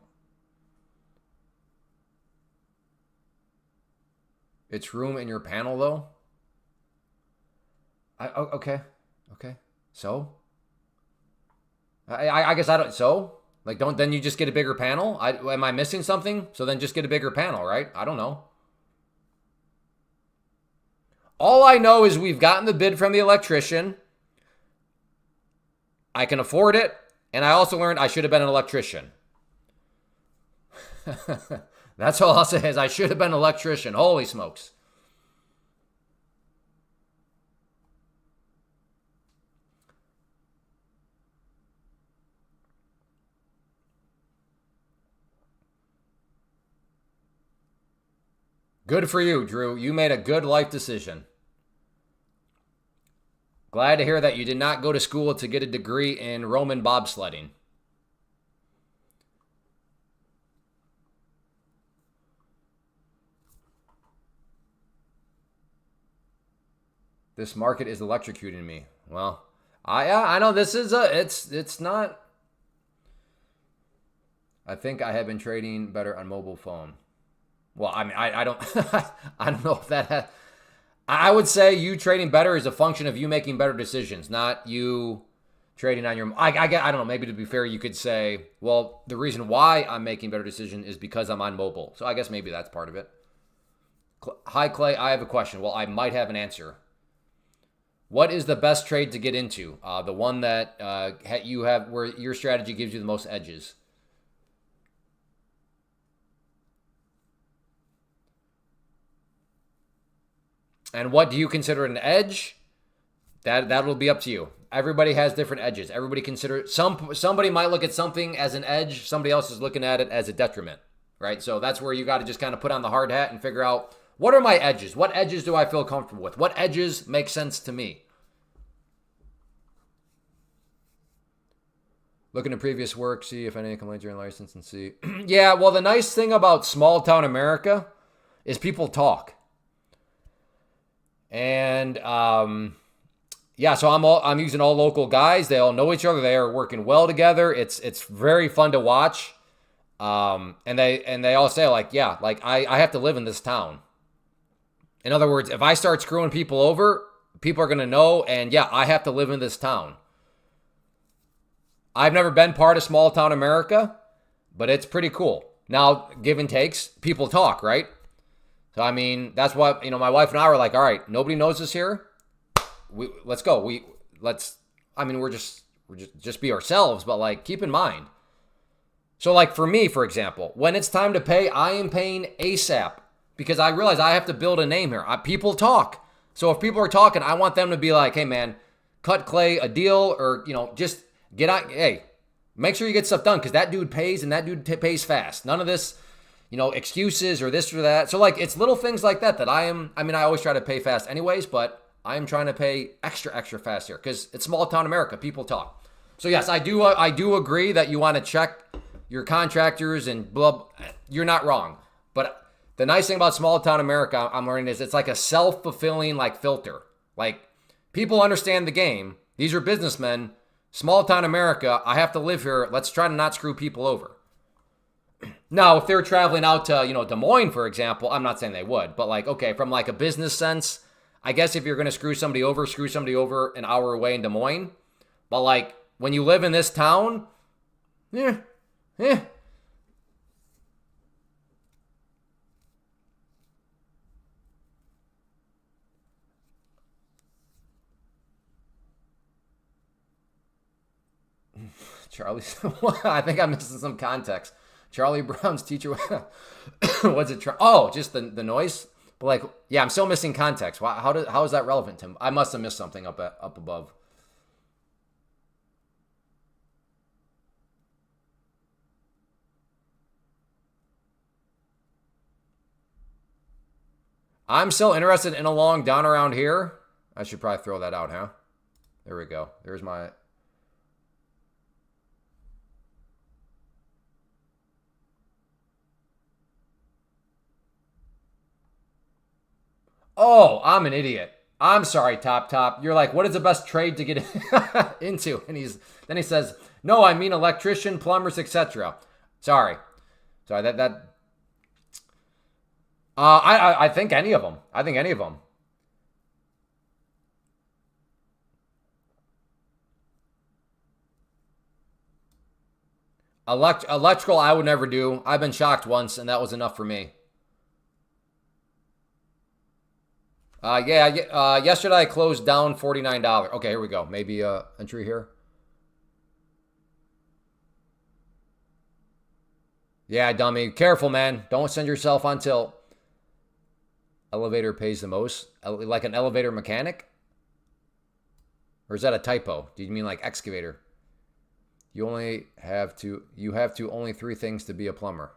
It's room in your panel, though? Okay. So? I guess I don't... So? Like, then you just get a bigger panel? Am I missing something? So then just get a bigger panel, right? I don't know. All I know is we've gotten the bid from the electrician. I can afford it. And I also learned I should have been an electrician. That's all I'll say is I should have been an electrician. Holy smokes. Good for you, Drew. You made a good life decision. Glad to hear that you did not go to school to get a degree in Roman bobsledding. This market is electrocuting me. Well, I know this is it's not. I think I have been trading better on mobile phone. Well, I mean, I don't I don't know if that. I would say you trading better is a function of you making better decisions, not you trading on your. I don't know. Maybe to be fair, you could say, well, the reason why I'm making better decisions is because I'm on mobile. So I guess maybe that's part of it. Hi, Clay. I have a question. Well, I might have an answer. What is the best trade to get into? The one that you have where your strategy gives you the most edges. And what do you consider an edge? That'll be up to you. Everybody has different edges. Everybody somebody might look at something as an edge. Somebody else is looking at it as a detriment, right? So that's where you got to just kind of put on the hard hat and figure out, what are my edges? What edges do I feel comfortable with? What edges make sense to me? Looking at previous work, see if any complaints are in license and see. Yeah, well, the nice thing about small town America is people talk. And yeah, so I'm using all local guys. They all know each other. They are working well together. It's very fun to watch. And they all say like, yeah, like I have to live in this town. In other words, if I start screwing people over, people are going to know, and yeah, I have to live in this town. I've never been part of small town America, but it's pretty cool. Now, give and takes, people talk, right? So, I mean, that's what, my wife and I were like, all right, nobody knows us here. Let's go. We're just be ourselves, but like, keep in mind. So like for me, for example, when it's time to pay, I am paying ASAP because I realize I have to build a name here. People talk. So if people are talking, I want them to be like, hey man, cut Clay a deal, or, just get out. Hey, make sure you get stuff done because that dude pays, and that dude pays fast. None of this, excuses or this or that. So like, it's little things like that I always try to pay fast anyways, but I am trying to pay extra fast here because it's small town America. People talk. So yes, I do agree that you want to check your contractors and blah. You're not wrong. But the nice thing about small town America, I'm learning, is it's like a self-fulfilling like filter. Like, people understand the game. These are businessmen. Small town America, I have to live here. Let's try to not screw people over. Now, if they're traveling out to, Des Moines, for example, I'm not saying they would, but like, okay, from like a business sense, I guess if you're going to screw somebody over an hour away in Des Moines. But like, when you live in this town, yeah. Charlie, I think I'm missing some context. Charlie Brown's teacher, what's it? Just the noise. But like, yeah, I'm still missing context. How is that relevant to him? I must have missed something up above. I'm still interested in a long down around here. I should probably throw that out, huh? There we go. There's my... Oh, I'm an idiot. I'm sorry, Top. You're like, what is the best trade to get into? And then he says, no, I mean electrician, plumbers, etc. Sorry. I think any of them. Electrical, I would never do. I've been shocked once, and that was enough for me. Yesterday I closed down $49. Okay, here we go. Maybe entry here. Yeah, dummy. Careful, man. Don't send yourself on tilt. Elevator pays the most. Like an elevator mechanic? Or is that a typo? Do you mean like excavator? You have only 3 things to be a plumber.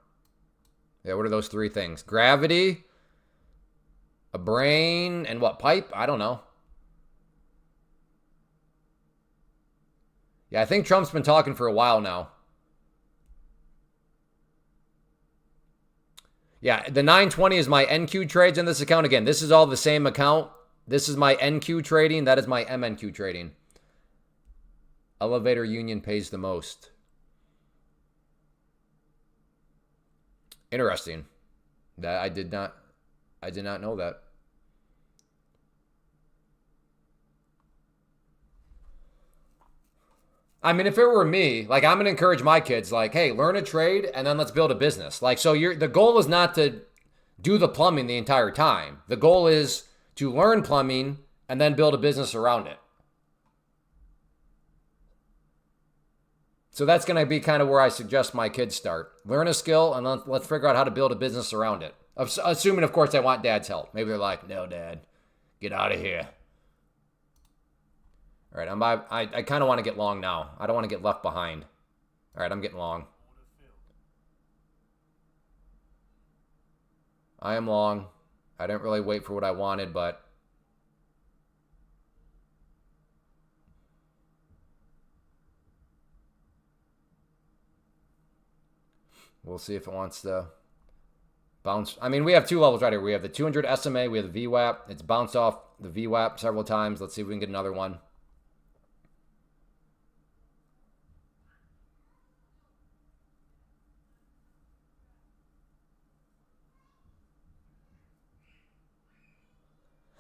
Yeah, what are those 3 things? Gravity, a brain, and what, pipe? I don't know. Yeah, I think Trump's been talking for a while now. Yeah, the 920 is my NQ trades in this account. Again, this is all the same account. This is my NQ trading. That is my MNQ trading. Elevator union pays the most. Interesting. That I did not know that. I mean, if it were me, like, I'm going to encourage my kids, like, hey, learn a trade and then let's build a business. Like, so the goal is not to do the plumbing the entire time. The goal is to learn plumbing and then build a business around it. So that's going to be kind of where I suggest my kids start. Learn a skill and let's figure out how to build a business around it. Assuming, of course, they want dad's help. Maybe they're like, no, dad, get out of here. All right, I kind of want to get long now. I don't want to get left behind. All right, I'm getting long. I am long. I didn't really wait for what I wanted, but we'll see if it wants to bounce. I mean, we have two levels right here. We have the 200 SMA. We have the VWAP. It's bounced off the VWAP several times. Let's see if we can get another one.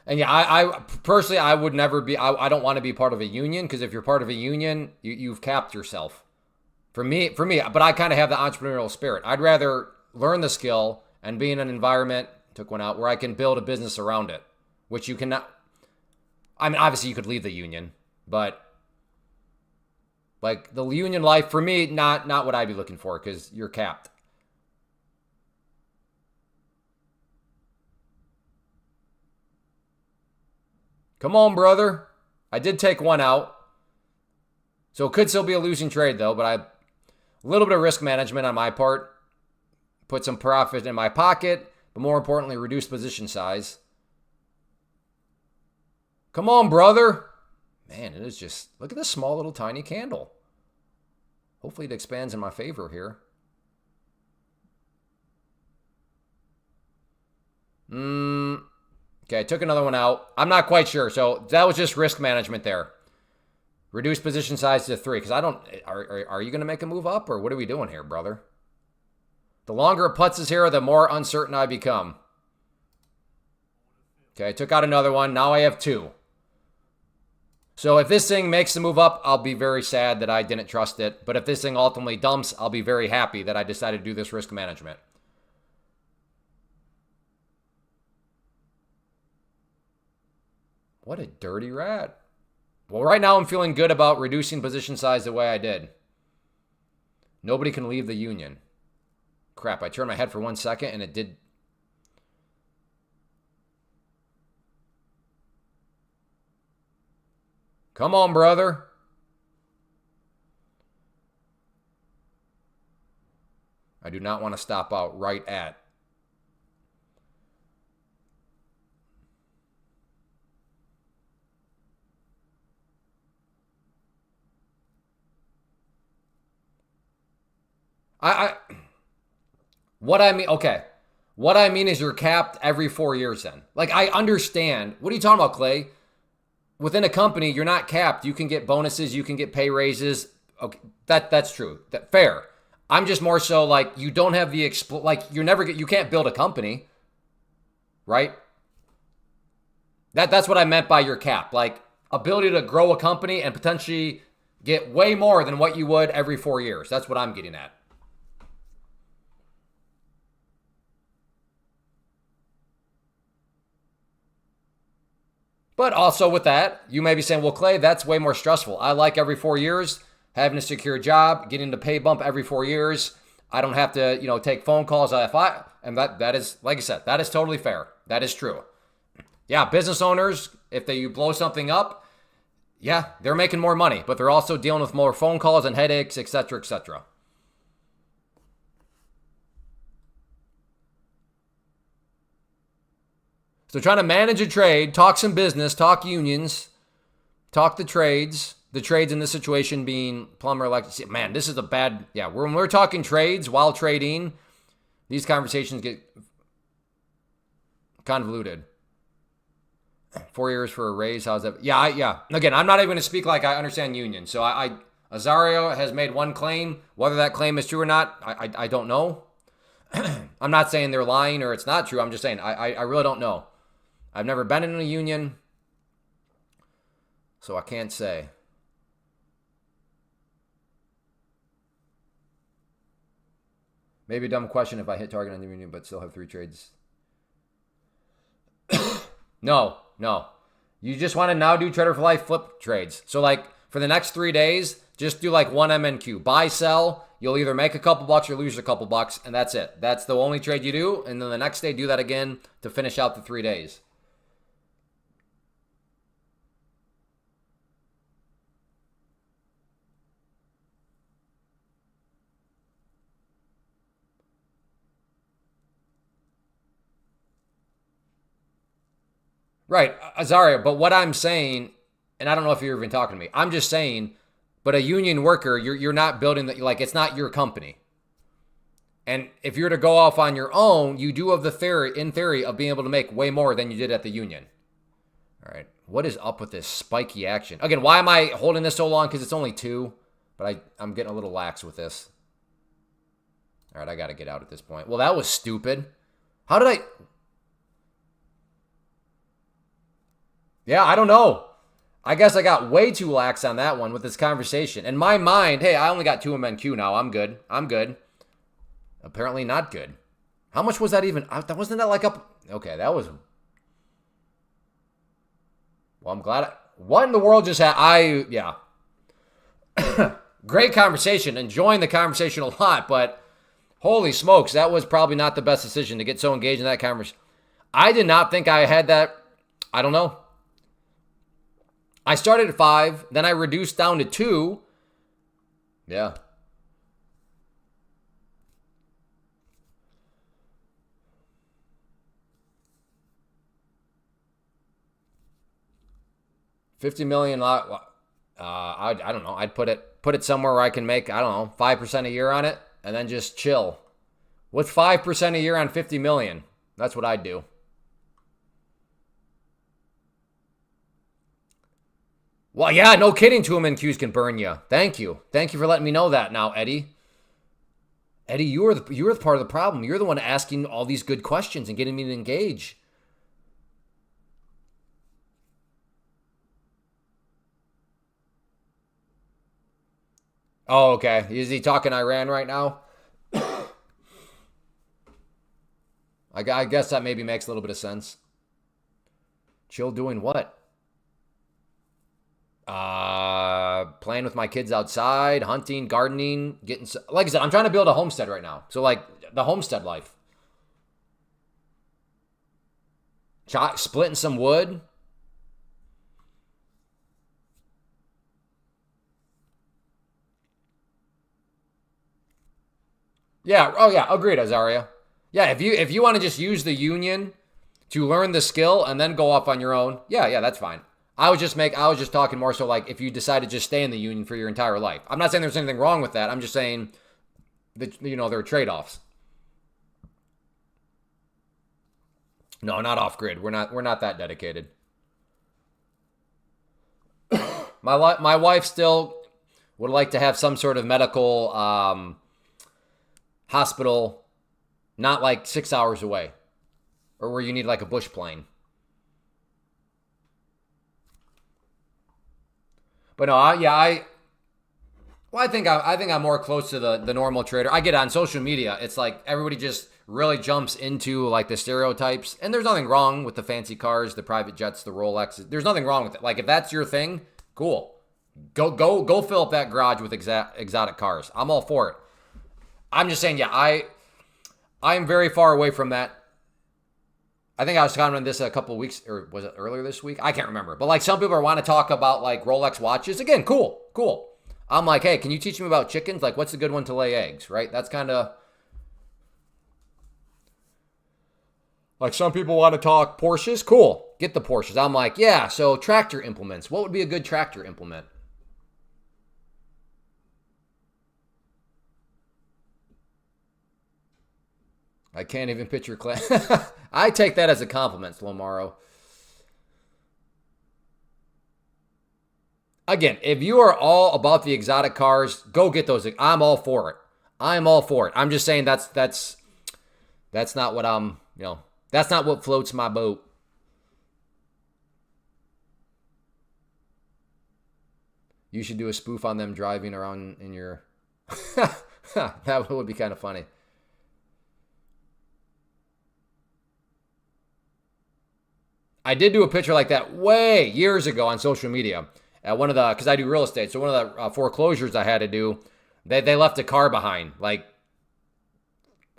And yeah, I personally, I would never be, I don't want to be part of a union, because if you're part of a union, you've capped yourself. For me, but I kind of have the entrepreneurial spirit. I'd rather learn the skill and be in an environment, took one out, where I can build a business around it, which you cannot. I mean, obviously you could leave the union, but like the union life for me, not what I'd be looking for, because you're capped. Come on, brother. I did take one out. So it could still be a losing trade, though, but a little bit of risk management on my part. Put some profit in my pocket, but more importantly, reduce position size. Come on, brother. Man, it is just, look at this small little tiny candle. Hopefully it expands in my favor here. Okay, I took another one out. I'm not quite sure. So that was just risk management there. Reduce position size to 3, because I don't, are you going to make a move up, or what are we doing here, brother? The longer it puts us here, the more uncertain I become. Okay, I took out another one. Now I have 2. So if this thing makes the move up, I'll be very sad that I didn't trust it. But if this thing ultimately dumps, I'll be very happy that I decided to do this risk management. What a dirty rat. Well, right now I'm feeling good about reducing position size the way I did. Nobody can leave the union. Crap, I turned my head for 1 second and it did. Come on, brother. I do not want to stop out right at. What I mean, okay. What I mean is you're capped every 4 years then. Like, I understand. What are you talking about, Clay? Within a company, you're not capped. You can get bonuses, you can get pay raises. Okay, that's true. Fair. I'm just more so like, you don't have the you can't build a company, right? That's what I meant by your cap. Like, ability to grow a company and potentially get way more than what you would every 4 years. That's what I'm getting at. But also with that, you may be saying, well, Clay, that's way more stressful. I like every 4 years having a secure job, getting the pay bump every 4 years. I don't have to, take phone calls. And that is, like I said, that is totally fair. That is true. Yeah, business owners, if you blow something up, yeah, they're making more money, but they're also dealing with more phone calls and headaches, etc., etc. So trying to manage a trade, talk some business, talk unions, talk the trades in this situation being plumber, electric. Man, this is a bad, yeah, when we're talking trades while trading, these conversations get convoluted. 4 years for a raise, how's that? Yeah. Again, I'm not even going to speak like I understand unions. So Azario has made one claim. Whether that claim is true or not, I don't know. I'm not saying they're lying or it's not true. I'm just saying I really don't know. I've never been in a union, so I can't say. Maybe a dumb question if I hit target on the union but still have 3 trades. No. You just want to now do Trader for Life flip trades. So like for the next 3 days, just do like one MNQ. Buy, sell. You'll either make a couple bucks or lose a couple bucks, and that's it. That's the only trade you do. And then the next day, do that again to finish out the 3 days. Right, Azaria. But what I'm saying, and I don't know if you're even talking to me. I'm just saying, but a union worker, you're not building the, like, it's not your company. And if you're to go off on your own, you do have the theory, in theory, of being able to make way more than you did at the union. All right. What is up with this spiky action? Again, why am I holding this so long? Because it's only 2. But I'm getting a little lax with this. All right, I got to get out at this point. Well, that was stupid. How did I... Yeah, I don't know. I guess I got way too lax on that one with this conversation. In my mind, hey, I only got 2 MNQ now. I'm good. I'm good. Apparently not good. How much was that even? Wasn't that like up? Okay, that was... Well, I'm glad... What in the world just happened? Yeah. Great conversation. Enjoying the conversation a lot, but holy smokes, that was probably not the best decision to get so engaged in that conversation. I did not think I had that. I don't know. I started at 5, then I reduced down to 2. Yeah. $50 million. I don't know. I'd put it somewhere where I can make, I don't know, 5% a year on it, and then just chill. What's 5% a year on 50 million? That's what I'd do. Well, yeah, no kidding. 2 MNQs can burn you. Thank you. Thank you for letting me know that now, Eddie. Eddie, you were the part of the problem. You're the one asking all these good questions and getting me to engage. Oh, okay. Is he talking Iran right now? I guess that maybe makes a little bit of sense. Chill doing what? Playing with my kids outside, hunting, gardening, getting... Like I said, I'm trying to build a homestead right now. So, like, the homestead life. Splitting some wood. Yeah. Oh, yeah. Agreed, Azaria. Yeah. If you want to just use the union to learn the skill and then go off on your own, yeah, that's fine. I was just talking more so like if you decide to just stay in the union for your entire life. I'm not saying there's anything wrong with that. I'm just saying that there are trade-offs. No, not off grid. We're not that dedicated. My wife still would like to have some sort of medical hospital, not like 6 hours away, or where you need like a bush plane. But no, I think I'm more close to the normal trader. I get on social media. It's like everybody just really jumps into like the stereotypes, and there's nothing wrong with the fancy cars, the private jets, the Rolexes. There's nothing wrong with it. Like if that's your thing, cool. Go fill up that garage with exotic cars. I'm all for it. I'm just saying, yeah, I'm very far away from that. I think I was talking about this a couple of weeks, or was it earlier this week? I can't remember. But like some people want to talk about like Rolex watches. Again, cool. I'm like, hey, can you teach me about chickens? Like, what's a good one to lay eggs, right? That's kind of like some people want to talk Porsches. Cool, get the Porsches. I'm like, yeah, so tractor implements. What would be a good tractor implement? I can't even picture class. I take that as a compliment, Slomaro. Again, if you are all about the exotic cars, go get those. I'm all for it. I'm all for it. I'm just saying that's not what that's not what floats my boat. You should do a spoof on them driving around in your that would be kind of funny. I did do a picture like that way years ago on social media at one of the, because I do real estate. So one of the foreclosures I had to do, they left a car behind. Like,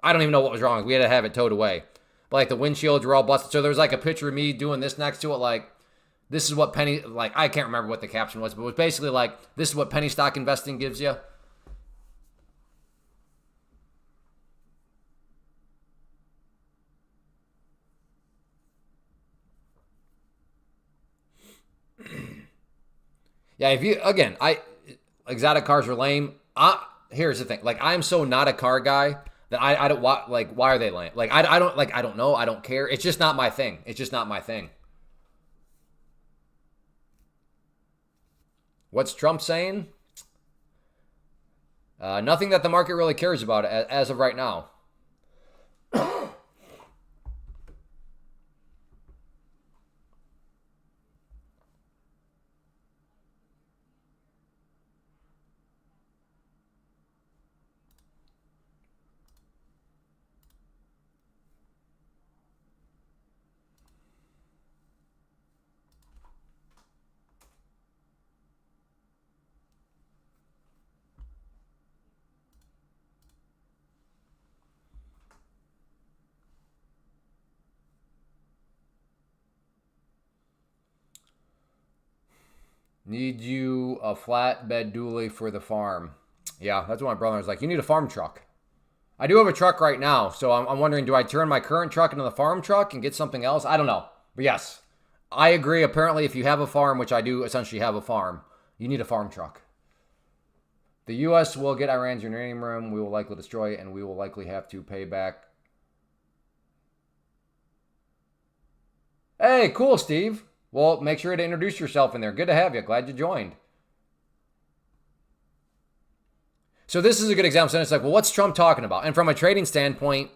I don't even know what was wrong. We had to have it towed away. But like the windshields were all busted. So there was like a picture of me doing this next to it. Like, this is what penny, like, I can't remember what the caption was, but it was basically like, this is what penny stock investing gives you. Yeah, if you again, exotic cars are lame. Here's the thing. Like I am so not a car guy that I don't like why are they lame? Like I don't like I don't know, I don't care. It's just not my thing. It's just not my thing. What's Trump saying? Nothing that the market really cares about as of right now. Need you a flatbed dually for the farm. Yeah, that's what my brother was like. You need a farm truck. I do have a truck right now, so I'm wondering, do I turn my current truck into the farm truck and get something else? I don't know. But yes, I agree. Apparently, if you have a farm, which I do essentially have a farm, you need a farm truck. The U.S. will get Iran's uranium room. We will likely destroy it, and we will likely have to pay back. Hey, cool, Steve. Well, make sure to introduce yourself in there. Good to have you. Glad you joined. So this is a good example. So it's like, well, what's Trump talking about? And from a trading standpoint,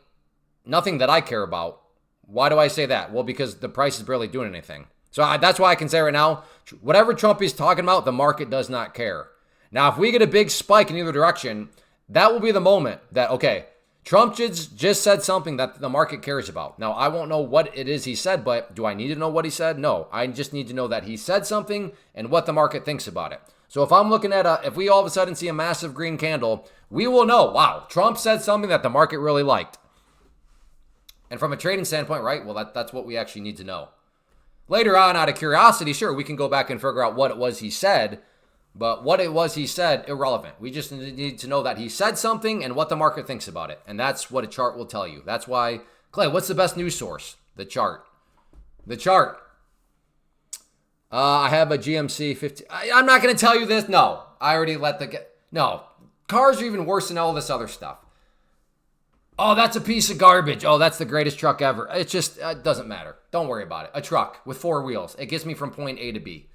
nothing that I care about. Why do I say that? Well, because the price is barely doing anything. So that's why I can say right now, whatever Trump is talking about, the market does not care. Now, if we get a big spike in either direction, that will be the moment that, okay, Trump just said something that the market cares about. Now, I won't know what it is he said, but do I need to know what he said? No, I just need to know that he said something and what the market thinks about it. So if I'm looking at if we all of a sudden see a massive green candle, we will know, wow, Trump said something that the market really liked. And from a trading standpoint, right, well, that's what we actually need to know. Later on, out of curiosity, sure, we can go back and figure out what it was he said, but what it was he said, irrelevant. We just need to know that he said something and what the market thinks about it. And that's what a chart will tell you. That's why, Clay, what's the best news source? The chart. The chart. I have a GMC 50. I'm not going to tell you this. No, I already no. Cars are even worse than all this other stuff. Oh, that's a piece of garbage. Oh, that's the greatest truck ever. It just doesn't matter. Don't worry about it. A truck with 4 wheels. It gets me from point A to B.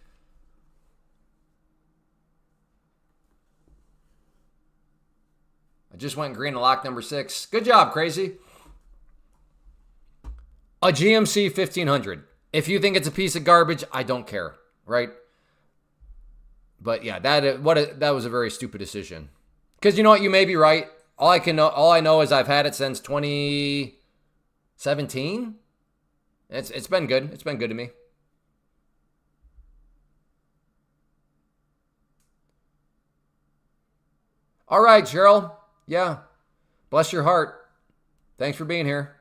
I just went green to lock number 6. Good job, Crazy. A GMC 1500. If you think it's a piece of garbage, I don't care, right? But yeah, that was a very stupid decision. Because you know what, you may be right. All I know is I've had it since 2017. It's been good. It's been good to me. All right, Cheryl. Yeah. Bless your heart. Thanks for being here.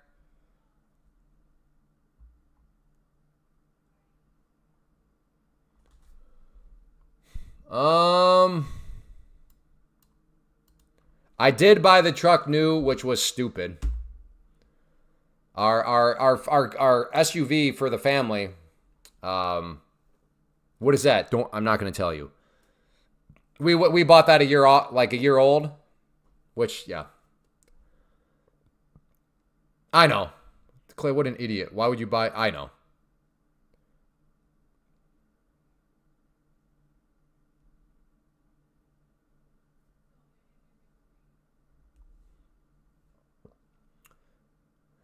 I did buy the truck new, which was stupid. Our SUV for the family. What is that? I'm not going to tell you. We bought that a year old, which yeah. I know. Clay, what an idiot. Why would you buy? I know.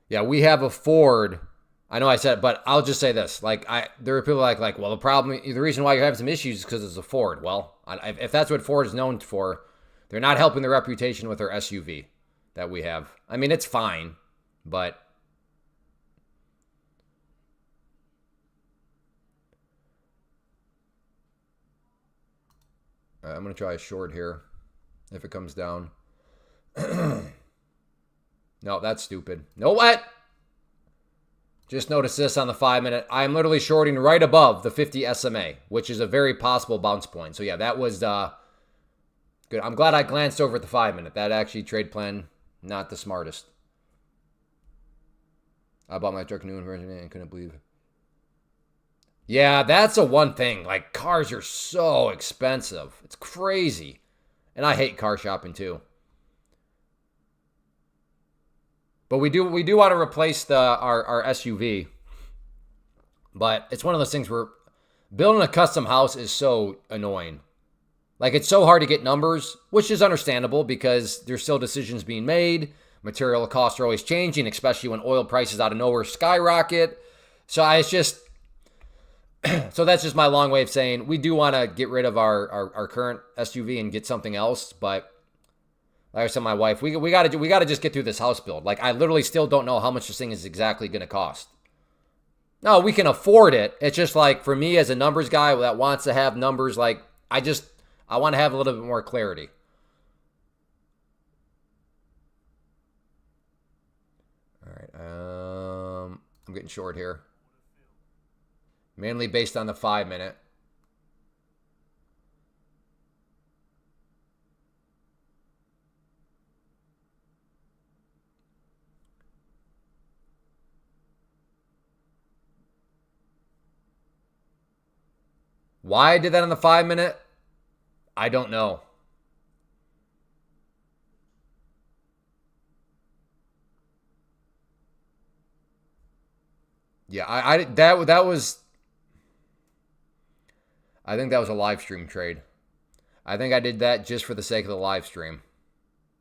Yeah, we have a Ford. I know I said, but I'll just say this: there are people like, well, the reason why you're having some issues is because it's a Ford. Well, if that's what Ford is known for, they're not helping their reputation with their SUV that we have. I mean, it's fine, but I'm gonna try a short here if it comes down. No, that's stupid. No, what? Just notice this on the 5-minute. I'm literally shorting right above the 50 SMA, which is a very possible bounce point. So yeah, that was good. I'm glad I glanced over at the 5-minute. That actually trade plan, not the smartest. I bought my truck new version and couldn't believe it. Yeah, that's a one thing. Like cars are so expensive. It's crazy. And I hate car shopping too. But we do want to replace our SUV. But it's one of those things where building a custom house is so annoying. Like it's so hard to get numbers, which is understandable because there's still decisions being made. Material costs are always changing, especially when oil prices out of nowhere skyrocket. It's just so that's just my long way of saying we do want to get rid of our current SUV and get something else. But like I said, my wife, we gotta just get through this house build. Like I literally still don't know how much this thing is exactly gonna cost. No, we can afford it. It's just like for me as a numbers guy that wants to have numbers, like I want to have a little bit more clarity. All right, I'm getting short here. Mainly based on the 5 minute. Why I did that on the 5 minute? I don't know. Yeah, that was I think that was a live stream trade. I think I did that just for the sake of the live stream.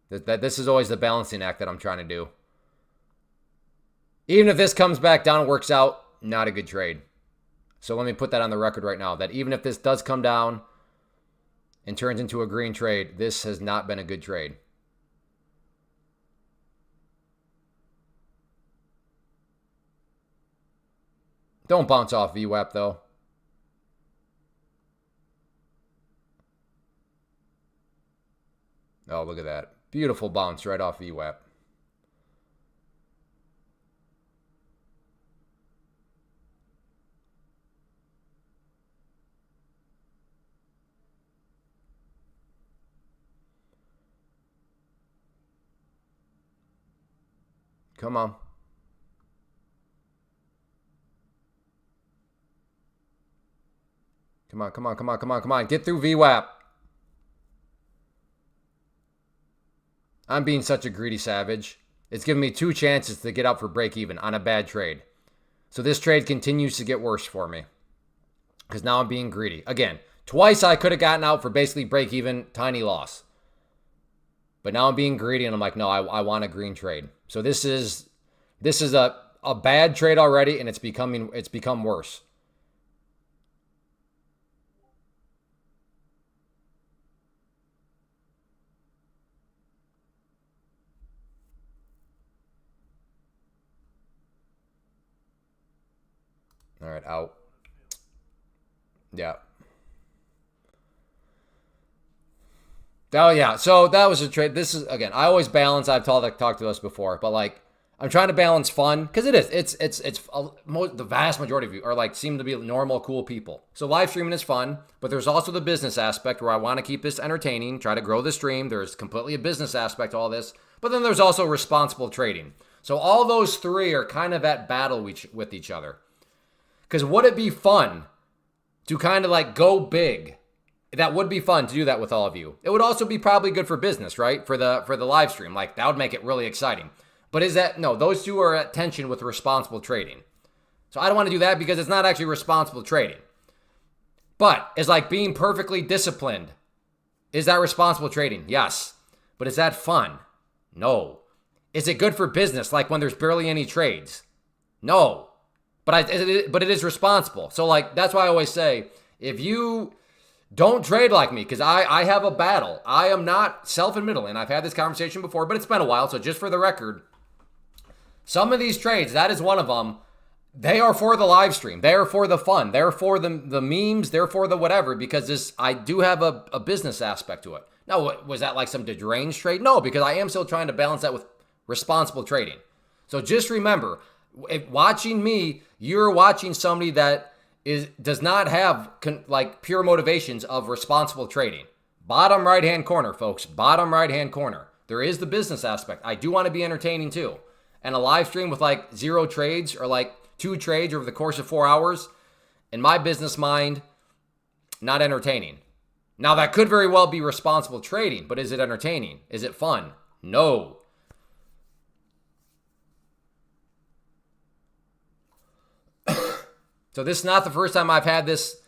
That this is always the balancing act that I'm trying to do. Even if this comes back down and works out, not a good trade. So let me put that on the record right now, that even if this does come down and turns into a green trade, this has not been a good trade. Don't bounce off VWAP though. Oh, look at that. Beautiful bounce right off VWAP. Come on. Come on, come on, come on, come on, come on. Get through VWAP. I'm being such a greedy savage. It's given me 2 chances to get out for break even on a bad trade. So this trade continues to get worse for me. Because now I'm being greedy. Again, twice I could have gotten out for basically break even, tiny loss. But now I'm being greedy and I'm like, no, I want a green trade. So this is a bad trade already and it's become worse. All right, out. Yeah. Oh yeah, so that was a trade. This is again, I always balance. I've talked to us before, but like I'm trying to balance fun because it is. The vast majority of you are like seem to be normal, cool people. So live streaming is fun, but there's also the business aspect where I want to keep this entertaining, try to grow the stream. There's completely a business aspect to all this, but then there's also responsible trading. So all those three are kind of at battle with each other. Because would it be fun to kind of like go big? That would be fun to do that with all of you. It would also be probably good for business, right? For the live stream. Like that would make it really exciting. But no, those two are at tension with responsible trading. So I don't want to do that because it's not actually responsible trading. But it's like being perfectly disciplined. Is that responsible trading? Yes. But is that fun? No. Is it good for business like when there's barely any trades? No. But it is responsible. So like that's why I always say, if you don't trade like me, because I have a battle. I am not self-admitting, and I've had this conversation before, but it's been a while, so just for the record, some of these trades, that is one of them, they are for the live stream. They are for the fun. They're for the memes. They're for the whatever, because I do have a business aspect to it. Now, was that like some deranged trade? No, because I am still trying to balance that with responsible trading. So just remember, if watching me, you're watching somebody that does not have like pure motivations of responsible trading. Bottom right-hand corner, folks. Bottom right-hand corner. There is the business aspect. I do want to be entertaining too. And a live stream with like 0 trades or like 2 trades over the course of 4 hours, in my business mind, not entertaining. Now, that could very well be responsible trading, but is it entertaining? Is it fun? No. So this is not the first time I've had this.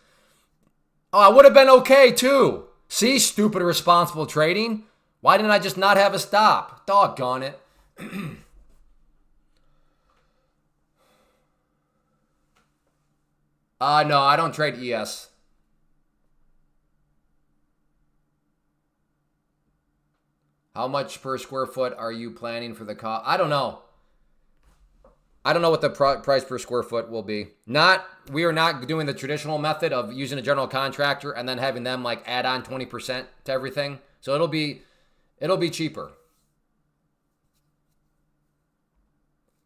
Oh, I would have been okay too. See, stupid responsible trading. Why didn't I just not have a stop? Doggone it. No, I don't trade ES. How much per square foot are you planning for the cost? I don't know. I don't know what the price per square foot will be. We are not doing the traditional method of using a general contractor and then having them like add on 20% to everything. So it'll be cheaper.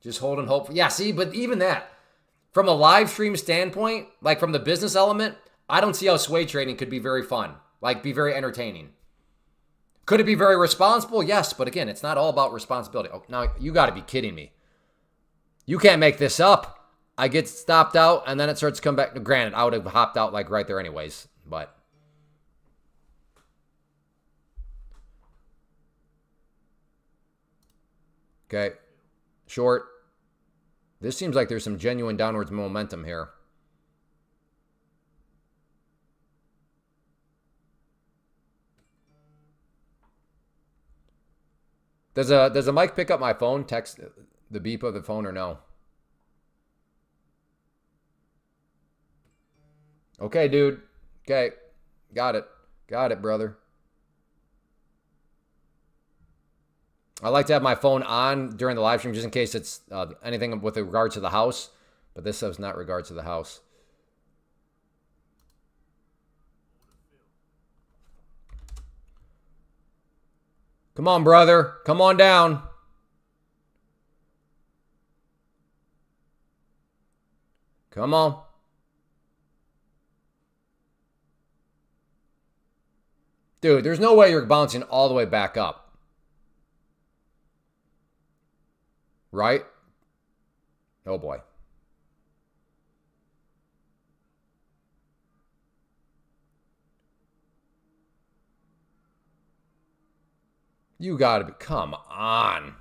Just hold and hope. Yeah, see, but even that, from a live stream standpoint, like from the business element, I don't see how sway trading could be very fun, like be very entertaining. Could it be very responsible? Yes, but again, it's not all about responsibility. Oh, now you got to be kidding me. You can't make this up. I get stopped out, and then it starts to come back. Granted, I would have hopped out like right there anyways, but. Okay. Short. This seems like there's some genuine downwards momentum here. Does a mic pick up my phone? Text the beep of the phone or no? Okay, dude. Okay. Got it. Got it, brother. I like to have my phone on during the live stream just in case it's anything with regard to the house. But this is not regards to the house. Come on, brother. Come on down. Come on. Dude, there's no way you're bouncing all the way back up. Right? Oh, boy. You got to be. Come on.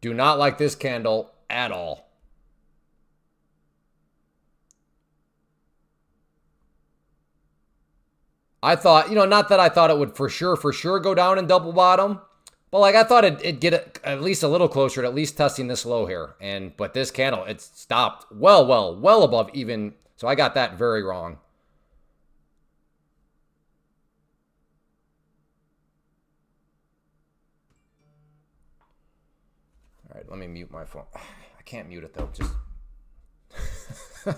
Do not like this candle at all. I thought, not that I thought it would for sure go down and double bottom, but like I thought it'd get at least a little closer to at least testing this low here. But this candle, it's stopped well above even. So I got that very wrong. All right, let me mute my phone. I can't mute it though. Just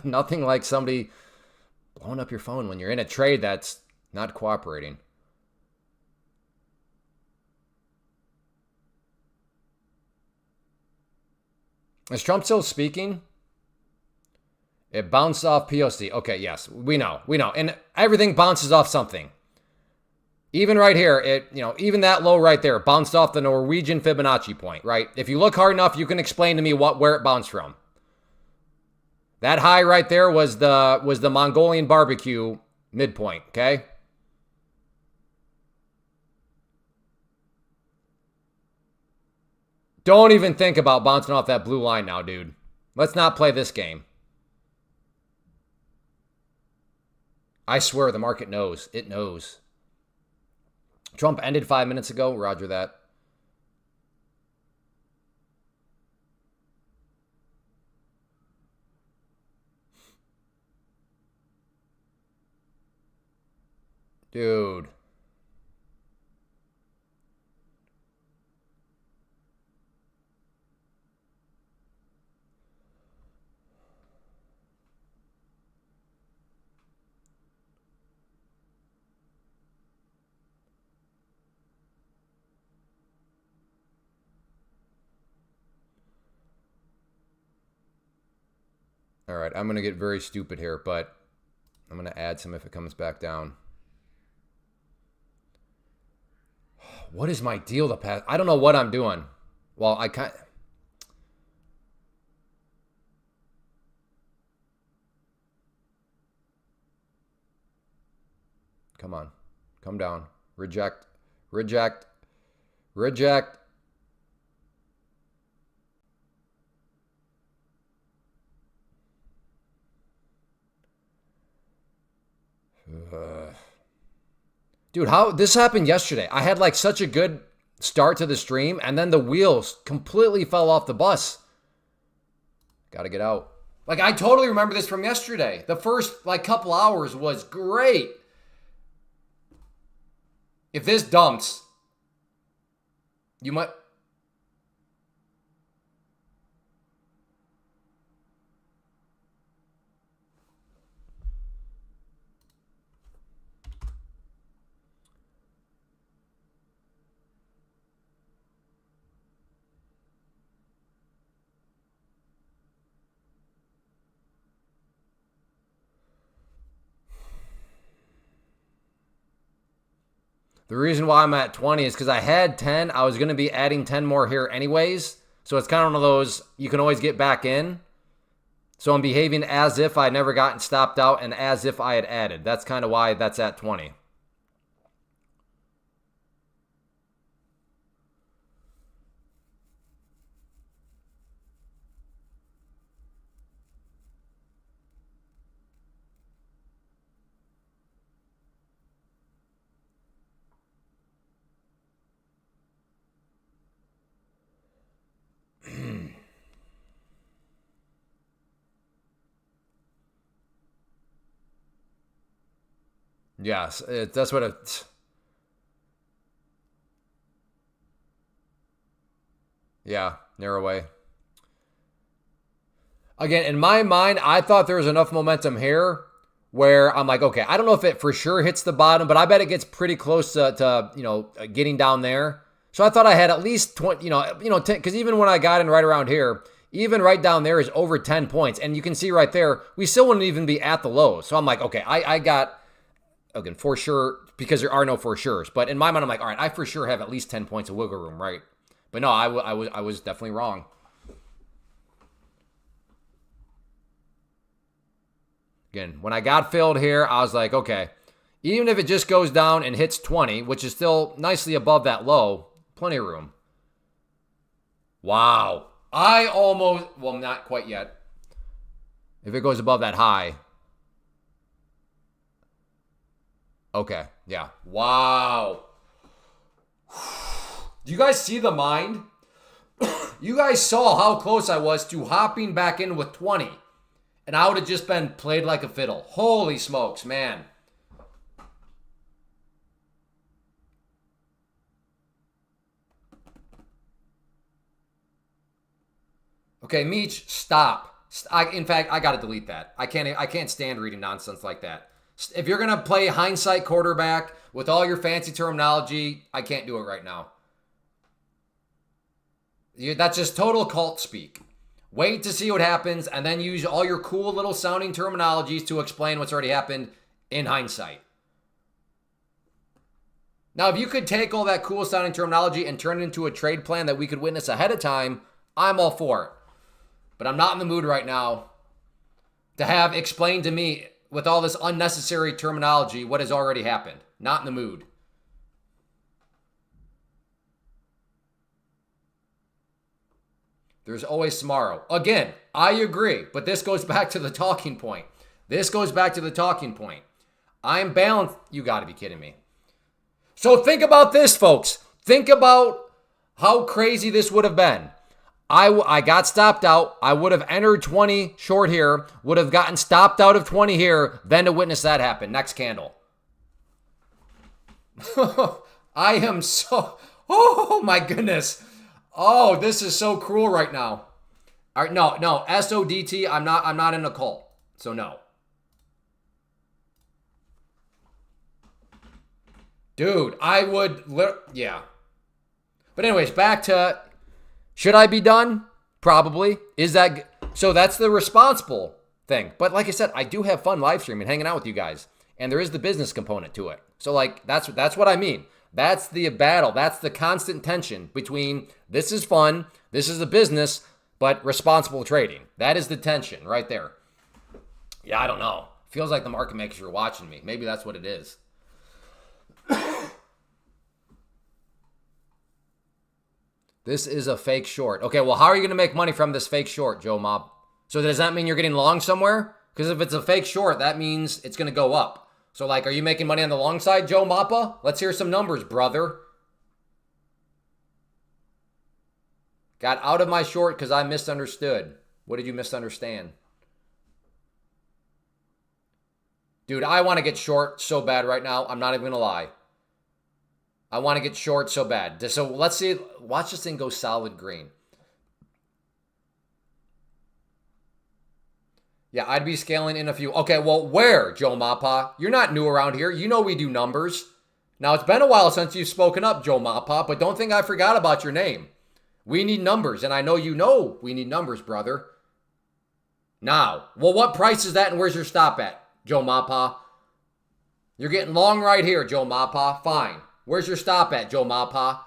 nothing like somebody blowing up your phone when you're in a trade that's not cooperating. Is Trump still speaking? It bounced off POC. Okay, yes, we know. And everything bounces off something. Even right here, even that low right there bounced off the Norwegian Fibonacci point, right? If you look hard enough, you can explain to me where it bounced from. That high right there was the Mongolian barbecue midpoint, okay? Don't even think about bouncing off that blue line now, dude. Let's not play this game. I swear the market knows. It knows. Trump ended 5 minutes ago. Roger that. Dude. All right, I'm going to get very stupid here, but I'm going to add some if it comes back down. What is my deal to pass? I don't know what I'm doing. Well, I can't. Come on. Come down. Reject. Reject. Reject. Dude, how this happened yesterday. I had like such a good start to the stream, and then the wheels completely fell off the bus. Gotta get out. Like, I totally remember this from yesterday. The first like couple hours was great. If this dumps, you might. The reason why I'm at 20 is because I had 10. I was going to be adding 10 more here anyways. So it's kind of one of those, you can always get back in. So I'm behaving as if I never gotten stopped out and as if I had added. That's kind of why that's at 20. Yes, that's what it. Yeah, narrow way. Again, in my mind, I thought there was enough momentum here where I'm like, okay, I don't know if it for sure hits the bottom, but I bet it gets pretty close to getting down there. So I thought I had at least 20, 10, because even when I got in right around here, even right down there is over 10 points. And you can see right there, we still wouldn't even be at the low. So I'm like, okay, I got, again, for sure, because there are no for sure's. But in my mind, I'm like, all right, I for sure have at least 10 points of wiggle room, right? But no, I was definitely wrong. Again, when I got filled here, I was like, okay, even if it just goes down and hits 20, which is still nicely above that low, plenty of room. Wow. I almost, well, not quite yet. If it goes above that high. Okay, yeah. Wow. Do you guys see the mind? You guys saw how close I was to hopping back in with 20. And I would have just been played like a fiddle. Holy smokes, man. Okay, Meech, stop. In fact, I got to delete that. I can't stand reading nonsense like that. If you're going to play hindsight quarterback with all your fancy terminology, I can't do it right now. That's just total cult speak. Wait to see what happens and then use all your cool little sounding terminologies to explain what's already happened in hindsight. Now, if you could take all that cool sounding terminology and turn it into a trade plan that we could witness ahead of time, I'm all for it. But I'm not in the mood right now to have explained to me with all this unnecessary terminology what has already happened. Not in the mood. There's always tomorrow. Again, I agree, but this goes back to the talking point. I'm balanced. You got to be kidding me. So think about this, folks. Think about how crazy this would have been. I got stopped out. I would have entered 20 short here, would have gotten stopped out of 20 here, then to witness that happen. Next candle. I am so, oh my goodness. Oh, this is so cruel right now. All right, no, SODT, I'm not in a cult. So no. Dude, I would, yeah. But anyways, back to, should I be done? Probably. Is that, so that's the responsible. thing. But like I said, I do have fun live streaming, hanging out with you guys. And there is the business component to it. So like that's what I mean. That's the battle. That's the constant tension between this is fun, this is a business, but responsible trading. That is the tension right there. Yeah, I don't know. Feels like the market makers are watching me. Maybe that's what it is. This is a fake short. Okay, well, how are you going to make money from this fake short, Joe Mob? So does that mean you're getting long somewhere? Because if it's a fake short, that means it's going to go up. So, like, are you making money on the long side, Joe Mappa? Let's hear some numbers, brother. Got out of my short because I misunderstood. What did you misunderstand? Dude, I want to get short so bad right now. I'm not even going to lie. I want to get short so bad. So let's see. Watch this thing go solid green. Yeah, I'd be scaling in a few. Okay, well, where, Joe Mappa? You're not new around here. You know we do numbers. Now, it's been a while since you've spoken up, Joe Mappa, but don't think I forgot about your name. We need numbers, and I know you know we need numbers, brother. Now, well, what price is that, and where's your stop at, Joe Mappa? You're getting long right here, Joe Mappa. Fine. Where's your stop at, Joe Mappa?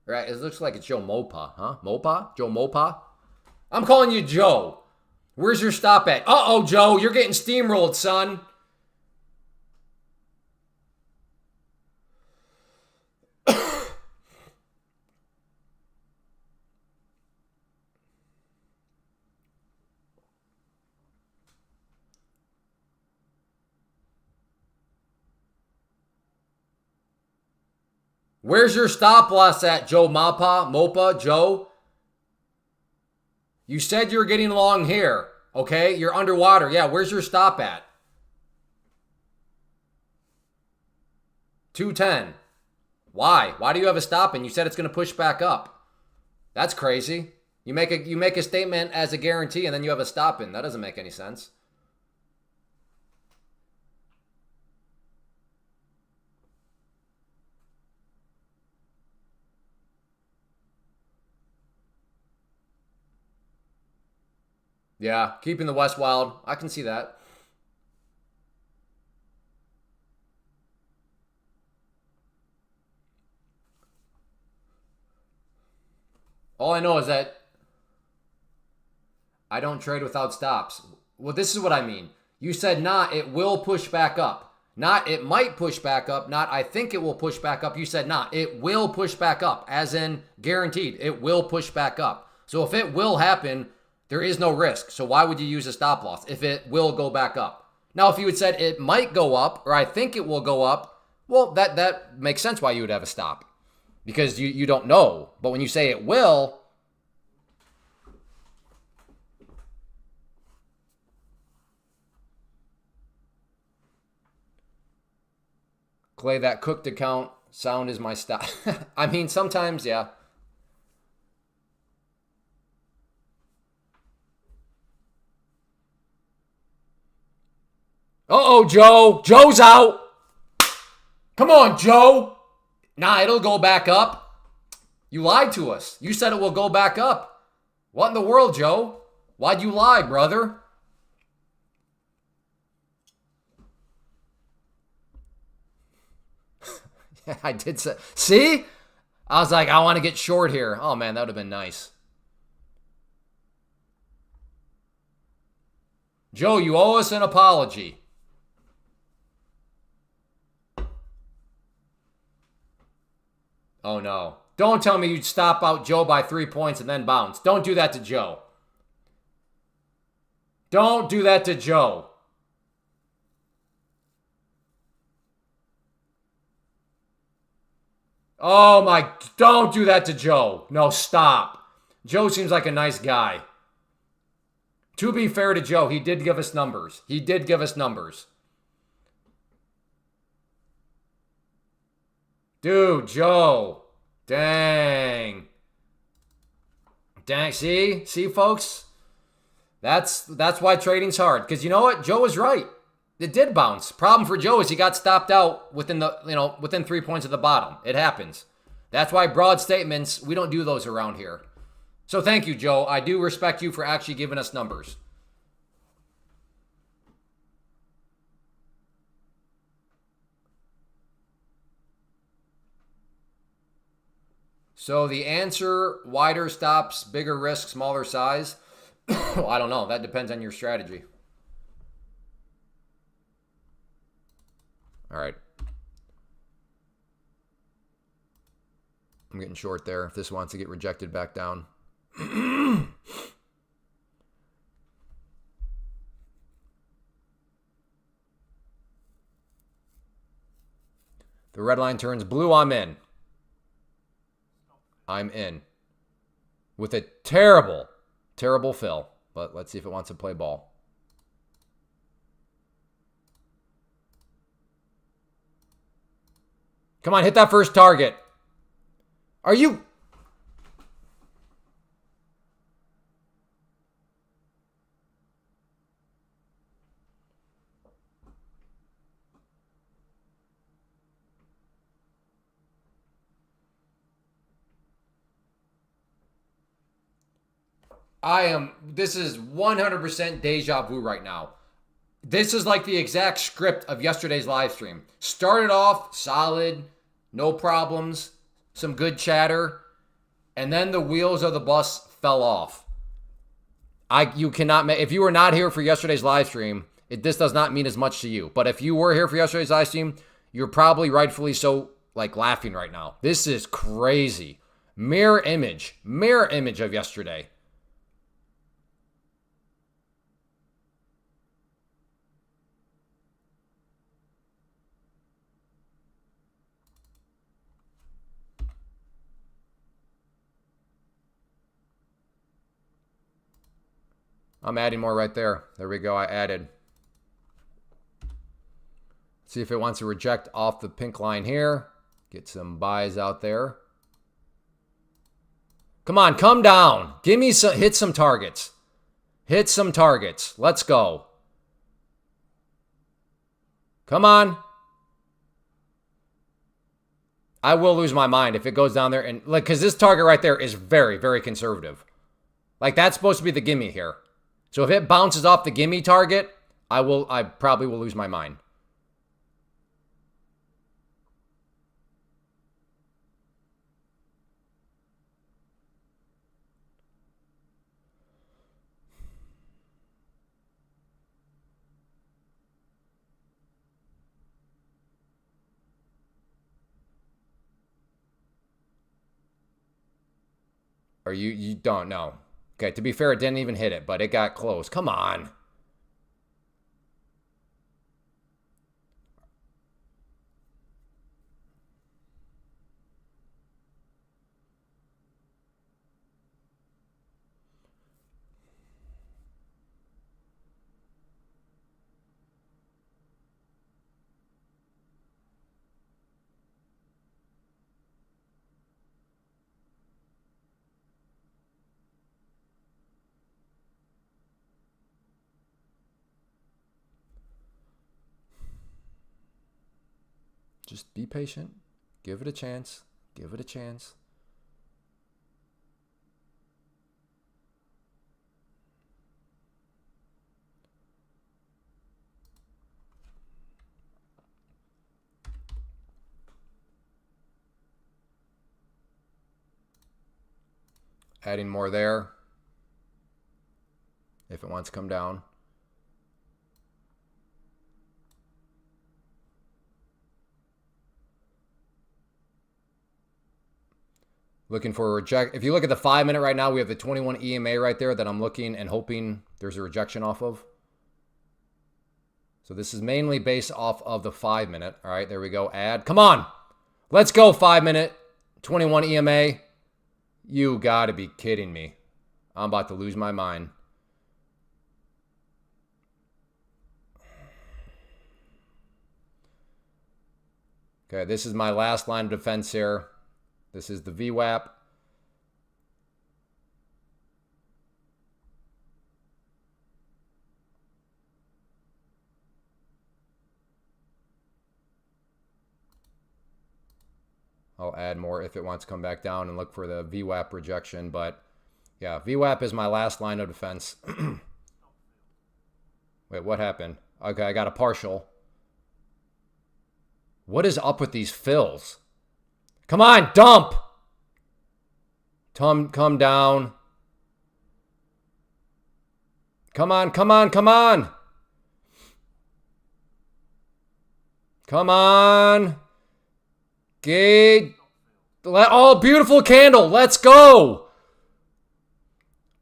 Right, it looks like it's Joe Mopa, huh? Mopa? Joe Mopa? I'm calling you Joe. Where's your stop at? Uh-oh, Joe, you're getting steamrolled, son. Where's your stop loss at, Joe Mappa? Mopa? Joe? You said you were getting long here, okay? You're underwater. Yeah, where's your stop at? 210. Why? Why do you have a stop in? You said it's going to push back up. That's crazy. You make a statement as a guarantee and then you have a stop in. That doesn't make any sense. Yeah, keeping the West wild. I can see that. All I know is that I don't trade without stops. Well, this is what I mean. You said not it will push back up. Not it might push back up. Not I think it will push back up. You said not it will push back up. As in guaranteed. It will push back up. So if it will happen, there is no risk. So why would you use a stop loss if it will go back up? Now, if you had said it might go up or I think it will go up, well, that makes sense why you would have a stop because you don't know. But when you say it will, Clay, that cooked account sound is my stop. I mean, sometimes, yeah. Uh-oh, Joe. Joe's out. Come on, Joe. Nah, it'll go back up. You lied to us. You said it will go back up. What in the world, Joe? Why'd you lie, brother? Yeah, I did say. See? I was like, I want to get short here. Oh, man, that would have been nice. Joe, you owe us an apology. Oh, no. Don't tell me you'd stop out Joe by 3 points and then bounce. Don't do that to Joe. Don't do that to Joe. Oh, my. Don't do that to Joe. No, stop. Joe seems like a nice guy. To be fair to Joe, he did give us numbers. He did give us numbers. Dude, Joe. Dang. Dang. See, folks? That's why trading's hard. Because you know what? Joe was right. It did bounce. Problem for Joe is he got stopped out within 3 points of the bottom. It happens. That's why broad statements, we don't do those around here. So thank you, Joe. I do respect you for actually giving us numbers. So the answer, wider stops, bigger risk, smaller size. Well, I don't know. That depends on your strategy. All right. I'm getting short there. If this wants to get rejected back down. The red line turns blue. I'm in. I'm in. With a terrible, terrible fill. But let's see if it wants to play ball. Come on, hit that first target. Are you... this is 100% deja vu right now. This is like the exact script of yesterday's live stream. Started off solid, no problems, some good chatter, and then the wheels of the bus fell off. You cannot, if you were not here for yesterday's live stream, this does not mean as much to you. But if you were here for yesterday's live stream, you're probably rightfully so like laughing right now. This is crazy. Mirror image of yesterday. I'm adding more right there. There we go. I added. See if it wants to reject off the pink line here. Get some buys out there. Come on, come down. Give me some, hit some targets. Hit some targets. Let's go. Come on. I will lose my mind if it goes down there and like, because this target right there is very, very conservative. Like that's supposed to be the gimme here. So if it bounces off the gimme target, I probably will lose my mind. Or you don't know. Okay, to be fair, it didn't even hit it, but it got close. Come on. Just be patient. Give it a chance. Give it a chance. Adding more there. If it wants to come down. Looking for a reject. If you look at the 5 minute right now, we have the 21 EMA right there that I'm looking and hoping there's a rejection off of. So this is mainly based off of the 5 minute. All right, there we go. Add. Come on. Let's go 5 minute. 21 EMA. You got to be kidding me. I'm about to lose my mind. Okay, this is my last line of defense here. This is the VWAP. I'll add more if it wants to come back down and look for the VWAP rejection. But Yeah, VWAP is my last line of defense. Wait, what happened? Okay, I got a partial. What is up with these fills? Come on, dump! Come down. Come on, come on, come on! Come on! Gate. Oh, beautiful candle. Let's go.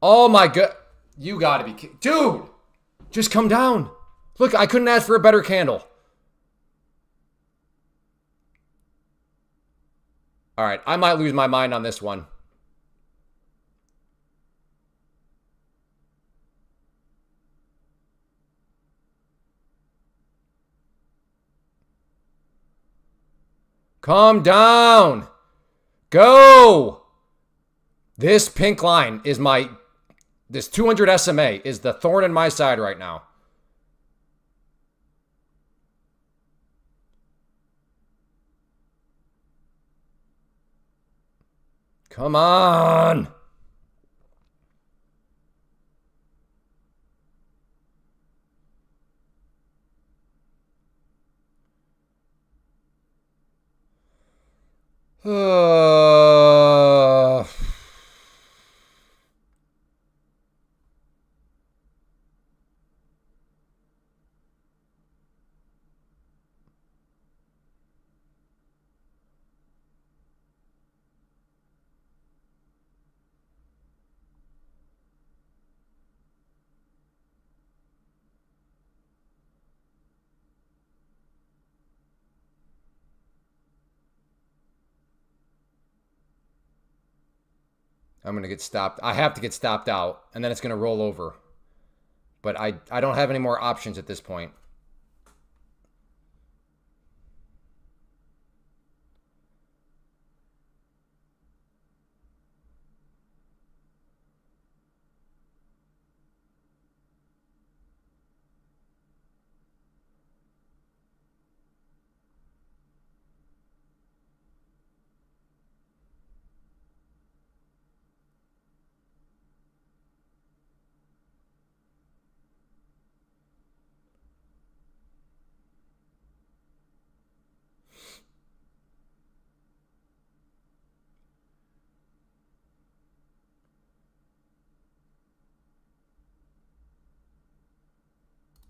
Oh my god. You gotta be kidding. Dude, just come down. Look, I couldn't ask for a better candle. All right, I might lose my mind on this one. Calm down. Go. This pink line is this 200 SMA is the thorn in my side right now. Come on. I'm going to get stopped. I have to get stopped out, and then it's going to roll over. But I don't have any more options at this point.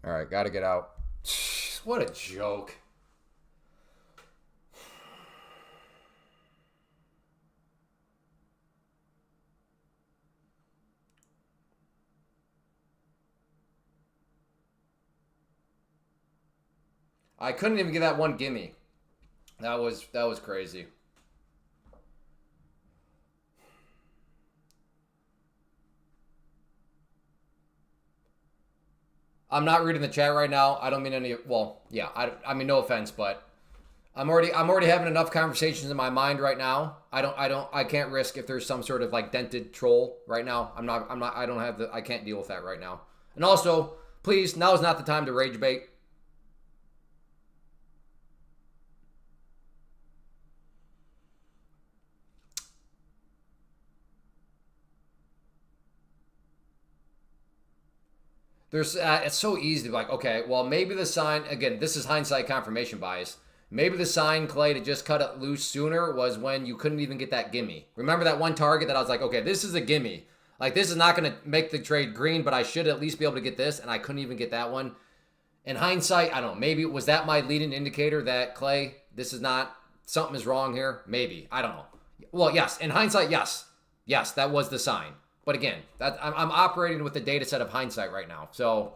All right, got to get out. What a joke. I couldn't even get that one gimme. That was crazy. I'm not reading the chat right now. I don't mean any. Well, yeah. I mean, no offense, but I'm already having enough conversations in my mind right now. I can't risk if there's some sort of like dented troll right now. I can't deal with that right now. And also, please, now is not the time to rage bait. It's so easy to be like, okay, well, maybe the sign, again, this is hindsight confirmation bias. Maybe the sign, Clay, to just cut it loose sooner was when you couldn't even get that gimme. Remember that one target that I was like, okay, this is a gimme. Like, this is not going to make the trade green, but I should at least be able to get this, and I couldn't even get that one. In hindsight, I don't know. Maybe was that my leading indicator that, Clay, this is not, something is wrong here? Maybe. I don't know. Well, yes. In hindsight, yes. Yes, that was the sign. But again, I'm operating with the data set of hindsight right now. So,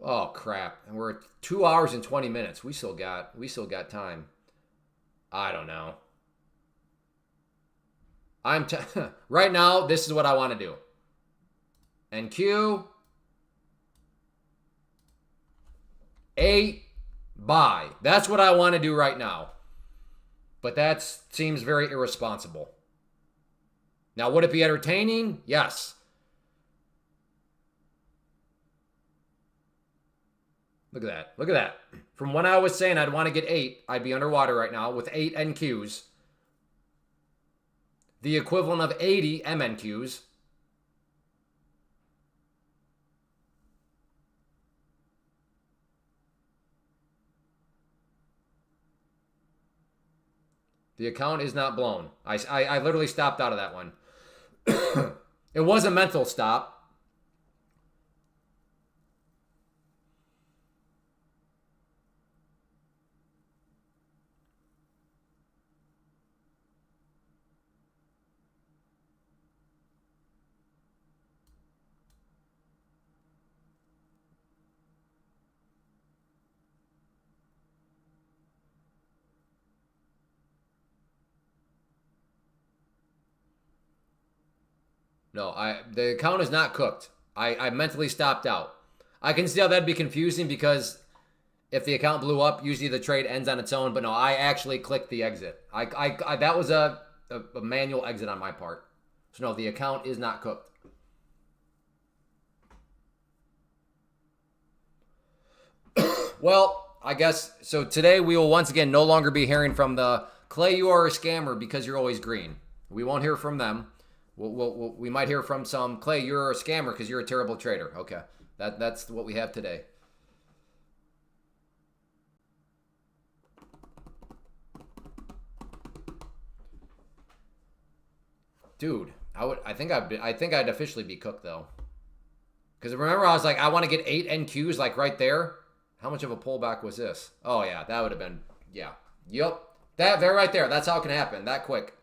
oh crap! And we're at 2 hours and 20 minutes. We still got time. I don't know. Right now. This is what I want to do. NQ 8. Buy. That's what I want to do right now. But that seems very irresponsible. Now, would it be entertaining? Yes. Look at that. Look at that. From when I was saying I'd want to get 8, I'd be underwater right now with 8 NQs. The equivalent of 80 MNQs. The account is not blown. I literally stopped out of that one. It was a mental stop. No, the account is not cooked. I mentally stopped out. I can see how that'd be confusing because if the account blew up, usually the trade ends on its own. But no, I actually clicked the exit. That was a manual exit on my part. So no, the account is not cooked. Well, I guess so. Today we will once again no longer be hearing from the Clay. You are a scammer because you're always green. We won't hear from them. We might hear from some Clay. You're a scammer because you're a terrible trader. Okay, that's what we have today. Dude, I think I'd officially be cooked though. Because remember I was like I want to get 8 NQs like right there. How much of a pullback was this? Oh yeah, that would have been yeah. Yep. That there right there. That's how it can happen that quick.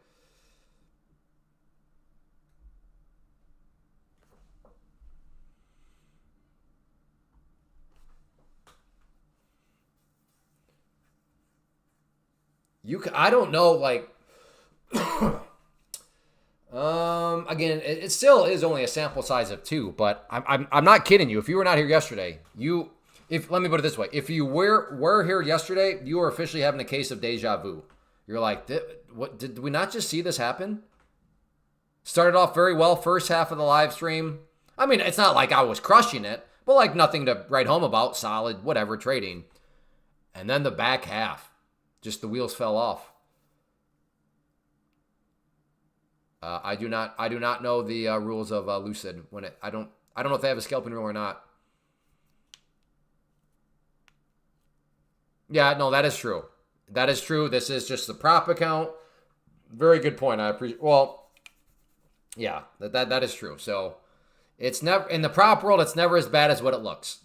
I don't know like again it still is only a sample size of 2, but I'm not kidding you. If you were not here yesterday, if let me put it this way, if you were here yesterday, you were officially having a case of deja vu. You're like, what did we not just see this happen? Started off very well first half of the live stream. I mean, it's not like I was crushing it, but like nothing to write home about, solid, whatever trading. And then the back half, just the wheels fell off. I do not know the rules of Lucid I don't know if they have a scalping rule or not. Yeah, no, that is true. That is true. This is just the prop account. Very good point. I appreciate. Well, yeah, that is true. So it's never in the prop world. It's never as bad as what it looks.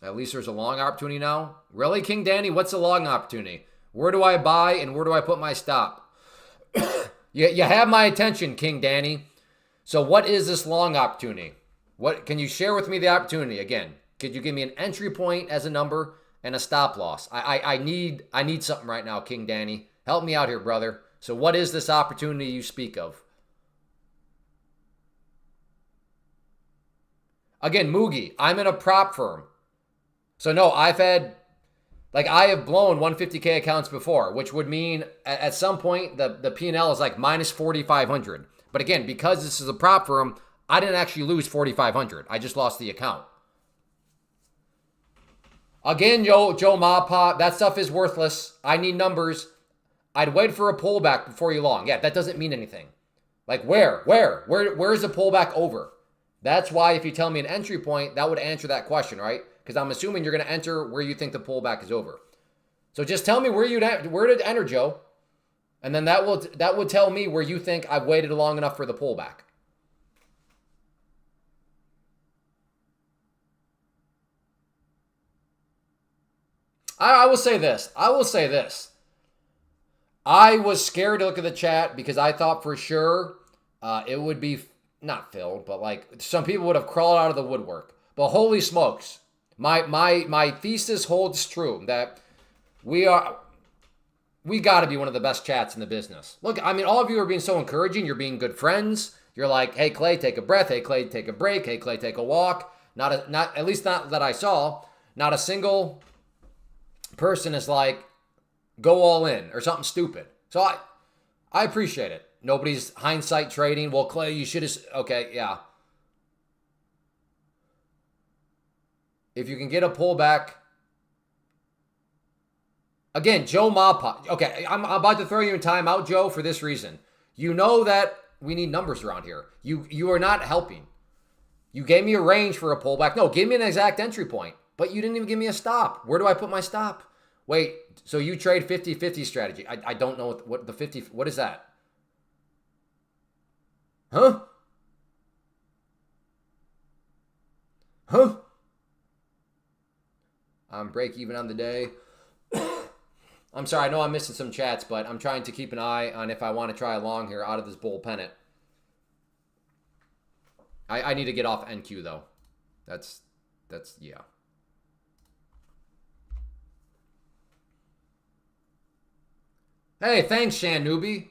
At least there's a long opportunity now. Really, King Danny? What's a long opportunity? Where do I buy and where do I put my stop? You have my attention, King Danny. So what is this long opportunity? What can you share with me the opportunity again? Could you give me an entry point as a number and a stop loss? I need something right now, King Danny. Help me out here, brother. So what is this opportunity you speak of? Again, Moogie, I'm in a prop firm. So no, I have blown 150K accounts before, which would mean at some point the P&L is like minus 4,500. But again, because this is a prop firm, I didn't actually lose 4,500. I just lost the account. Again, Joe Mapa, that stuff is worthless. I need numbers. I'd wait for a pullback before you long. Yeah, that doesn't mean anything. Like where is the pullback over? That's why if you tell me an entry point, that would answer that question, right? Because I'm assuming you're going to enter where you think the pullback is over. So just tell me where to enter, Joe. And then that will tell me where you think I've waited long enough for the pullback. I will say this. I was scared to look at the chat because I thought for sure it would be not filled, but like some people would have crawled out of the woodwork. But holy smokes, my thesis holds true that we got to be one of the best chats in the business. Look, I mean, all of you are being so encouraging. You're being good friends. You're like, hey Clay, take a breath. Hey Clay, take a break. Hey Clay, take a walk. Not at least not that I saw. Not a single person is like, go all in or something stupid. So I appreciate it. nobody's hindsight trading. Well, Clay, you should have. Okay, yeah. If you can get a pullback. Again, Joe Mapa. Okay, I'm about to throw you in timeout, Joe, for this reason. You know that we need numbers around here. You are not helping. You gave me a range for a pullback. No, give me an exact entry point. But you didn't even give me a stop. Where do I put my stop? Wait, so you trade 50-50 strategy. I don't know what the 50, what is that? Huh? Huh? I'm break even on the day. I'm sorry, I know I'm missing some chats, but I'm trying to keep an eye on if I want to try a long here out of this bull pennant. I need to get off NQ though. That's yeah. Hey, thanks, Shan Newbie.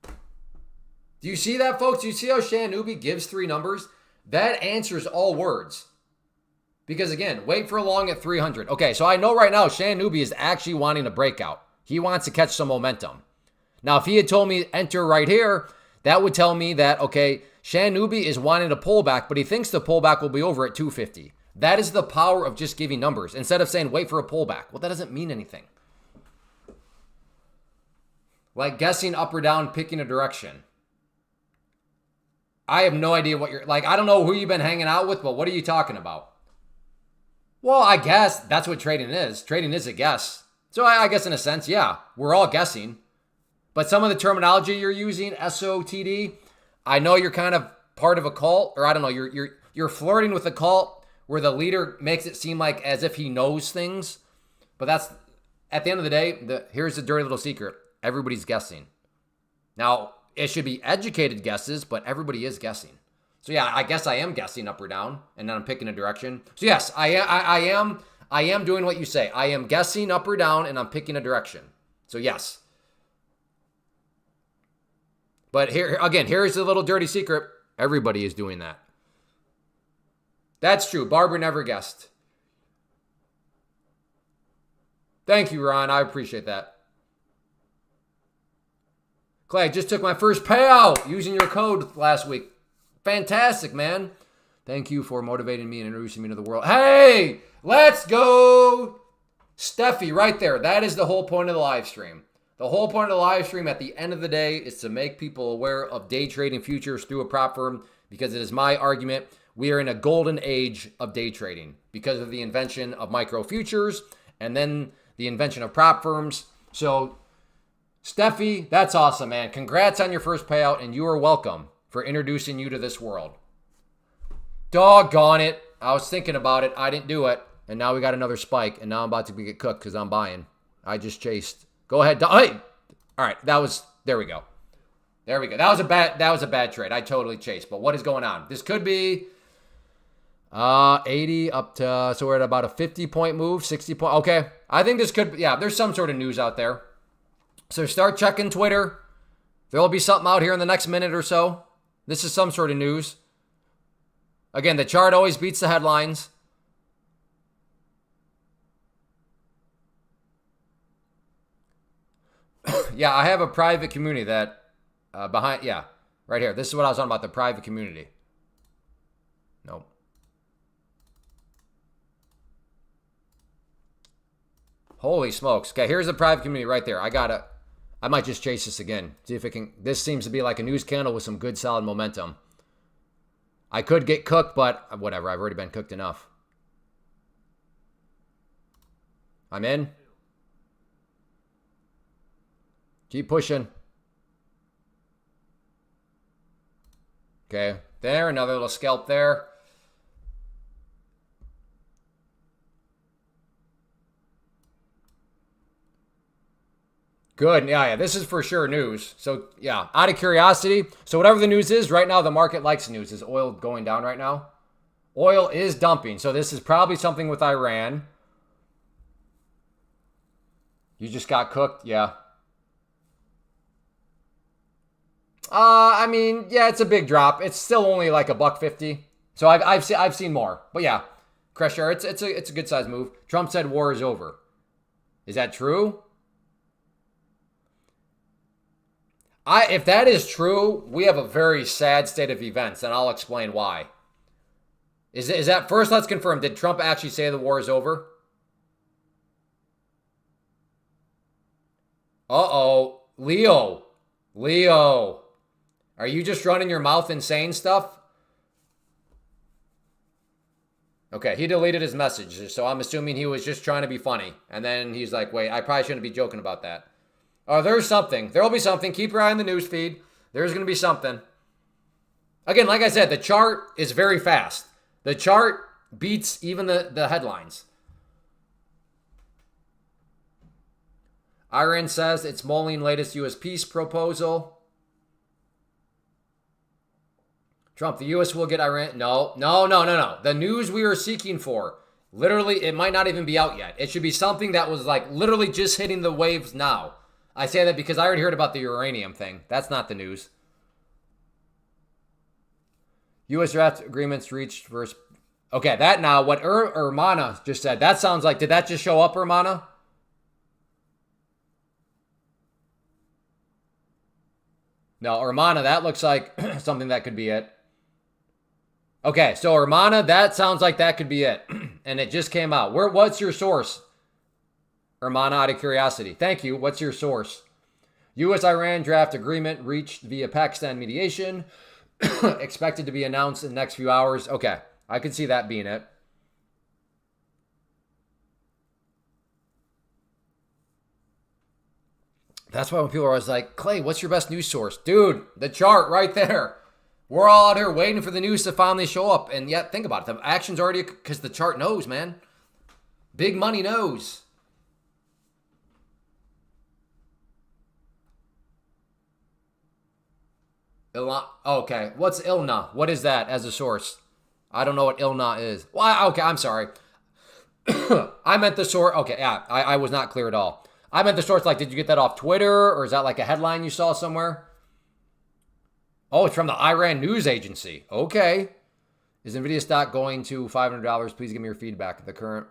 Do you see that, folks? Do you see how Shan Newbie gives 3 numbers? That answers all words. Because again, wait for a long at 300. Okay, so I know right now Shan Newbie is actually wanting a breakout. He wants to catch some momentum. Now, if he had told me enter right here, that would tell me that, okay, Shan Newbie is wanting a pullback, but he thinks the pullback will be over at 250. That is the power of just giving numbers instead of saying wait for a pullback. Well, that doesn't mean anything. Like guessing up or down, picking a direction. I have no idea what you're, like, I don't know who you've been hanging out with, but what are you talking about? Well, I guess that's what trading is. Trading is a guess. So I guess in a sense, yeah, we're all guessing. But some of the terminology you're using, SOTD, I know you're kind of part of a cult, or I don't know, you're flirting with a cult where the leader makes it seem like as if he knows things. But that's, at the end of the day, here's the dirty little secret. Everybody's guessing. Now, it should be educated guesses, but everybody is guessing. So yeah, I guess I am guessing up or down, and then I'm picking a direction. So yes, I am doing what you say. I am guessing up or down, and I'm picking a direction. So yes. But here again, here's the little dirty secret. Everybody is doing that. That's true. Barbara never guessed. Thank you, Ron. I appreciate that. Clay, I just took my first payout using your code last week. Fantastic, man. Thank you for motivating me and introducing me to the world. Hey, let's go. Steffi, right there. That is the whole point of the live stream. The whole point of the live stream at the end of the day is to make people aware of day trading futures through a prop firm, because it is my argument. We are in a golden age of day trading because of the invention of micro futures and then the invention of prop firms. So, Steffi, that's awesome, man. Congrats on your first payout, and you are welcome for introducing you to this world. Doggone it. I was thinking about it. I didn't do it. And now we got another spike, and now I'm about to get cooked because I'm buying. I just chased. Go ahead. Hey. All right. There we go. There we go. That was a bad trade. I totally chased. But what is going on? This could be 80 up to, so we're at about a 50-point move, 60 point. Okay. I think this could, yeah, there's some sort of news out there. So start checking Twitter. There'll be something out here in the next minute or so. This is some sort of news. Again, the chart always beats the headlines. Yeah, I have a private community that behind, yeah, right here. This is what I was on about, the private community. Nope. Holy smokes. Okay, here's the private community right there. I might just chase this again. See if it can. This seems to be like a news candle with some good solid momentum. I could get cooked, but whatever. I've already been cooked enough. I'm in. Keep pushing. Okay. There. Another little scalp there. Good. Yeah. This is for sure news. So, yeah, out of curiosity. So, whatever the news is, right now, the market likes news. Is oil going down right now? Oil is dumping. So, this is probably something with Iran. You just got cooked? Yeah. I mean, yeah, it's a big drop. It's still only like $1.50. So, I've seen more. But, yeah, Cresher, it's a good size move. Trump said war is over. Is that true? If that is true, we have a very sad state of events, and I'll explain why. Is that first? Let's confirm. Did Trump actually say the war is over? Uh-oh. Leo. Are you just running your mouth and saying stuff? Okay, he deleted his message, so I'm assuming he was just trying to be funny. And then he's like, wait, I probably shouldn't be joking about that. Oh, there's something. There'll be something. Keep your eye on the news feed. There's going to be something. Again, like I said, the chart is very fast. The chart beats even the headlines. Iran says it's mulling latest U.S. peace proposal. Trump, the U.S. will get Iran. No. The news we are seeking for, literally, it might not even be out yet. It should be something that was like literally just hitting the waves now. I say that because I already heard about the uranium thing. That's not the news. U.S. draft agreements reached versus... Okay, that now, what Urmana just said, that sounds like, did that just show up, Urmana? No, Urmana, that looks like something that could be it. Okay, so Urmana, that sounds like that could be it. And it just came out. What's your source? Urmana, out of curiosity. Thank you. What's your source? U.S.-Iran draft agreement reached via Pakistan mediation. Expected to be announced in the next few hours. Okay, I can see that being it. That's why when people are always like, Clay, what's your best news source? Dude, the chart right there. We're all out here waiting for the news to finally show up. And yet, think about it. The action's already, because the chart knows, man. Big money knows. Okay, what's ILNA? What is that as a source? I don't know what ILNA is. Well, okay, I'm sorry. I meant the source. Okay, yeah, I was not clear at all. I meant the source, like, did you get that off Twitter? Or is that like a headline you saw somewhere? Oh, it's from the Iran News Agency. Okay. Is NVIDIA stock going to $500? Please give me your feedback. The current.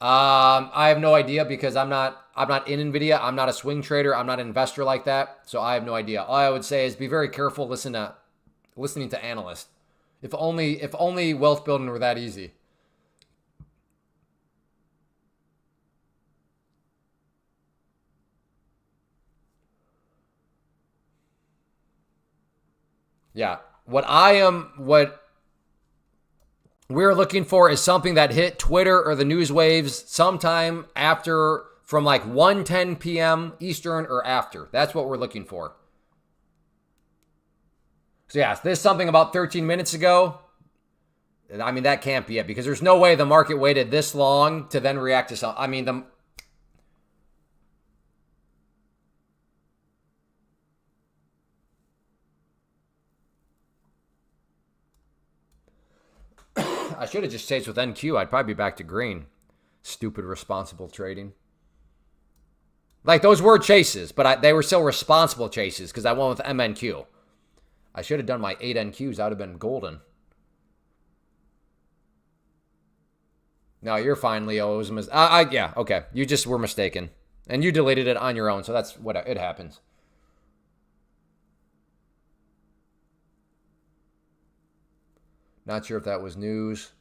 I have no idea because I'm not in NVIDIA. I'm not a swing trader. I'm not an investor like that. So I have no idea. All I would say is be very careful listening to analysts. If only wealth building were that easy. Yeah. What we're looking for is something that hit Twitter or the news waves sometime after, from like 1:10 p.m. Eastern or after. That's what we're looking for. So yeah, this is something about 13 minutes ago. I mean, that can't be it because there's no way the market waited this long to then react to something. I mean, I should have just stayed with NQ. I'd probably be back to green. Stupid responsible trading. Like, those were chases, but they were still responsible chases because I went with MNQ. I should have done my 8 NQs. That would have been golden. No, you're fine, Leo. It was yeah, okay. You just were mistaken. And you deleted it on your own, so that's what it happens. Not sure if that was news.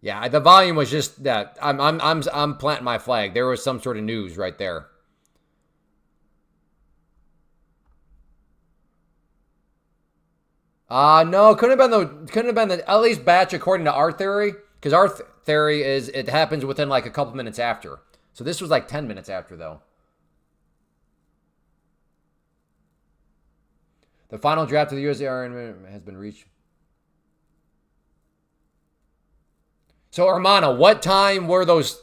Yeah, the volume was just that. I'm planting my flag. There was some sort of news right there. No, couldn't have been the at least batch according to our theory, because our theory is it happens within like a couple minutes after. So this was like 10 minutes after though. The final draft of the USDR has been reached. So, Hermana, what time were those,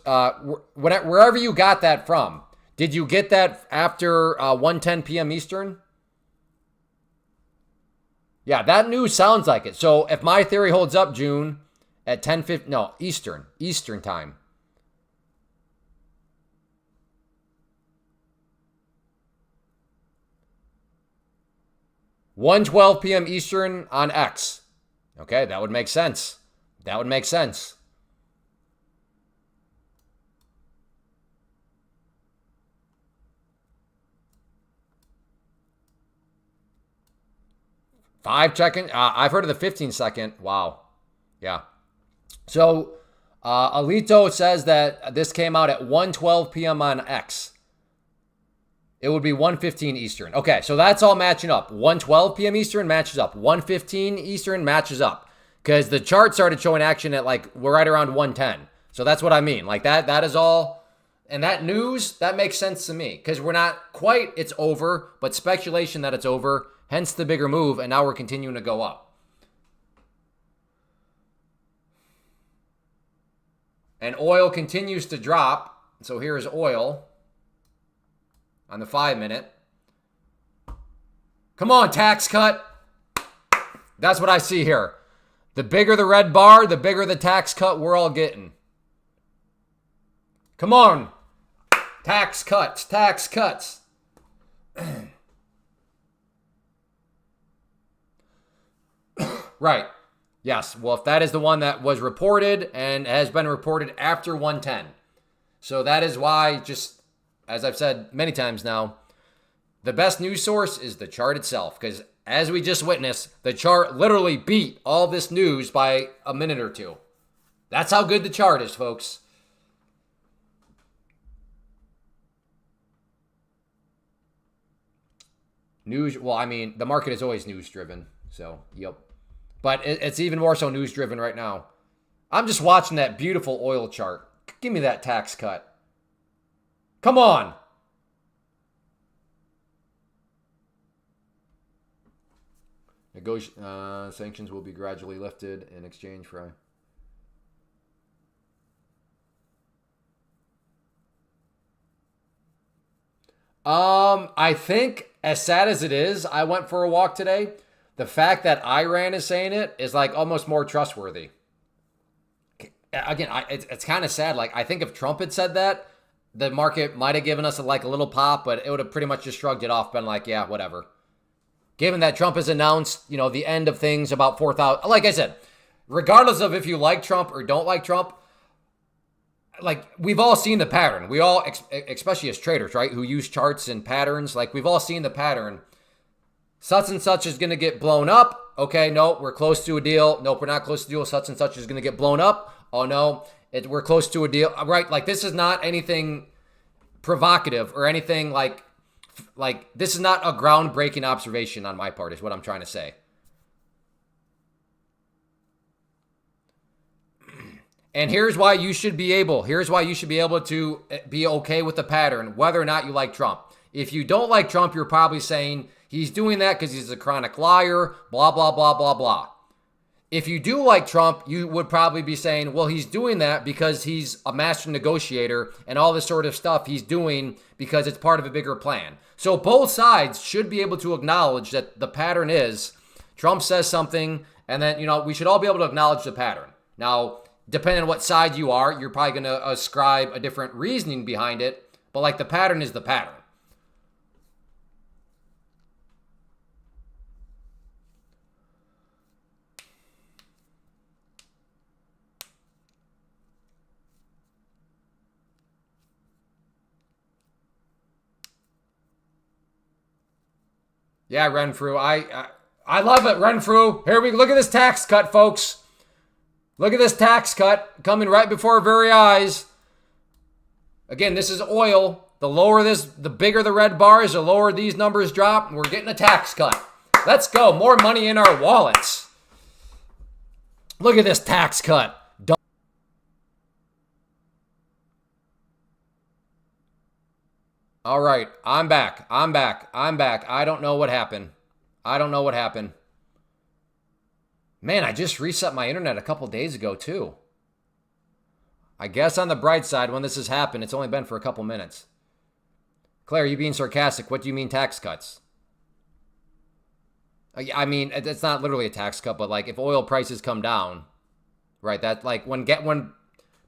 wherever you got that from? Did you get that after 1:10 p.m. Eastern? Yeah, that news sounds like it. So, if my theory holds up, June, at 10:50, no, Eastern time. 1:12 p.m. Eastern on X. Okay, that would make sense. That would make sense. 5 second. I've heard of the 15-second. Wow. Yeah. So Alito says that this came out at 1:12 p.m. on X. It would be 1:15 Eastern. Okay, so that's all matching up. 1:12 p.m. Eastern matches up. 1:15 Eastern matches up. Because the chart started showing action at like, we're right around 1:10. So that's what I mean. Like that is all. And that news, that makes sense to me. Because we're not quite, it's over, but speculation that it's over. Hence the bigger move, and now we're continuing to go up. And oil continues to drop. So here's oil on the 5-minute. Come on, tax cut. That's what I see here. The bigger the red bar, the bigger the tax cut we're all getting. Come on. Tax cuts, tax cuts. Right. Yes. Well, if that is the one that was reported and has been reported after 1:10. So that is why, just as I've said many times now, the best news source is the chart itself. Because as we just witnessed, the chart literally beat all this news by a minute or two. That's how good the chart is, folks. News, well, I mean, the market is always news driven. So, yep. But it's even more so news driven right now. I'm just watching that beautiful oil chart. Give me that tax cut. Come on. Sanctions will be gradually lifted in exchange for... I think, as sad as it is, I went for a walk today. The fact that Iran is saying it is like almost more trustworthy. Again, it's kind of sad. Like, I think if Trump had said that, the market might have given us a little pop, but it would have pretty much just shrugged it off, been like, yeah, whatever. Given that Trump has announced, the end of things about 4,000. Like I said, regardless of if you like Trump or don't like Trump, like, we've all seen the pattern. We all, especially as traders, right, who use charts and patterns, like, we've all seen the pattern. Such and such is going to get blown up. Okay, no, we're close to a deal. Nope, we're not close to a deal. Such and such is going to get blown up. Oh, no, we're close to a deal. Right, like, this is not anything provocative or anything like this is not a groundbreaking observation on my part, is what I'm trying to say. And here's why you should be able to be okay with the pattern, whether or not you like Trump. If you don't like Trump, you're probably saying he's doing that because he's a chronic liar, blah, blah, blah, blah, blah. If you do like Trump, you would probably be saying, well, he's doing that because he's a master negotiator and all this sort of stuff he's doing because it's part of a bigger plan. So both sides should be able to acknowledge that the pattern is Trump says something, and then, we should all be able to acknowledge the pattern. Now, depending on what side you are, you're probably going to ascribe a different reasoning behind it, but the pattern is the pattern. Yeah, Renfrew. I love it, Renfrew. Here we look at this tax cut, folks. Look at this tax cut coming right before our very eyes. Again, this is oil. The bigger the red bars, the lower these numbers drop, and we're getting a tax cut. Let's go. More money in our wallets. Look at this tax cut. All right, I'm back. I don't know what happened. Man, I just reset my internet a couple days ago, too. I guess on the bright side, when this has happened, it's only been for a couple minutes. Claire, you being sarcastic. What do you mean tax cuts? I mean, it's not literally a tax cut, but if oil prices come down, right? That when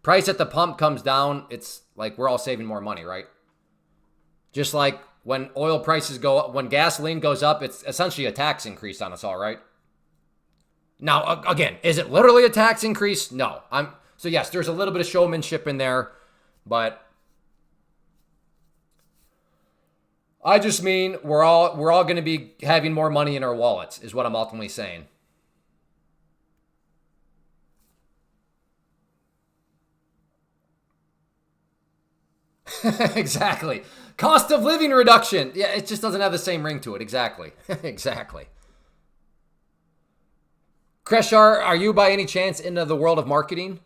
price at the pump comes down, it's we're all saving more money, right? Just like when oil prices go up, when gasoline goes up, it's essentially a tax increase on us all, right? Now, again, is it literally a tax increase? No. So yes, there's a little bit of showmanship in there, but I just mean we're all going to be having more money in our wallets is what I'm ultimately saying. Exactly. Cost of living reduction. Yeah, it just doesn't have the same ring to it. Exactly. Exactly. Kreshar, are you by any chance into the world of marketing?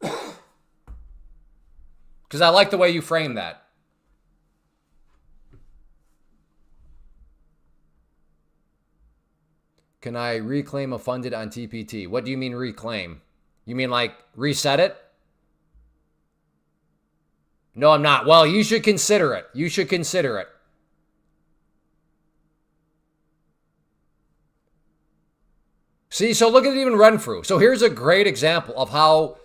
Because I like the way you frame that. Can I reclaim a funded on TPT? What do you mean reclaim? You mean like reset it? No, I'm not. Well, you should consider it. You should consider it. See, so look at it even Renfrew. So here's a great example of how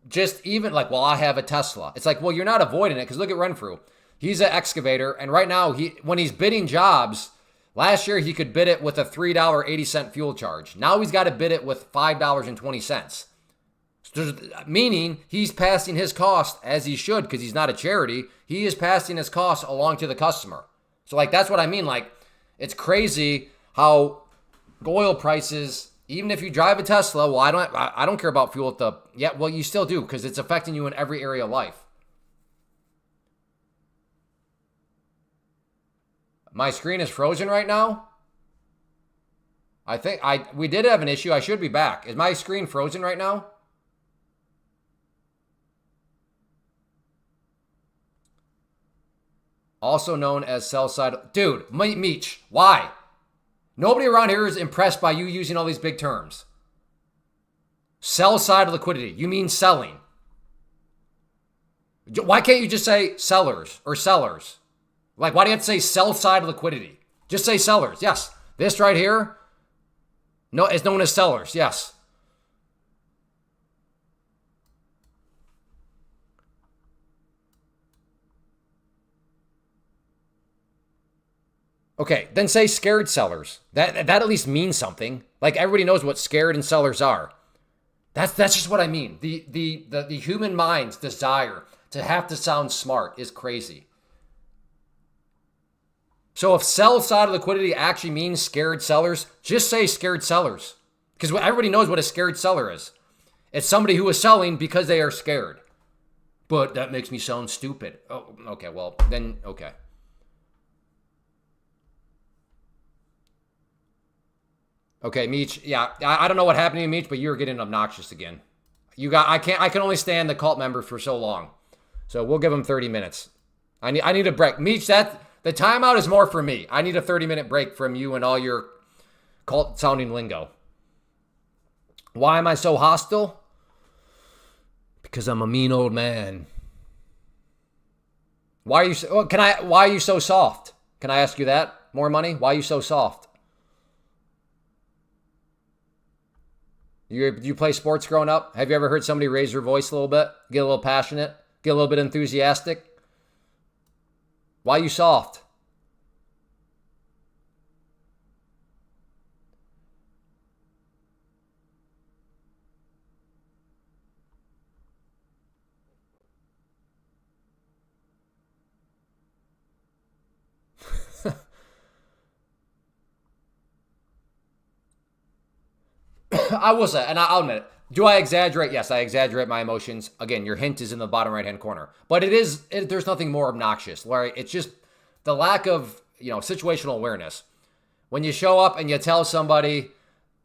just even like, well, I have a Tesla. It's like, well, you're not avoiding it because look at Renfrew. He's an excavator, and right now when he's bidding jobs, last year he could bid it with a $3.80 fuel charge. Now he's got to bid it with $5.20. Meaning he's passing his cost as he should because he's not a charity. He is passing his costs along to the customer. So like that's what I mean. Like it's crazy how oil prices, even if you drive a Tesla, well, I don't care about fuel at the well, you still do because it's affecting you in every area of life. My screen is frozen right now. I think we did have an issue. I should be back. Is my screen frozen right now? Also known as sell side. Dude, Meech, why? Nobody around here is impressed by you using all these big terms. Sell side liquidity. You mean selling. Why can't you just say sellers or sellers? Like, why do you have to say sell side liquidity? Just say sellers. Yes. This right here, no, it's known as sellers. Yes. Okay, then say scared sellers. That at least means something. Like everybody knows what scared and sellers are. That's just what I mean. The human mind's desire to have to sound smart is crazy. So if sell side liquidity actually means scared sellers, just say scared sellers. Because everybody knows what a scared seller is. It's somebody who is selling because they are scared. But that makes me sound stupid. Oh, okay, well, then, okay. Okay, Meech. Yeah, I don't know what happened to you, Meech, but you're getting obnoxious again. I can only stand the cult members for so long. So we'll give them 30 minutes. I need a break. Meech, the timeout is more for me. I need a 30-minute break from you and all your cult-sounding lingo. Why am I so hostile? Because I'm a mean old man. Why are you so soft? Can I ask you that? More money? Why are you so soft? You play sports growing up? Have you ever heard somebody raise their voice a little bit? Get a little passionate? Get a little bit enthusiastic? Why are you soft? I will say, and I'll admit it. Do I exaggerate? Yes, I exaggerate my emotions. Again, your hint is in the bottom right-hand corner. But there's nothing more obnoxious, Larry. It's just the lack of, situational awareness. When you show up and you tell somebody,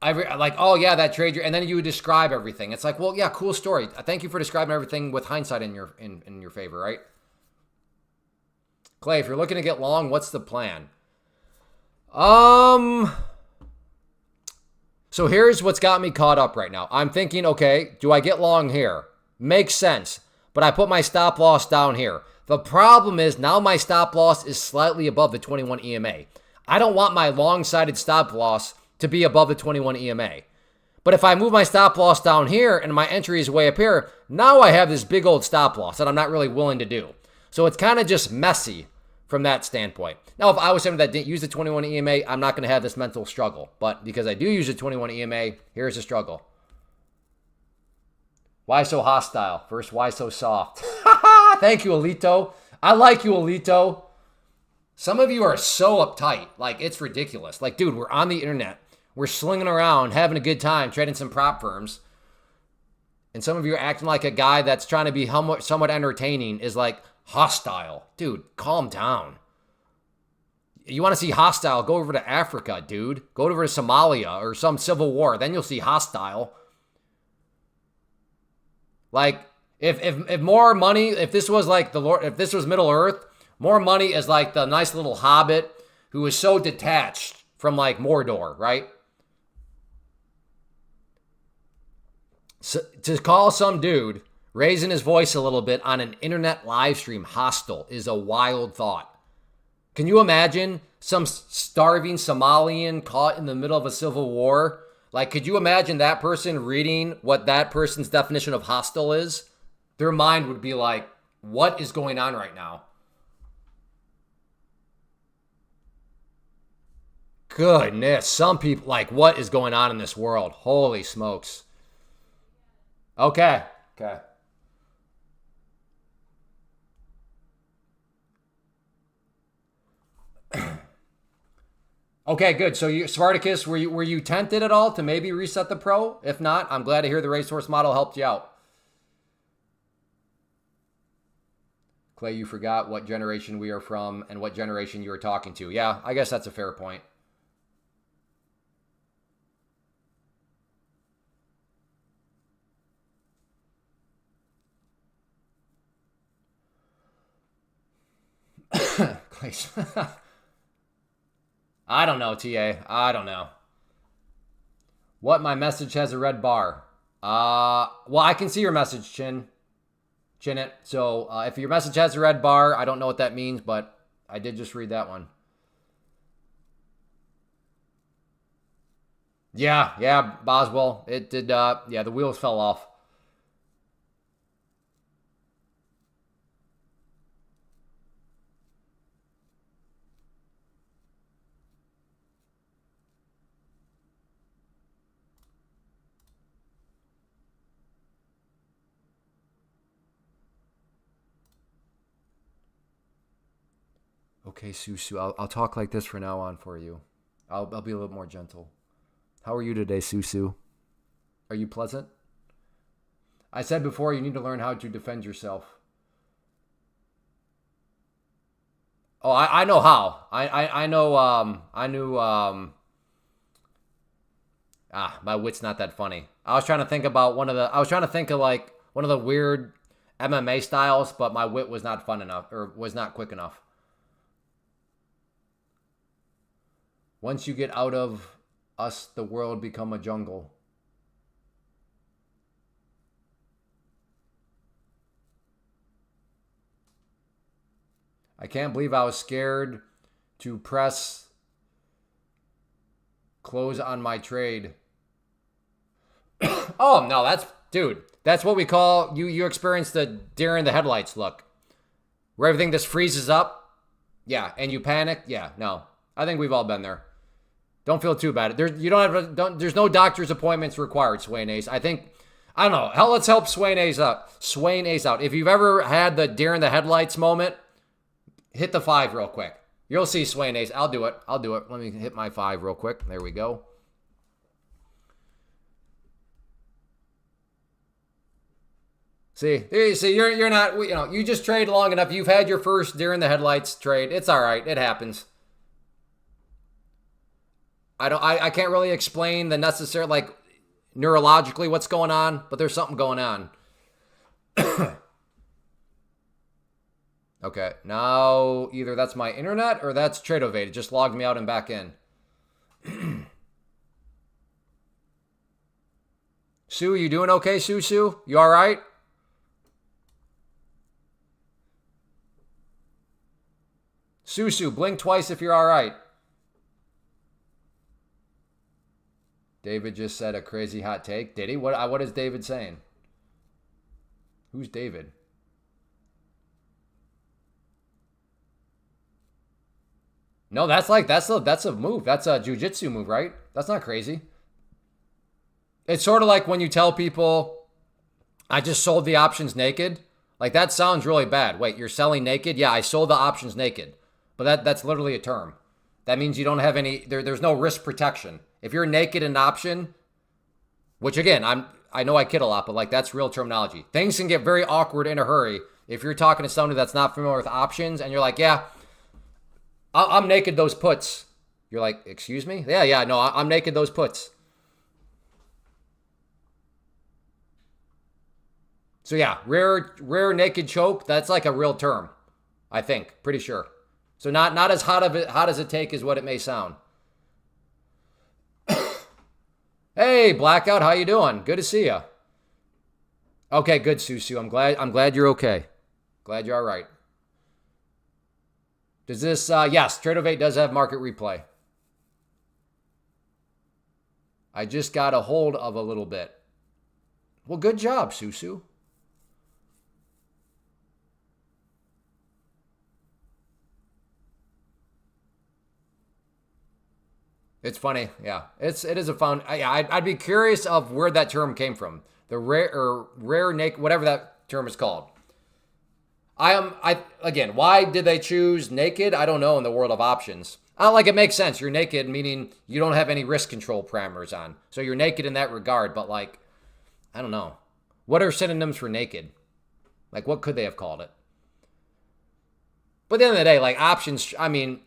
oh yeah, that trade, and then you describe everything. It's like, well, yeah, cool story. Thank you for describing everything with hindsight in your favor, right? Clay, if you're looking to get long, what's the plan? So here's what's got me caught up right now. I'm thinking, okay, do I get long here? Makes sense. But I put my stop loss down here. The problem is now my stop loss is slightly above the 21 EMA. I don't want my long-sided stop loss to be above the 21 EMA. But if I move my stop loss down here and my entry is way up here, now I have this big old stop loss that I'm not really willing to do. So it's kind of just messy from that standpoint. Now, if I was somebody that didn't use the 21 EMA, I'm not going to have this mental struggle. But because I do use the 21 EMA, here's the struggle. Why so hostile? First, why so soft? Thank you, Alito. I like you, Alito. Some of you are so uptight. Like, it's ridiculous. Like, dude, we're on the internet. We're slinging around, having a good time, trading some prop firms. And some of you are acting like a guy that's trying to be somewhat entertaining is like hostile. Dude, calm down. You want to see hostile, go over to Africa, dude. Go over to Somalia or some civil war. Then you'll see hostile. Like, if more money, if this was like the Lord, if this was Middle Earth, more money is like the nice little hobbit who is so detached from like Mordor, right? So, to call some dude raising his voice a little bit on an internet live stream hostile is a wild thought. Can you imagine some starving Somalian caught in the middle of a civil war? Like, could you imagine that person reading what that person's definition of hostile is? Their mind would be like, what is going on right now? Goodness, some people, like, what is going on in this world? Holy smokes. Okay. Okay, good. So, you, Spartacus, were you tempted at all to maybe reset the pro? If not, I'm glad to hear the racehorse model helped you out. Clay, you forgot what generation we are from and what generation you were talking to. Yeah, I guess that's a fair point. Clay. I don't know, TA. I don't know. What? My message has a red bar. Well, I can see your message, Chin it. So if your message has a red bar, I don't know what that means, but I did just read that one. Yeah, Boswell. It did, yeah, the wheels fell off. Okay, Susu, I'll talk like this from now on for you. I'll be a little more gentle. How are you today, Susu? Are you pleasant? I said before, you need to learn how to defend yourself. Oh, I know how. I know. I knew. My wit's not that funny. I was trying to think about I was trying to think of like one of the weird MMA styles, but my wit was not fun enough or was not quick enough. Once you get out of us, the world become a jungle. I can't believe I was scared to press close on my trade. Oh, no, dude, that's what we call, you experience the deer in the headlights look. Where everything just freezes up. Yeah, and you panic. Yeah, no. I think we've all been there. Don't feel too bad. There's no doctor's appointments required, Swain Ace. I don't know. Hell, let's help Swain Ace out. If you've ever had the deer in the headlights moment, hit the 5 real quick. You'll see Swain Ace. I'll do it. Let me hit my 5 real quick. There we go. See, you're not, you just trade long enough. You've had your first deer in the headlights trade. It's all right. It happens. I can't really explain the necessary, like, neurologically what's going on, but there's something going on. Okay, now either that's my internet or that's Tradovate. It just logged me out and back in. Sue, you doing okay, Sue? You all right? Sue, blink twice if you're all right. David just said a crazy hot take. Did he? What is David saying? Who's David? No, that's a move. That's a jiu-jitsu move, right? That's not crazy. It's sort of like when you tell people, I just sold the options naked. Like, that sounds really bad. Wait, you're selling naked? Yeah, I sold the options naked. But that's literally a term. That means you don't have any, there's no risk protection. If you're naked in option, which again, I know I kid a lot, but like that's real terminology. Things can get very awkward in a hurry if you're talking to somebody that's not familiar with options and you're like, yeah, I'm naked those puts. You're like, excuse me? Yeah, no, I'm naked those puts. So yeah, rare naked choke, that's like a real term, I think, pretty sure. So not as hot as it take is what it may sound. Hey, Blackout, how you doing? Good to see you. Okay, good, Susu. I'm glad you're okay. Glad you're all right. Does this yes, Trade08 does have market replay. I just got a hold of a little bit. Well, good job, Susu. It's funny, yeah. It is a fun. I'd be curious of where that term came from. The rare naked, whatever that term is called. Again, why did they choose naked? I don't know in the world of options. Like it makes sense. You're naked, meaning you don't have any risk control parameters on. So you're naked in that regard, but like, I don't know. What are synonyms for naked? Like, what could they have called it? But at the end of the day, like options, I mean,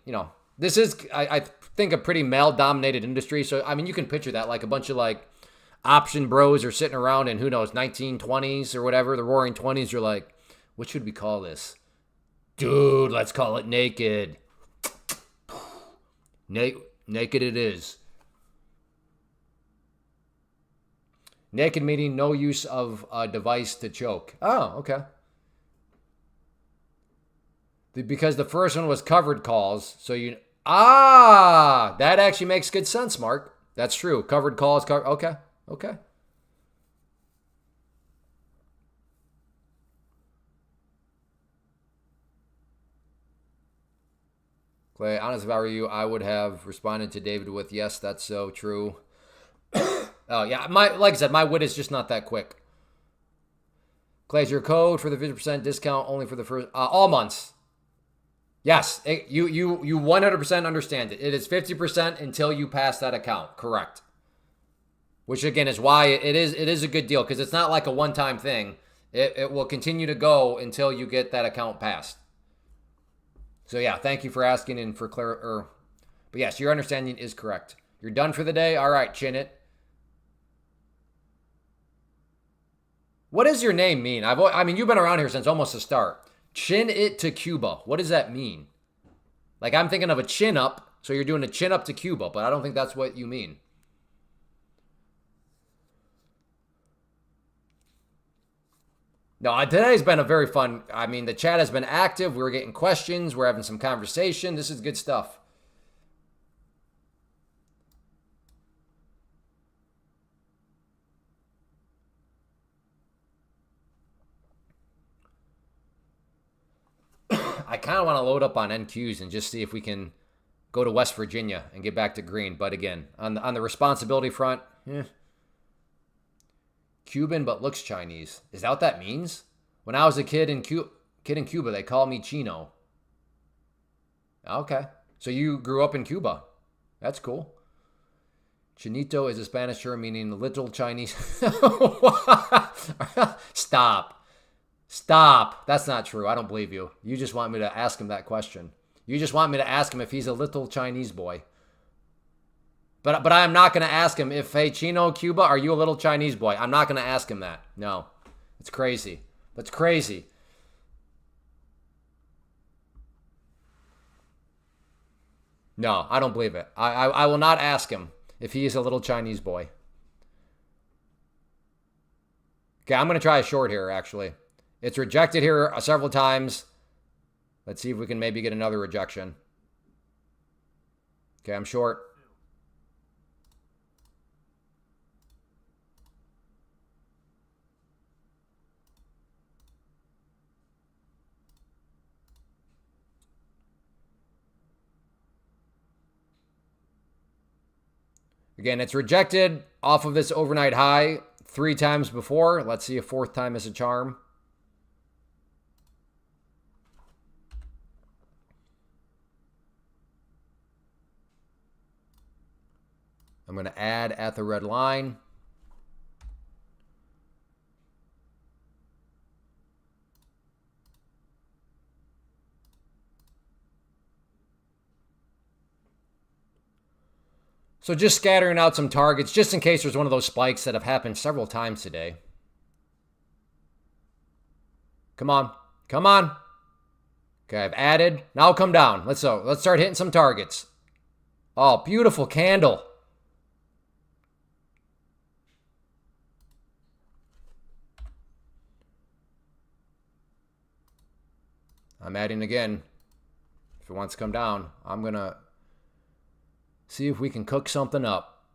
this is, I think, a pretty male-dominated industry. So, I mean, you can picture that, like a bunch of like option bros are sitting around in, who knows, 1920s or whatever, the roaring 20s. You're like, what should we call this? Dude, let's call it naked. Naked it is. Naked meaning no use of a device to choke. Oh, okay. Because the first one was covered calls, so that actually makes good sense, Mark. That's true. Covered calls, okay. Clay, honest if I were you, I would have responded to David with, yes, that's so true. Oh, yeah, like I said, my wit is just not that quick. Clay's your code for the 50% discount only for the first, all months. Yes, you 100% understand it. It is 50% until you pass that account. Correct. Which again is why it is a good deal, because it's not like a one-time thing. It will continue to go until you get that account passed. So yeah, thank you for asking and for but yes, your understanding is correct. You're done for the day. All right, chin it. What does your name mean? I mean, you've been around here since almost the start. Chin it to Cuba. What does that mean? Like, I'm thinking of a chin up, so you're doing a chin up to Cuba, but I don't think that's what you mean. No, today's been a very fun, I mean, the chat has been active. We're getting questions. We're having some conversation. This is good stuff. I kind of want to load up on NQs and just see if we can go to West Virginia and get back to green. But again, on the responsibility front, Cuban but looks Chinese. Is that what that means? When I was a kid in Cuba, they called me Chino. Okay. So you grew up in Cuba. That's cool. Chinito is a Spanish term meaning little Chinese. Stop. That's not true. I don't believe you. You just want me to ask him that question. You just want me to ask him if he's a little Chinese boy. But I am not going to ask him if, hey, Chino, Cuba, are you a little Chinese boy? I'm not going to ask him that. No. It's crazy. That's crazy. No, I don't believe it. I will not ask him if he is a little Chinese boy. Okay, I'm going to try a short here, actually. It's rejected here several times. Let's see if we can maybe get another rejection. Okay, I'm short. Again, it's rejected off of this overnight high 3 times before. Let's see if 4th time is a charm. I'm going to add at the red line. So just scattering out some targets just in case there's one of those spikes that have happened several times today. Come on. Come on. Okay, I've added. Now come down. Let's start hitting some targets. Oh, beautiful candle. I'm adding again. If it wants to come down, I'm going to see if we can cook something up.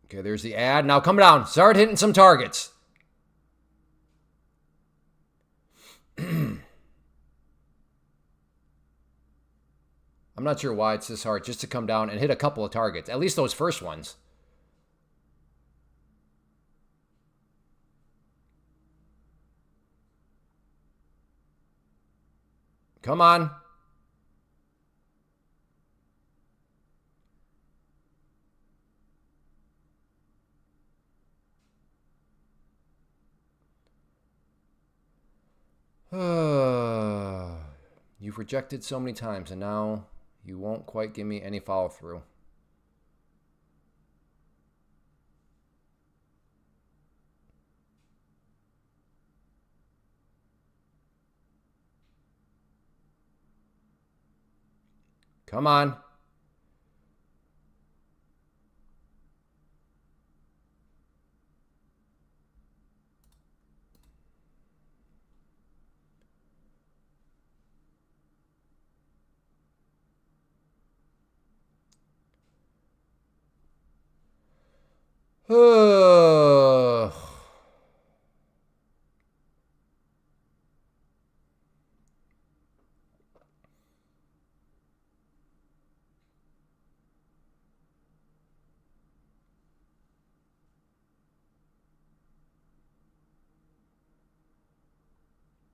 Okay, there's the ad. Now come down. Start hitting some targets. I'm not sure why it's this hard just to come down and hit a couple of targets. At least those first ones. Come on. You've rejected so many times, and now you won't quite give me any follow through. Come on.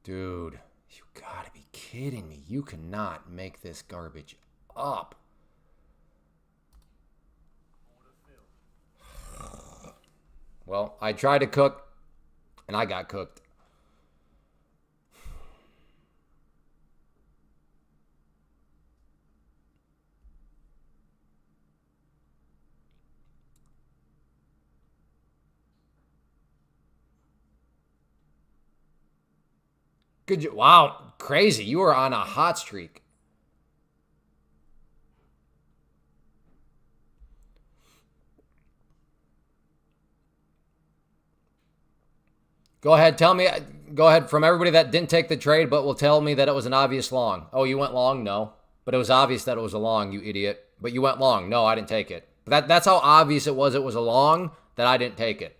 Dude, you gotta be kidding me. You cannot make this garbage up. Well, I tried to cook, and I got cooked. Good. Wow, crazy. You were on a hot streak. Go ahead, tell me. Go ahead, from everybody that didn't take the trade but will tell me that it was an obvious long. Oh, you went long? No. But it was obvious that it was a long, you idiot. But you went long. No, I didn't take it. But that's how obvious it was a long that I didn't take it.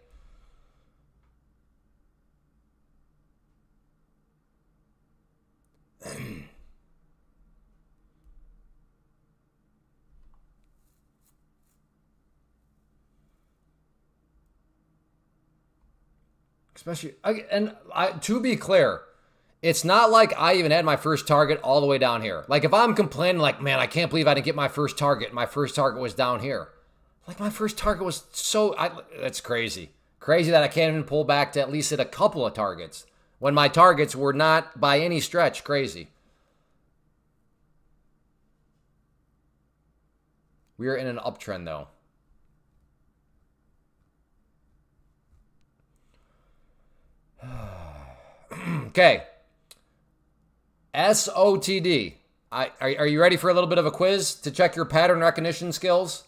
Especially, to be clear, it's not like I even had my first target all the way down here. Like, if I'm complaining, like, man, I can't believe I didn't get my first target. My first target was down here. Like, my first target was that's crazy. Crazy that I can't even pull back to at least hit a couple of targets when my targets were not by any stretch crazy. We are in an uptrend, though. Okay. SOTD. Are you ready for a little bit of a quiz to check your pattern recognition skills?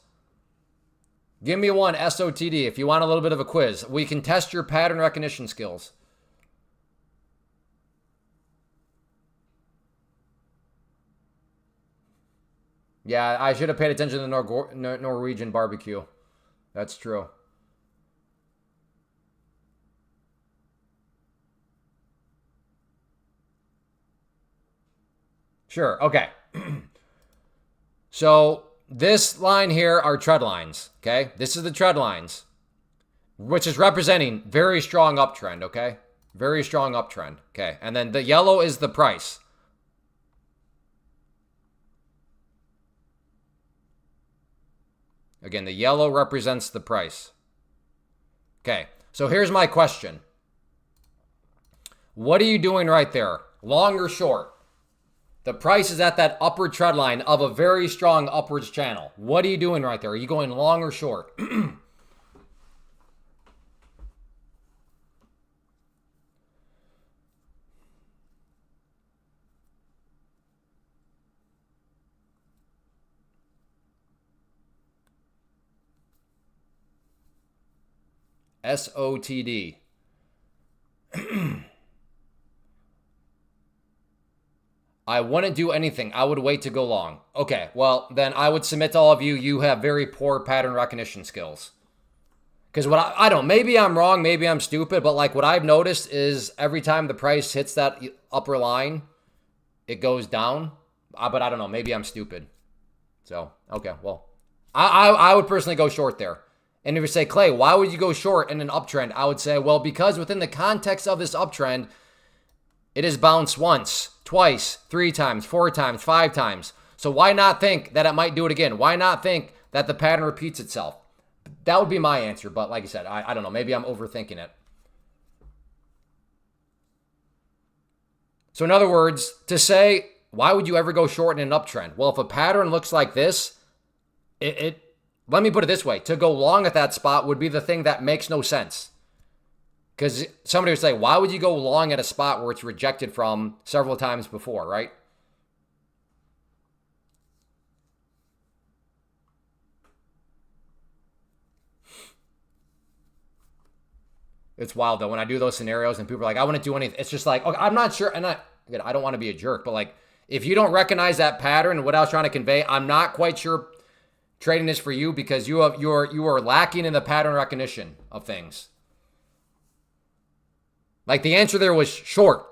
Give me one, SOTD, if you want a little bit of a quiz. We can test your pattern recognition skills. Yeah, I should have paid attention to the Norwegian barbecue. That's true. Sure, okay. So this line here are trend lines, okay? This is the trend lines, which is representing very strong uptrend, okay? Very strong uptrend. Okay. And then the yellow is the price. Again, the yellow represents the price. Okay. So here's my question. What are you doing right there? Long or short? The price is at that upward trend line of a very strong upwards channel. What are you doing right there? Are you going long or short? SOTD. I wouldn't do anything. I would wait to go long. Okay, well, then I would submit to all of you, you have very poor pattern recognition skills. Because what I don't, maybe I'm wrong, maybe I'm stupid, but like what I've noticed is every time the price hits that upper line, it goes down. But I don't know, maybe I'm stupid. So, okay, well, I would personally go short there. And if you say, Clay, why would you go short in an uptrend? I would say, well, because within the context of this uptrend, it has bounced once, twice, 3 times, 4 times, 5 times. So why not think that it might do it again? Why not think that the pattern repeats itself? That would be my answer. But like I said, I don't know. Maybe I'm overthinking it. So in other words, to say, why would you ever go short in an uptrend? Well, if a pattern looks like this, let me put it this way. To go long at that spot would be the thing that makes no sense. Because somebody would say, why would you go long at a spot where it's rejected from several times before, right? It's wild, though, when I do those scenarios and people are like, I wouldn't do anything. It's just like, okay, I'm not sure. And again, I don't want to be a jerk, but like, if you don't recognize that pattern and what I was trying to convey, I'm not quite sure trading is for you because you are lacking in the pattern recognition of things. Like the answer there was short.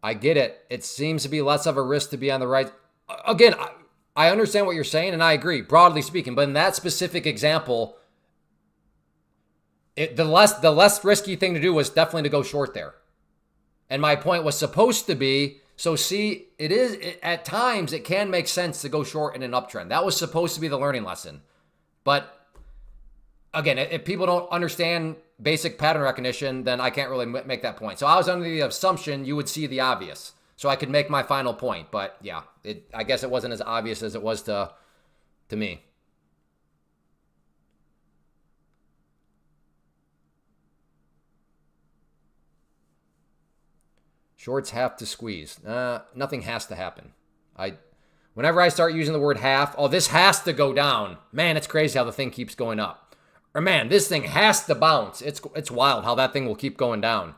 I get it. It seems to be less of a risk to be on the right. Again, I understand what you're saying, and I agree, broadly speaking. But in that specific example, the less risky thing to do was definitely to go short there. And my point was supposed to be, so see, at times it can make sense to go short in an uptrend. That was supposed to be the learning lesson. But again, if people don't understand basic pattern recognition, then I can't really make that point. So I was under the assumption you would see the obvious, so I could make my final point. But yeah, I guess it wasn't as obvious as it was to me. Shorts have to squeeze. Nothing has to happen. Whenever I start using the word have, this has to go down. Man, it's crazy how the thing keeps going up. Or man, this thing has to bounce. It's wild how that thing will keep going down.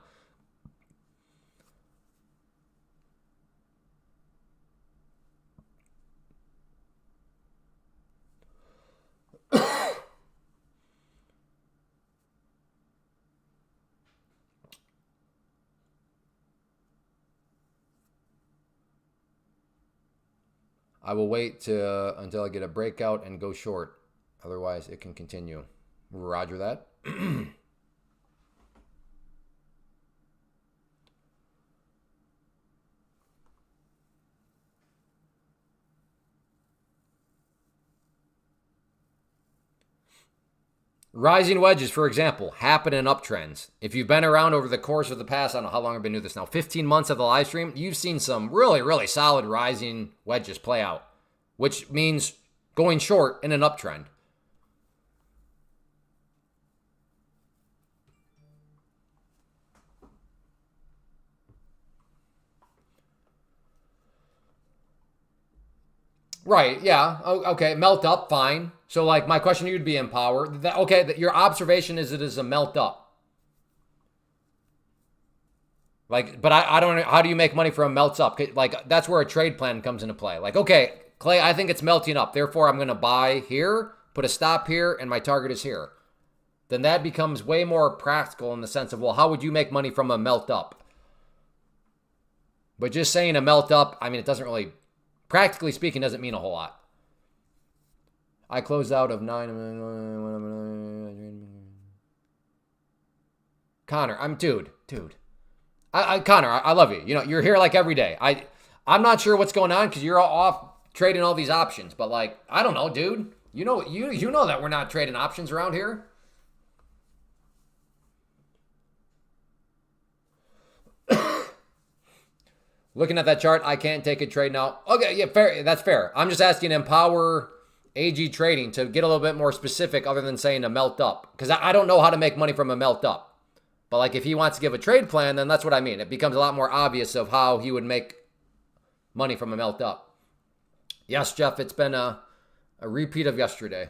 I will wait until I get a breakout and go short. Otherwise, it can continue. Roger that. Rising wedges, for example, happen in uptrends. If you've been around over the course of the past, I don't know how long I've been doing this now, 15 months of the live stream, you've seen some really, really solid rising wedges play out, which means going short in an uptrend. Right, yeah, okay, melt up, fine. So like my question to you would be empower. Your observation is it is a melt up. Like, but I don't know, how do you make money from melts up? Like that's where a trade plan comes into play. Like, okay, Clay, I think it's melting up. Therefore, I'm going to buy here, put a stop here, and my target is here. then that becomes way more practical in the sense of, well, how would you make money from a melt up? But just saying a melt up, I mean, it doesn't really, practically speaking, doesn't mean a whole lot. I closed out of 9. Connor, dude. Connor, I love you. You know, you're here like every day. I'm not sure what's going on because you're all off trading all these options. But like, I don't know, dude. You know that we're not trading options around here. Looking at that chart, I can't take a trade now. Okay, yeah, fair. That's fair. I'm just asking Empower AG Trading to get a little bit more specific other than saying a melt up. Because I don't know how to make money from a melt up. But like if he wants to give a trade plan, then that's what I mean. It becomes a lot more obvious of how he would make money from a melt up. Yes, Jeff, it's been a repeat of yesterday.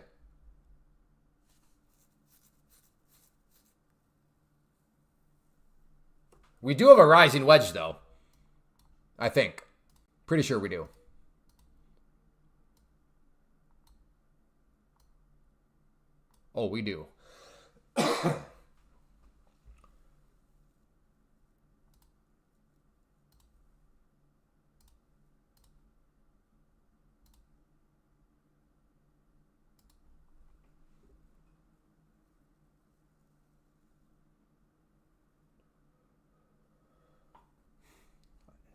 We do have a rising wedge, though. I think. Pretty sure we do. Oh, we do.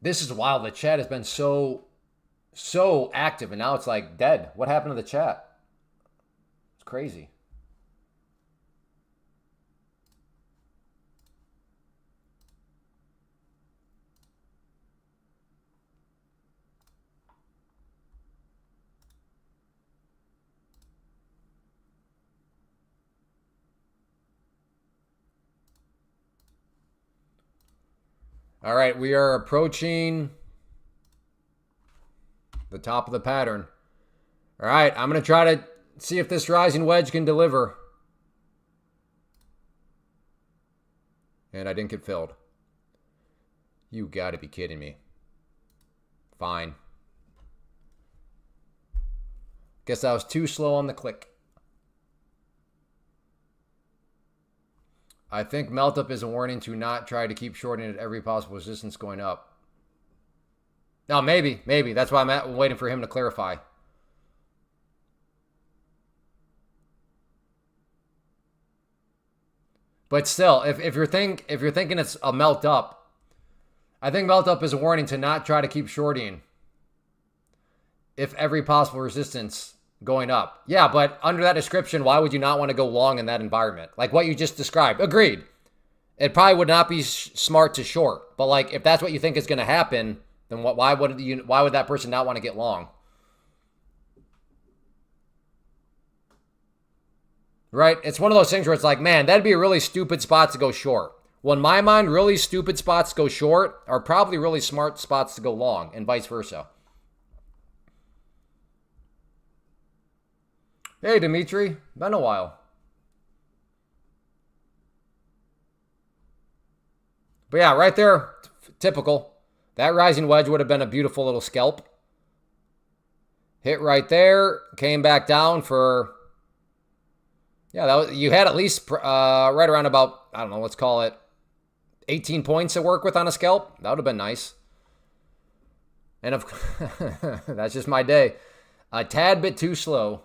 This is wild. The chat has been so active, and now it's like dead. What happened to the chat? It's crazy. All right, we are approaching the top of the pattern. All right, I'm going to try to see if this rising wedge can deliver. And I didn't get filled. You got to be kidding me. Fine. Guess I was too slow on the click. I think melt up is a warning to not try to keep shorting at every possible resistance going up. No, maybe. That's why I'm waiting for him to clarify. But still, if you're thinking it's a melt up, I think melt up is a warning to not try to keep shorting if every possible resistance going up. Yeah, but under that description, why would you not want to go long in that environment? Like what you just described. Agreed. It probably would not be smart to short. But like if that's what you think is going to happen, then why would that person not want to get long? Right? It's one of those things where it's like, man, that'd be a really stupid spot to go short. Well, in my mind, really stupid spots to go short are probably really smart spots to go long, and vice versa. Hey, Dimitri. Been a while. But yeah, right there, typical. That rising wedge would have been a beautiful little scalp. Hit right there. Came back down for... Yeah, you had at least right around about, I don't know, let's call it 18 points to work with on a scalp. That would have been nice. And that's just my day. A tad bit too slow.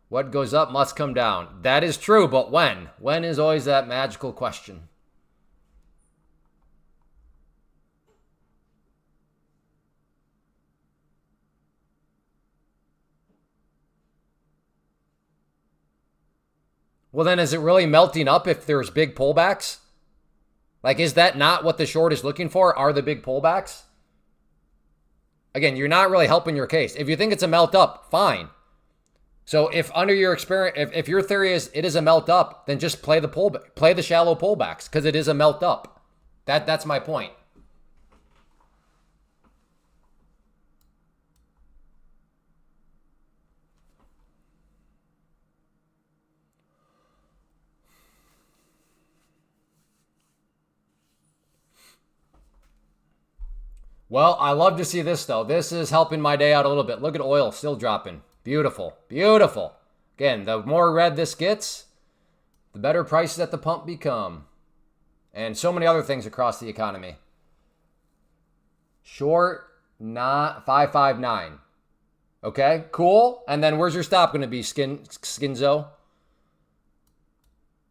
What goes up must come down. That is true, but when? When is always that magical question. Well, then is it really melting up if there's big pullbacks? Like, is that not what the short is looking for? Are the big pullbacks? Again, you're not really helping your case. If you think it's a melt up, fine. So if under your experience, if your theory is it is a melt up, then just play the shallow pullbacks because it is a melt up. That's my point. Well, I love to see this though. This is helping my day out a little bit. Look at oil still dropping. Beautiful. Beautiful. Again, the more red this gets, the better prices at the pump become. And so many other things across the economy. Short, not 559. Okay, cool. And then where's your stop going to be, Skinzo?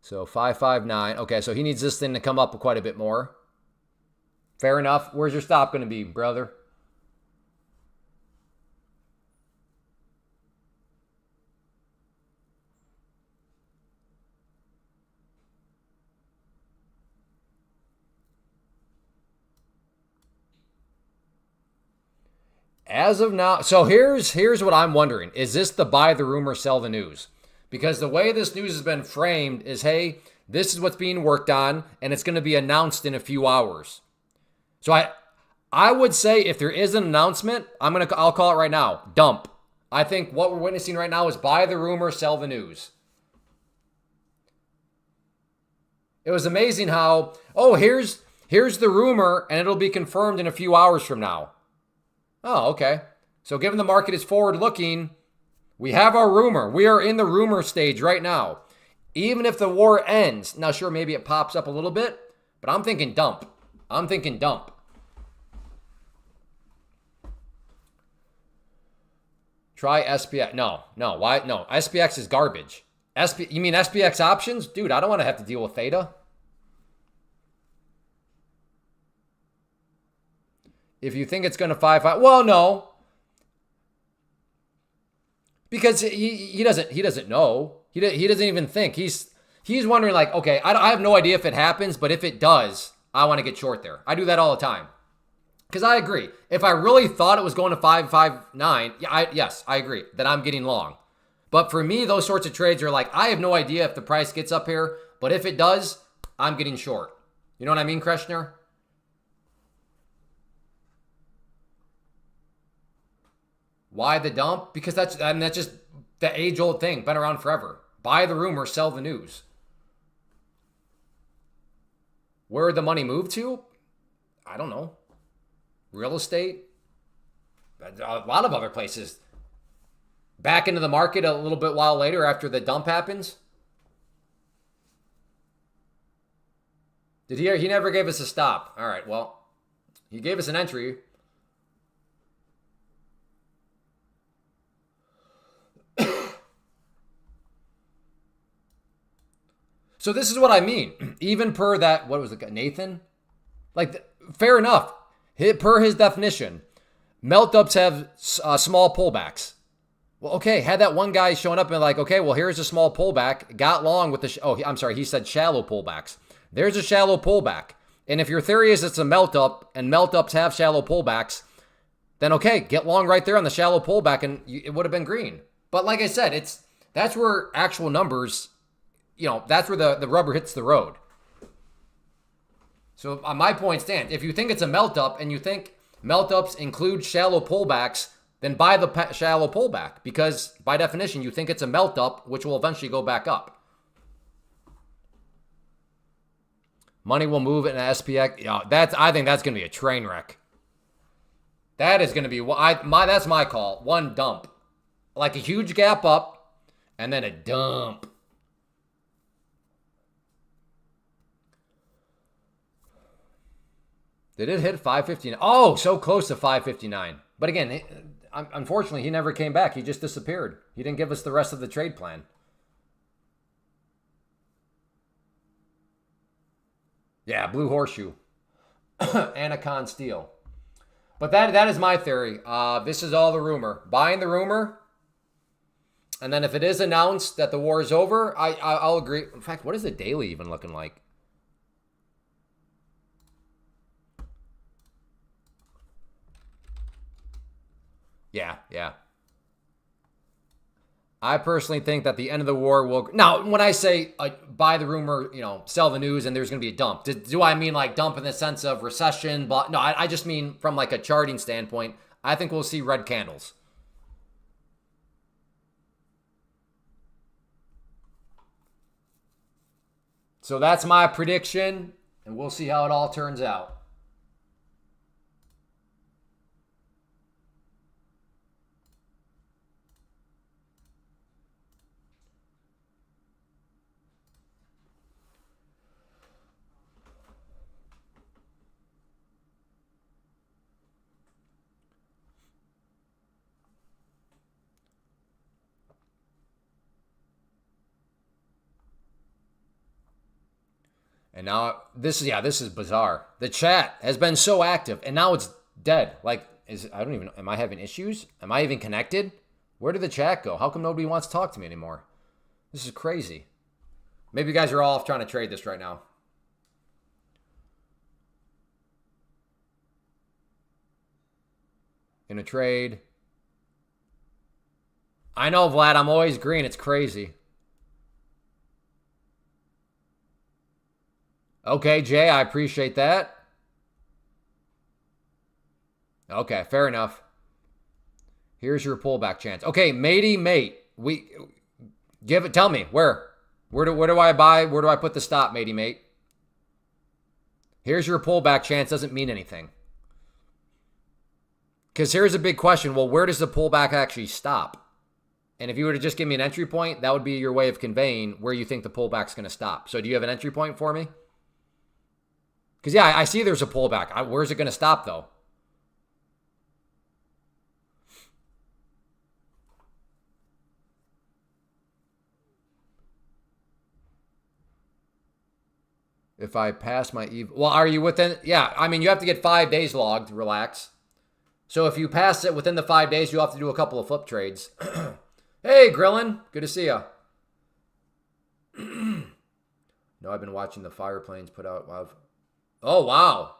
So 559. Okay, so he needs this thing to come up quite a bit more. Fair enough. Where's your stop going to be, brother? As of now, so here's what I'm wondering. Is this the buy the rumor, sell the news? Because the way this news has been framed is, hey, this is what's being worked on, and it's going to be announced in a few hours. So I would say if there is an announcement, I'll call it right now, dump. I think what we're witnessing right now is buy the rumor, sell the news. It was amazing how, here's the rumor, and it'll be confirmed in a few hours from now. Oh, okay. So given the market is forward looking, we have our rumor. We are in the rumor stage right now. Even if the war ends, now sure, maybe it pops up a little bit, but I'm thinking dump. Try SPX. No. Why? No, SPX is garbage. You mean SPX options? Dude, I don't want to have to deal with theta. If you think it's going to 5-5, well, no, because he doesn't know. He doesn't even think. He's wondering like, okay, I have no idea if it happens, but if it does, I want to get short there. I do that all the time because I agree. If I really thought it was going to 559, yes, I agree that I'm getting long. But for me, those sorts of trades are like, I have no idea if the price gets up here, but if it does, I'm getting short. You know what I mean, Kreshner? Why the dump? Because that's just the age-old thing, been around forever. Buy the rumor, sell the news. Where would the money move to? I don't know. Real estate? A lot of other places. Back into the market a little bit while later after the dump happens. He never gave us a stop. All right, well, he gave us an entry. So this is what I mean. Even per that, what was it, Nathan? Like, fair enough. Per his definition, melt-ups have small pullbacks. Well, okay, had that one guy showing up and like, okay, well, here's a small pullback. Got long with the, he said shallow pullbacks. There's a shallow pullback. And if your theory is it's a melt-up and melt-ups have shallow pullbacks, then okay, get long right there on the shallow pullback and it would have been green. But like I said, that's where actual numbers, that's where the rubber hits the road. So my point stands. If you think it's a melt-up and you think melt-ups include shallow pullbacks, then buy the shallow pullback because by definition, you think it's a melt-up, which will eventually go back up. Money will move in an SPX. I think that's going to be a train wreck. That is going to be that's my call. One dump, like a huge gap up, and then a dump. Did it hit 559? Oh, so close to 559. But again, unfortunately, he never came back. He just disappeared. He didn't give us the rest of the trade plan. Yeah, blue horseshoe. Anacon steel. But that is my theory. This is all the rumor. Buying the rumor. And then if it is announced that the war is over, I'll agree. In fact, what is the daily even looking like? Yeah. I personally think that the end of the war will... Now, when I say buy the rumor, sell the news, and there's going to be a dump, do I mean like dump in the sense of recession? But no, I just mean from like a charting standpoint, I think we'll see red candles. So that's my prediction, and we'll see how it all turns out. And now this is bizarre. The chat has been so active and now it's dead. Like, I don't even know. Am I having issues? Am I even connected? Where did the chat go? How come nobody wants to talk to me anymore? This is crazy. Maybe you guys are all off trying to trade this right now. In a trade. I know, Vlad, I'm always green. It's crazy. Okay, Jay, I appreciate that. Okay, fair enough. Here's your pullback chance. Okay, matey mate. Tell me, where do I buy? Where do I put the stop, matey mate? Here's your pullback chance doesn't mean anything. Because here's a big question. Well, where does the pullback actually stop? And if you were to just give me an entry point, that would be your way of conveying where you think the pullback's going to stop. So do you have an entry point for me? Because, yeah, I see there's a pullback. Where's it going to stop, though? If I pass my EV... Well, are you within... Yeah, I mean, you have to get 5 days logged. Relax. So if you pass it within the 5 days, you'll have to do a couple of flip trades. Hey, Grillin. Good to see you. No, I've been watching the fire planes put out... Wow. Oh, wow.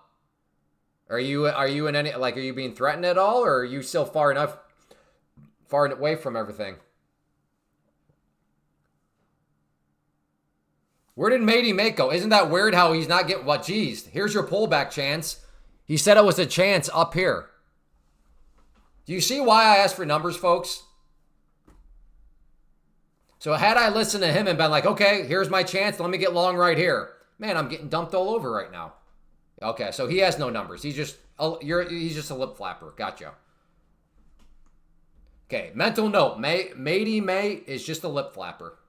Are you in any... Like, are you being threatened at all? Or are you still far away from everything? Where did Matey Mate go? Isn't that weird how he's not getting... What? Geez, here's your pullback chance. He said it was a chance up here. Do you see why I asked for numbers, folks? So had I listened to him and been like, okay, here's my chance. Let me get long right here. Man, I'm getting dumped all over right now. Okay, so he has no numbers. He's just a lip flapper. Gotcha. Okay, mental note. Matey Mate is just a lip flapper.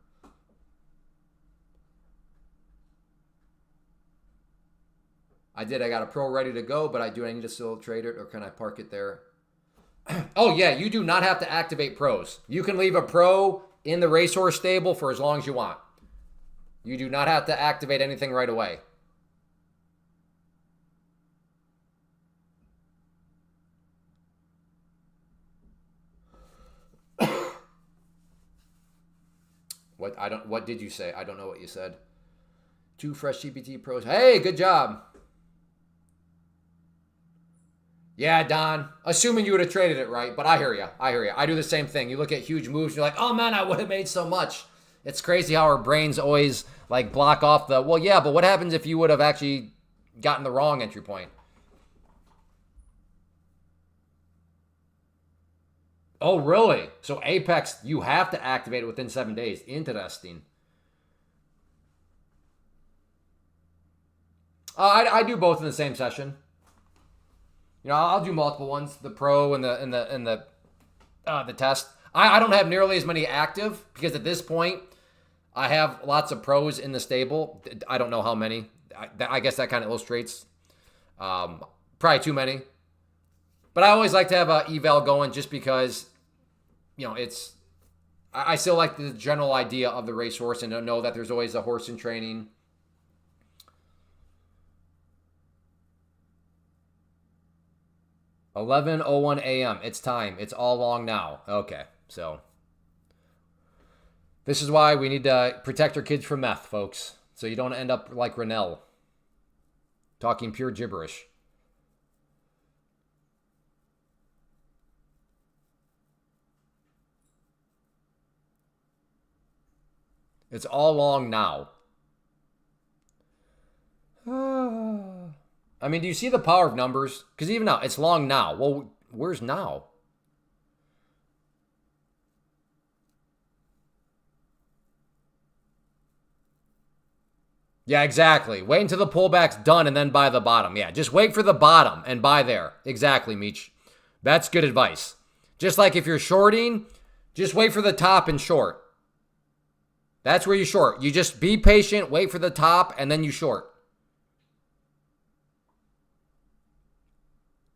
I got a pro ready to go, but I need to still trade it, or can I park it there? Oh, yeah, you do not have to activate pros. You can leave a pro in the racehorse stable for as long as you want. You do not have to activate anything right away. What did you say? I don't know what you said. 2 fresh GPT pros. Hey, good job. Yeah, Don. Assuming you would have traded it right, but I hear you. I do the same thing. You look at huge moves, you're like, oh man, I would have made so much. It's crazy how our brains always like block off the, well, yeah, but what happens if you would have actually gotten the wrong entry point? Oh, really? So Apex, you have to activate it within 7 days. Interesting. I do both in the same session. You know, I'll do multiple ones, the pro and the test. I don't have nearly as many active because at this point I have lots of pros in the stable. I don't know how many. I guess that kind of illustrates probably too many. But I always like to have a eval going just because, you know, I still like the general idea of the racehorse and to know that there's always a horse in training. 11:01 a.m. It's time. It's all long now. Okay, so this is why we need to protect our kids from meth, folks. So you don't end up like Rennell, talking pure gibberish. It's all long now. I mean, do you see the power of numbers? Because even now, it's long now. Well, where's now? Yeah, exactly. Wait until the pullback's done and then buy the bottom. Yeah, just wait for the bottom and buy there. Exactly, Meech. That's good advice. Just like if you're shorting, just wait for the top and short. That's where you short. You just be patient, wait for the top, and then you short.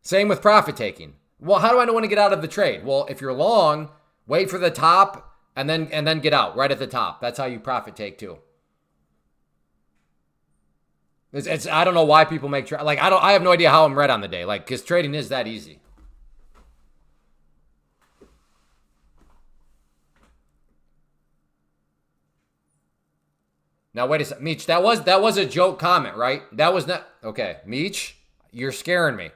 Same with profit taking. Well, how do I know when to get out of the trade? Well, if you're long, wait for the top and then get out right at the top. That's how you profit take too. I don't know why people make like I have no idea how I'm red on the day, like because trading is that easy. Now wait a second, Meech. That was a joke comment, right? That was not okay. Meech, you're scaring me.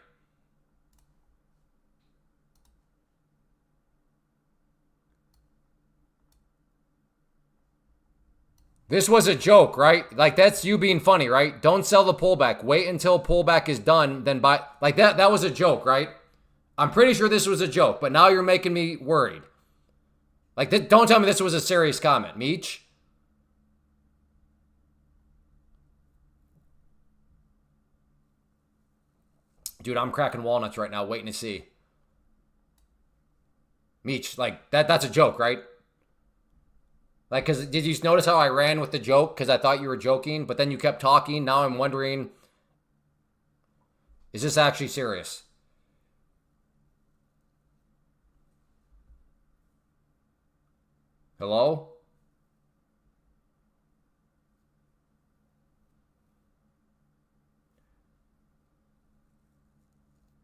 This was a joke, right? Like that's you being funny, right? Don't sell the pullback. Wait until pullback is done, then buy. Like that was a joke, right? I'm pretty sure this was a joke, but now you're making me worried. Like don't tell me this was a serious comment, Meech. Dude, I'm cracking walnuts right now, waiting to see. Meech, like that's a joke, right? Like, because did you notice how I ran with the joke? Because I thought you were joking, but then you kept talking. Now I'm wondering, is this actually serious? Hello?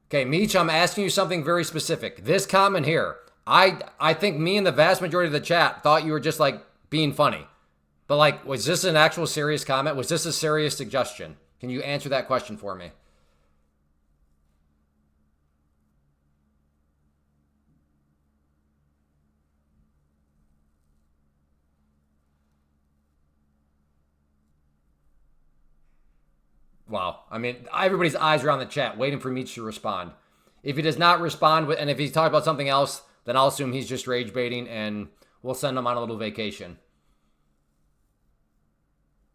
Okay, Meech, I'm asking you something very specific. This comment here, I think me and the vast majority of the chat thought you were just like being funny. But like, was this an actual serious comment? Was this a serious suggestion? Can you answer that question for me? Wow. I mean, everybody's eyes are on the chat waiting for Meech to respond. If he does not respond, and if he's talking about something else, then I'll assume he's just rage baiting and we'll send him on a little vacation.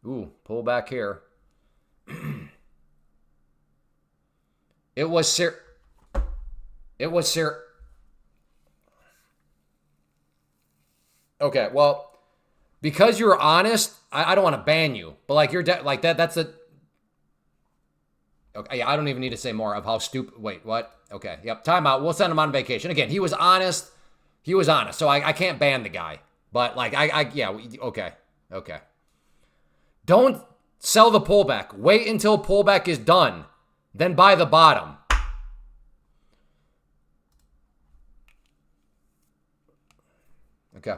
Ooh, pull back here. It was Okay, well, because you're honest, I don't want to ban you, but like you're like that's a. Okay, yeah, I don't even need to say more of how stupid. Wait, what? Okay, yep. Timeout. We'll send him on vacation again. He was honest. He was honest, so I can't ban the guy. But like yeah, okay. Don't sell the pullback. Wait until pullback is done, then buy the bottom. Okay.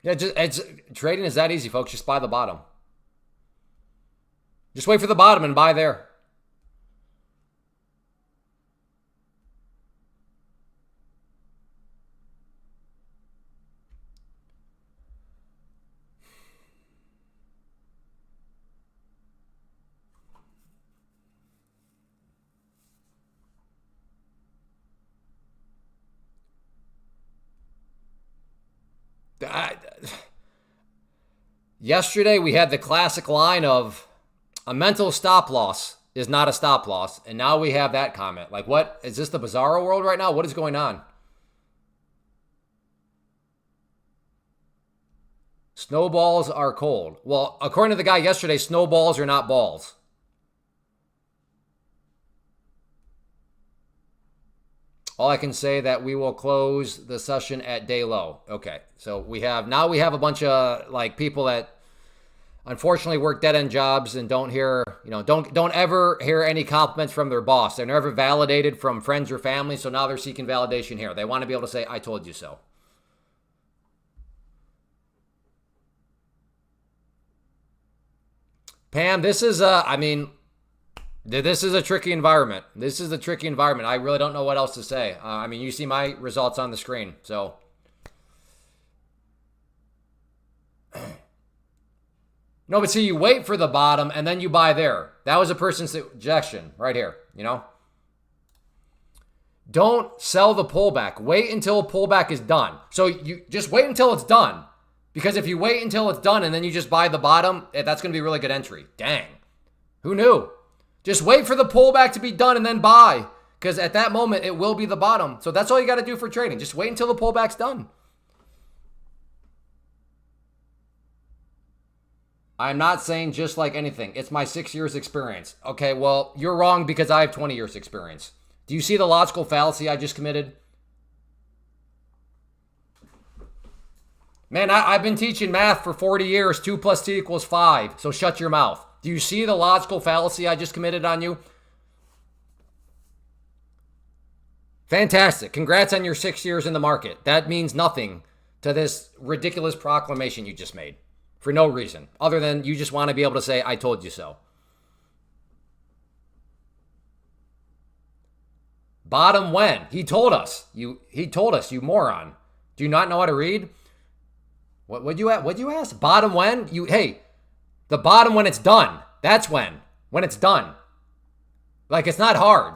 Yeah, it's trading is that easy, folks. Just buy the bottom. Just wait for the bottom and buy there. Yesterday we had the classic line of a mental stop loss is not a stop loss, and now we have that comment. Like, what is this, the bizarro world right now? What is going on? Snowballs are cold. Well, according to the guy yesterday, snowballs are not balls. All I can say that we will close the session at day low. Okay, so we have a bunch of like people that unfortunately work dead end jobs and don't hear, don't ever hear any compliments from their boss. They're never validated from friends or family, so now they're seeking validation here. They want to be able to say, "I told you so." Pam, this is this is a tricky environment. This is a tricky environment. I really don't know what else to say. You see my results on the screen. So, no, but see, you wait for the bottom and then you buy there. That was a person's suggestion right here, Don't sell the pullback. Wait until pullback is done. So you just wait until it's done. Because if you wait until it's done and then you just buy the bottom, that's going to be a really good entry. Dang. Who knew? Just wait for the pullback to be done and then buy. Because at that moment, it will be the bottom. So that's all you got to do for trading. Just wait until the pullback's done. I'm not saying just like anything. It's my 6 years experience. Okay, well, you're wrong because I have 20 years experience. Do you see the logical fallacy I just committed? Man, I've been teaching math for 40 years. 2 + 2 = 5. So shut your mouth. Do you see the logical fallacy I just committed on you? Fantastic. Congrats on your 6 years in the market. That means nothing to this ridiculous proclamation you just made for no reason other than you just want to be able to say, I told you so. Bottom when? He told us. He told us, you moron. Do you not know how to read? What'd you ask? Bottom when? Hey, the bottom when it's done. That's when. When it's done. Like, it's not hard.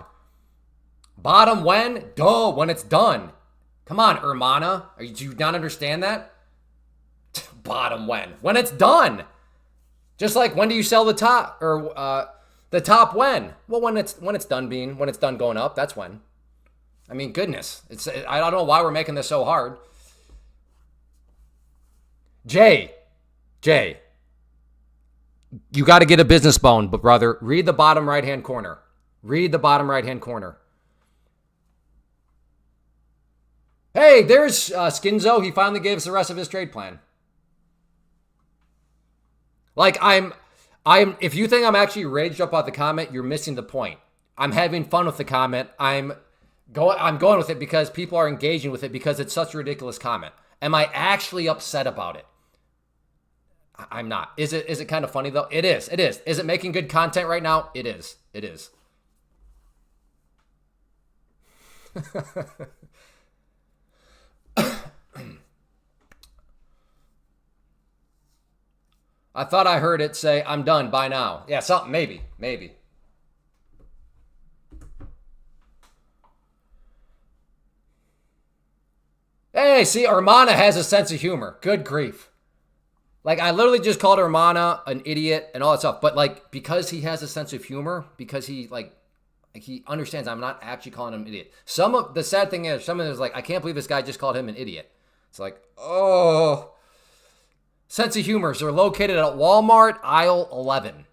Bottom when? Duh, when it's done. Come on, Hermana. Do you not understand that? Bottom when? When it's done. Just like, when do you sell the top? Or the top when? Well, when it's done when it's done going up, that's when. I mean, goodness. I don't know why we're making this so hard. Jay, you got to get a business bone, but brother, read the bottom right-hand corner. Read the bottom right-hand corner. Hey, there's Skinzo. He finally gave us the rest of his trade plan. Like, if you think I'm actually raged up about the comment, you're missing the point. I'm having fun with the comment. I'm going with it because people are engaging with it because it's such a ridiculous comment. Am I actually upset about it? I'm not. Is it kind of funny though? It is. Is it making good content right now? It is. I thought I heard it say, I'm done, bye now. Yeah, something, maybe. Hey, see, Hermana has a sense of humor. Good grief. Like, I literally just called Hermana an idiot and all that stuff. But, like, because he has a sense of humor, because he understands I'm not actually calling him an idiot. The sad thing is, some of it is like, I can't believe this guy just called him an idiot. It's like, oh. Sense of humor. So they're located at Walmart, aisle 11.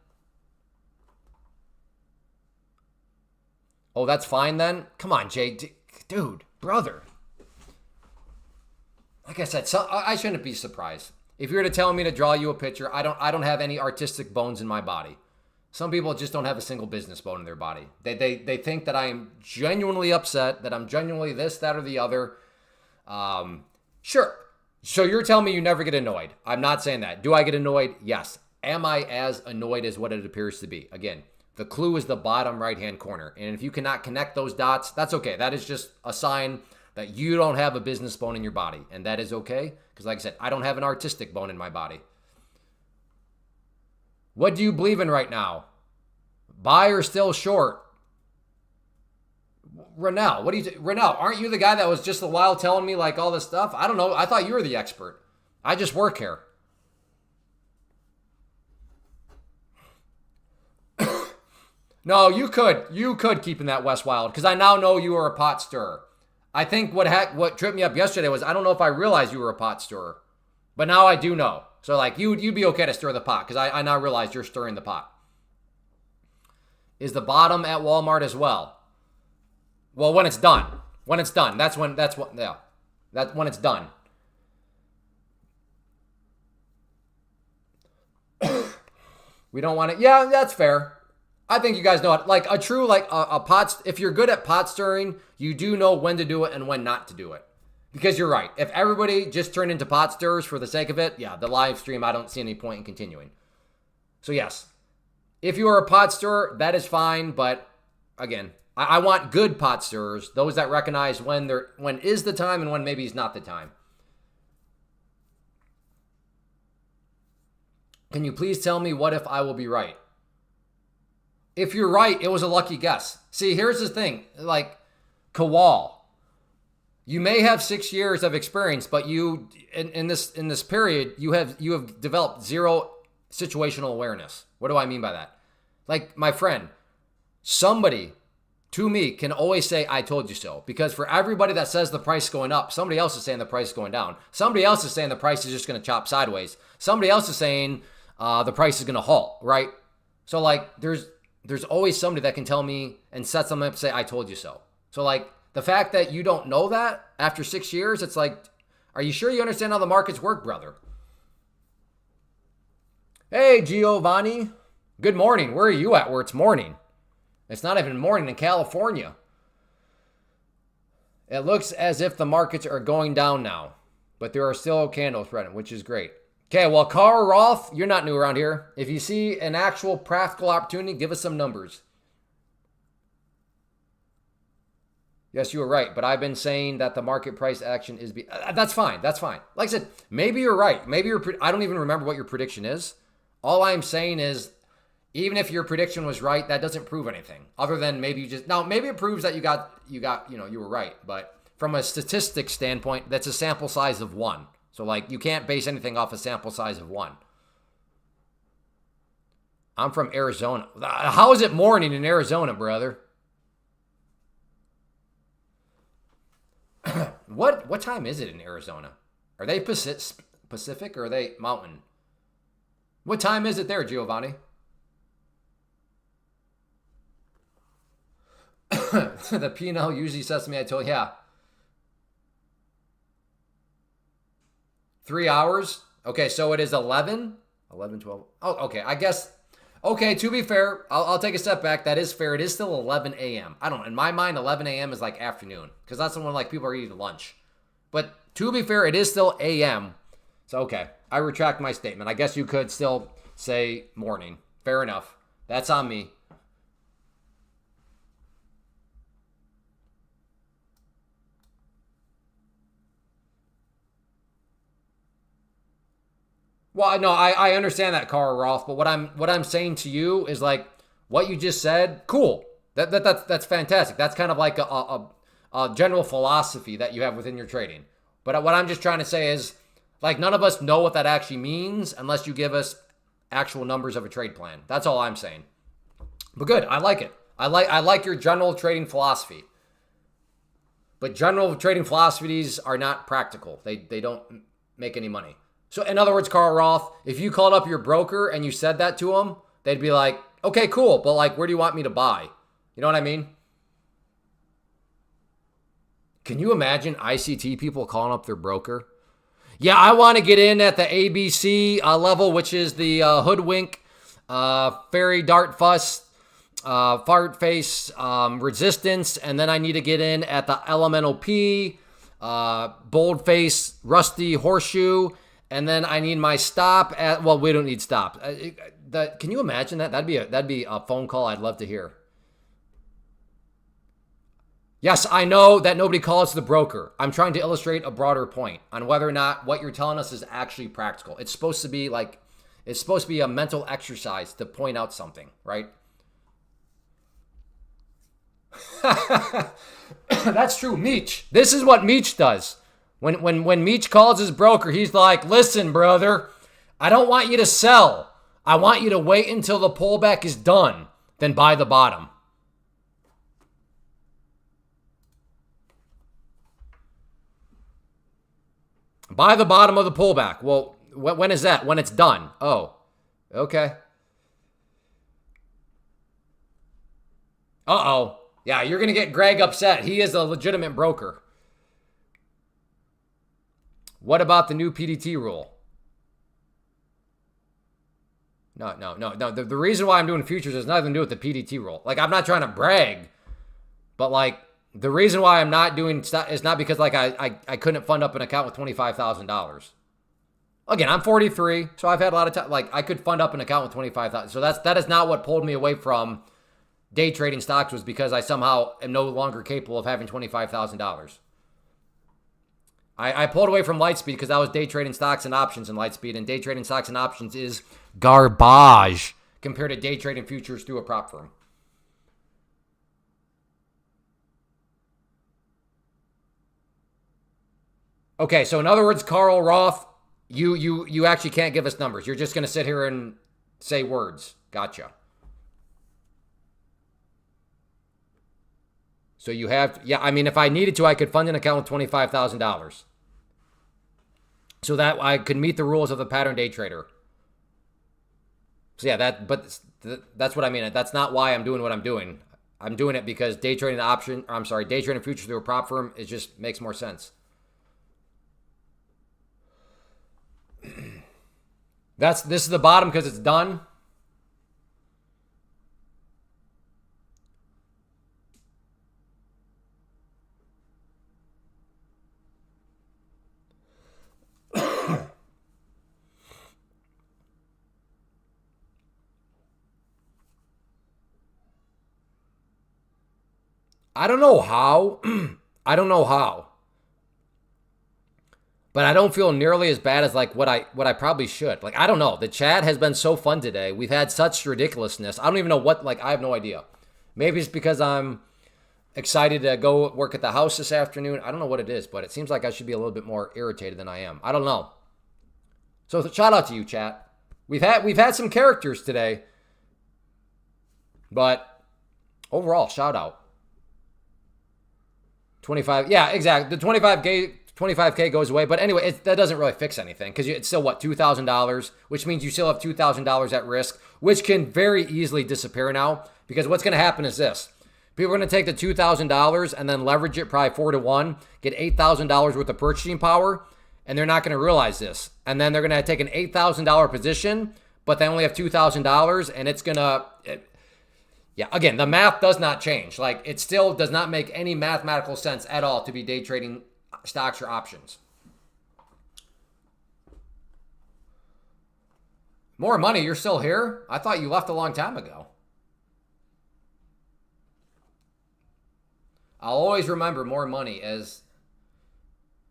Oh, that's fine then? Come on, Jay. Dude, brother. Like I said, I shouldn't be surprised. If you were to tell me to draw you a picture, I don't have any artistic bones in my body. Some people just don't have a single business bone in their body. They think that I am genuinely upset, that I'm genuinely this, that, or the other. Sure. So you're telling me you never get annoyed. I'm not saying that. Do I get annoyed? Yes. Am I as annoyed as what it appears to be? Again, the clue is the bottom right-hand corner. And if you cannot connect those dots, that's okay. That is just a sign that you don't have a business bone in your body. And that is okay. Because like I said, I don't have an artistic bone in my body. What do you believe in right now? Buy or still short? Renell, Renell, aren't you the guy that was just a while telling me like all this stuff? I don't know. I thought you were the expert. I just work here. No, you could keep in that West Wild because I now know you are a pot stirrer. I think what tripped me up yesterday was I don't know if I realized you were a pot stirrer, but now I do know. So like you'd be okay to stir the pot because I now realize you're stirring the pot. Is the bottom at Walmart as well? Well, when it's done. When it's done. That's when it's done. We don't want it. Yeah, that's fair. I think you guys know it. Like a true, a pot, if you're good at pot stirring, you do know when to do it and when not to do it. Because you're right. If everybody just turned into pot stirrers for the sake of it, yeah, the live stream, I don't see any point in continuing. So yes, if you are a pot stirrer, that is fine. But again, I want good pot stirrers, those that recognize when is the time and when maybe is not the time. Can you please tell me what if I will be right? If you're right, it was a lucky guess. See, here's the thing, like Kowal, you may have 6 years of experience, but you in this period you have developed zero situational awareness. What do I mean by that? Like my friend, somebody to me can always say, I told you so. Because for everybody that says the price is going up, somebody else is saying the price is going down. Somebody else is saying the price is just going to chop sideways. Somebody else is saying the price is going to halt, right? So like there's always somebody that can tell me and set something up and say, I told you so. So like the fact that you don't know that after 6 years, it's like, are you sure you understand how the markets work, brother? Hey, Giovanni. Good morning. Where are you at where it's morning? It's not even morning in California. It looks as if the markets are going down now, but there are still candles spreading, which is great. Okay, well, Carl Roth, you're not new around here. If you see an actual practical opportunity, give us some numbers. Yes, you were right, but I've been saying that the market price action is... That's fine, that's fine. Like I said, maybe you're right. Maybe I don't even remember what your prediction is. All I'm saying is, even if your prediction was right, that doesn't prove anything. Other than maybe you just... Now, maybe it proves that you were right. But from a statistics standpoint, that's a sample size of 1. So, like, you can't base anything off a sample size of 1. I'm from Arizona. How is it morning in Arizona, brother? What time is it in Arizona? Are they Pacific or are they Mountain? What time is it there, Giovanni? The P&L usually says to me, I told you, yeah. 3 hours? Okay, so it is 11? 11, 12. Oh, okay, I guess. Okay, to be fair, I'll take a step back. That is fair. It is still 11 a.m. I don't know. In my mind, 11 a.m. is like afternoon because that's when like people are eating lunch. But to be fair, it is still a.m. So, okay, I retract my statement. I guess you could still say morning. Fair enough. That's on me. Well, no, I understand that, Carl Roth, but what I'm saying to you is like what you just said. Cool, that's fantastic. That's kind of like a general philosophy that you have within your trading. But what I'm just trying to say is like none of us know what that actually means unless you give us actual numbers of a trade plan. That's all I'm saying. But good, I like it. I like your general trading philosophy. But general trading philosophies are not practical. They don't make any money. So in other words, Carl Roth, if you called up your broker and you said that to them, they'd be like, okay, cool. But like, where do you want me to buy? You know what I mean? Can you imagine ICT people calling up their broker? Yeah, I want to get in at the ABC level, which is the hoodwink, fairy dart fuss, fart face, resistance. And then I need to get in at the elemental P, bold face, rusty horseshoe. And then I need my stop at, well, we don't need stop. Can you imagine that? That'd be a phone call I'd love to hear. Yes, I know that nobody calls the broker. I'm trying to illustrate a broader point on whether or not what you're telling us is actually practical. It's supposed to be a mental exercise to point out something, right? That's true, Meech. This is what Meech does. When Meech calls his broker, he's like, listen, brother, I don't want you to sell. I want you to wait until the pullback is done, then buy the bottom. Buy the bottom of the pullback. Well, when is that? When it's done. Oh, okay. Uh-oh. Yeah, you're going to get Greg upset. He is a legitimate broker. What about the new PDT rule? No. The reason why I'm doing futures has nothing to do with the PDT rule. Like, I'm not trying to brag, but like, the reason why I'm not doing is not because like I couldn't fund up an account with $25,000. Again, I'm 43, so I've had a lot of time. Like, I could fund up an account with $25,000. So that is not what pulled me away from day trading stocks, was because I somehow am no longer capable of having $25,000. I pulled away from Lightspeed because I was day trading stocks and options in Lightspeed, and day trading stocks and options is garbage compared to day trading futures through a prop firm. Okay, so in other words, Carl Roth, you actually can't give us numbers. You're just going to sit here and say words. Gotcha. So you have, yeah, I mean, if I needed to, I could fund an account with $25,000. So that I could meet the rules of the pattern day trader. So yeah, that's what I mean. That's not why I'm doing what I'm doing. I'm doing it because day trading day trading futures through a prop firm, it just makes more sense. This is the bottom because it's done. I don't know how. I don't know how. But I don't feel nearly as bad as like what I probably should. Like, I don't know. The chat has been so fun today. We've had such ridiculousness. I don't even know what, like, I have no idea. Maybe it's because I'm excited to go work at the house this afternoon. I don't know what it is, but it seems like I should be a little bit more irritated than I am. I don't know. So shout out to you, chat. We've had some characters today. But overall, shout out. 25, yeah, exactly. The 25K goes away. But anyway, that doesn't really fix anything because it's still, what, $2,000, which means you still have $2,000 at risk, which can very easily disappear now because what's going to happen is this. People are going to take the $2,000 and then leverage it probably 4 to 1, get $8,000 worth of purchasing power, and they're not going to realize this. And then they're going to take an $8,000 position, but they only have $2,000, and it's going to... Yeah, again, the math does not change. Like, it still does not make any mathematical sense at all to be day trading stocks or options. More money, you're still here? I thought you left a long time ago. I'll always remember more money as...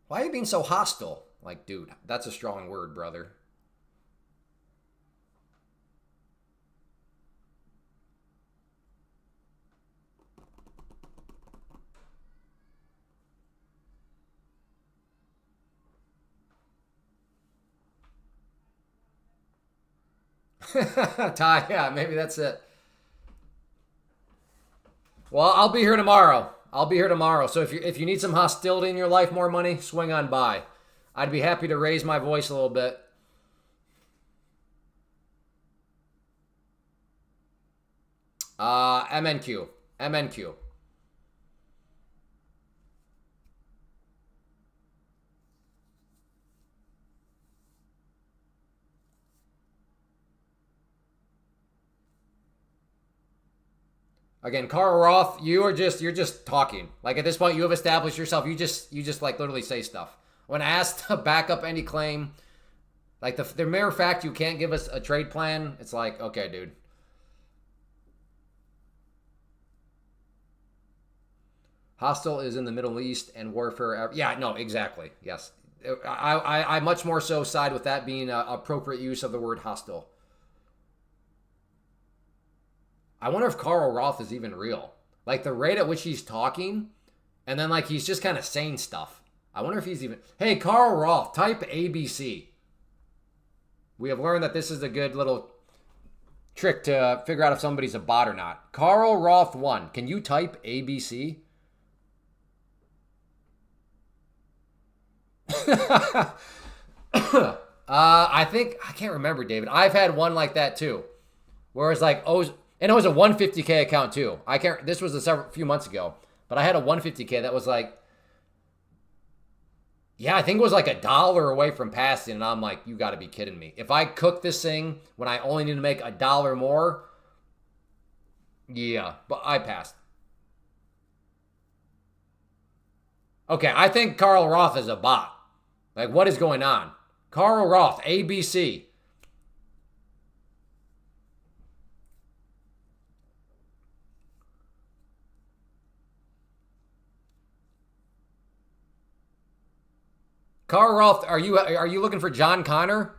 Why are you being so hostile? Like, dude, that's a strong word, brother. Ty, yeah, maybe that's it. Well, I'll be here tomorrow. So if you need some hostility in your life, more money, swing on by. I'd be happy to raise my voice a little bit. MNQ. Again, Carl Roth, you're just talking. Like, at this point, you have established yourself. You just like literally say stuff. When asked to back up any claim, like the mere fact you can't give us a trade plan, it's like, okay, dude. Hostile is in the Middle East and warfare. Yeah, no, exactly. Yes. I much more so side with that being an appropriate use of the word hostile. I wonder if Carl Roth is even real. Like, the rate at which he's talking, and then, like, he's just kind of saying stuff. I wonder if he's even... Hey, Carl Roth, type ABC. We have learned that this is a good little trick to figure out if somebody's a bot or not. Carl Roth 1, can you type ABC? I think... I can't remember, David. I've had one like that, too. Where it's like, oh... And it was a 150K account too. This was a few months ago, but I had a 150K that was like, yeah, I think it was like $1 away from passing, and I'm like, you got to be kidding me. If I cook this thing when I only need to make $1 more, yeah, but I passed. Okay, I think Carl Roth is a bot. Like, what is going on? Carl Roth, ABC. Carl Roth, are you looking for John Connor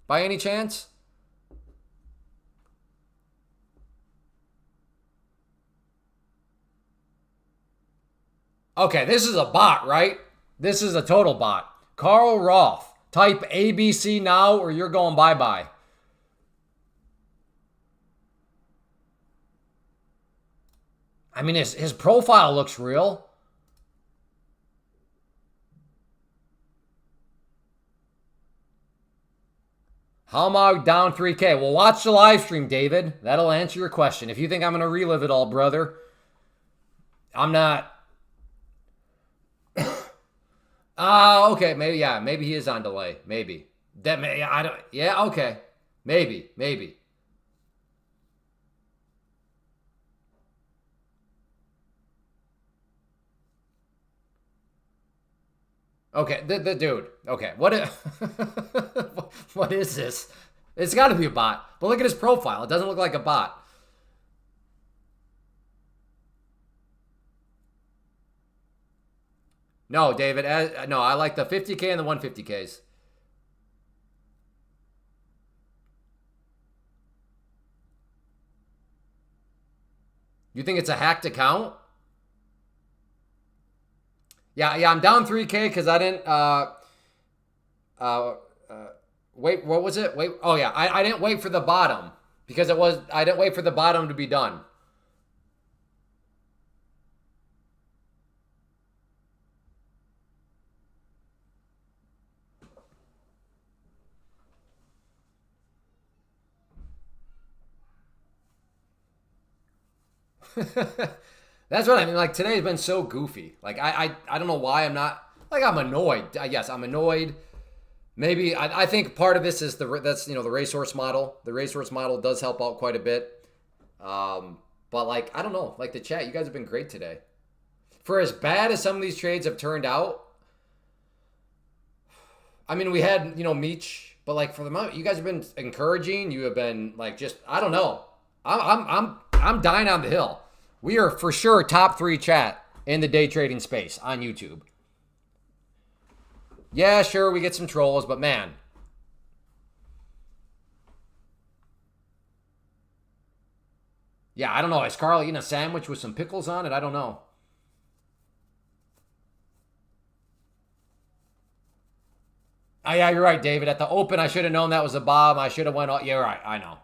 by any chance? Okay, this is a bot, right? This is a total bot. Carl Roth, type ABC now or you're going bye-bye. I mean, his profile looks real. How am I down 3K? Well, watch the live stream, David. That'll answer your question. If you think I'm going to relive it all, brother. I'm not. Okay, maybe he is on delay. Maybe that may I don't. Yeah, okay, maybe. Okay, the dude. Okay, what is this? It's got to be a bot. But look at his profile. It doesn't look like a bot. No, David. No, I like the 50K and the 150Ks. You think it's a hacked account? Yeah, I'm down 3K because I didn't uh, wait. What was it? Wait. Oh yeah, I didn't wait for the bottom because I didn't wait for the bottom to be done. That's what I mean. Like today's been so goofy. Like I don't know why I'm not like I'm annoyed. Yes, I'm annoyed. Maybe I think part of this is the racehorse model. The racehorse model does help out quite a bit. But like I don't know. Like the chat, you guys have been great today. For as bad as some of these trades have turned out, I mean we had Meech, but like for the moment, you guys have been encouraging. You have been like just I don't know. I'm dying on the hill. We are for sure top 3 chat in the day trading space on YouTube. Yeah, sure, we get some trolls, but man. Yeah, I don't know. Is Carl eating a sandwich with some pickles on it? I don't know. Oh, yeah, you're right, David. At the open, I should have known that was a bomb. I should have went. Yeah, right. I know.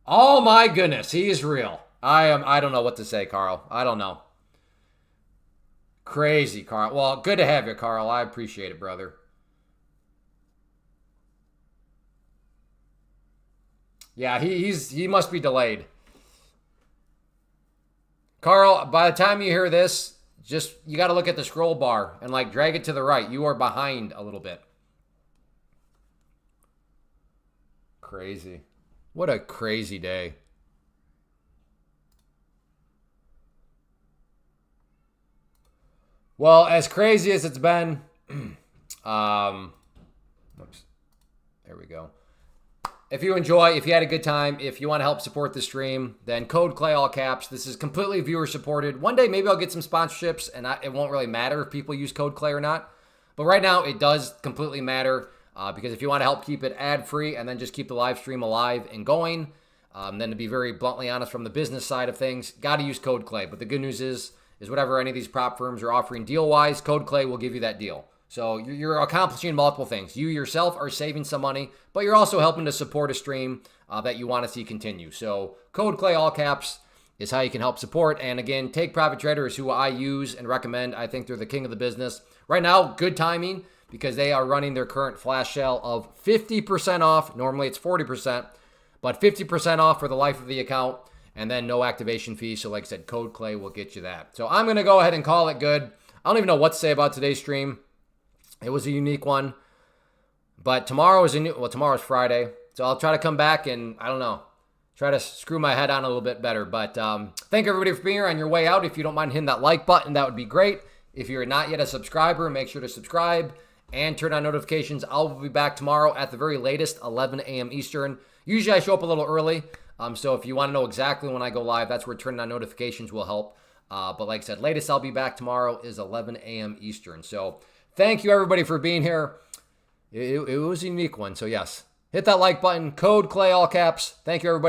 Oh my goodness, he's real. I don't know what to say, Carl. I don't know. Crazy, Carl. Well, good to have you, Carl. I appreciate it, brother. Yeah, he must be delayed. Carl, by the time you hear this, just you got to look at the scroll bar and like drag it to the right. You are behind a little bit. Crazy. What a crazy day. Well, as crazy as it's been, oops, there we go. If you had a good time, if you want to help support the stream, then code Clay all caps. This is completely viewer supported. One day maybe I'll get some sponsorships, and it won't really matter if people use code Clay or not. But right now it does completely matter because if you want to help keep it ad free and then just keep the live stream alive and going, then to be very bluntly honest from the business side of things, got to use code Clay. But the good news is whatever any of these prop firms are offering deal-wise, Code Clay will give you that deal. So you're accomplishing multiple things. You yourself are saving some money, but you're also helping to support a stream that you want to see continue. So Code Clay, all caps, is how you can help support. And again, Take Profit Trader is who I use and recommend. I think they're the king of the business. Right now, good timing because they are running their current flash sale of 50% off. Normally it's 40%, but 50% off for the life of the account. And then no activation fee. So like I said, Code Clay will get you that. So I'm going to go ahead and call it good. I don't even know what to say about today's stream. It was a unique one. But tomorrow's Friday. So I'll try to come back and, I don't know, try to screw my head on a little bit better. But thank everybody for being here. On your way out, if you don't mind hitting that like button, that would be great. If you're not yet a subscriber, make sure to subscribe and turn on notifications. I'll be back tomorrow at the very latest, 11 a.m. Eastern. Usually I show up a little early. So if you want to know exactly when I go live, that's where turning on notifications will help. But like I said, latest I'll be back tomorrow is 11 a.m. Eastern. So thank you, everybody, for being here. It was a unique one. So yes, hit that like button. Code Clay, all caps. Thank you, everybody.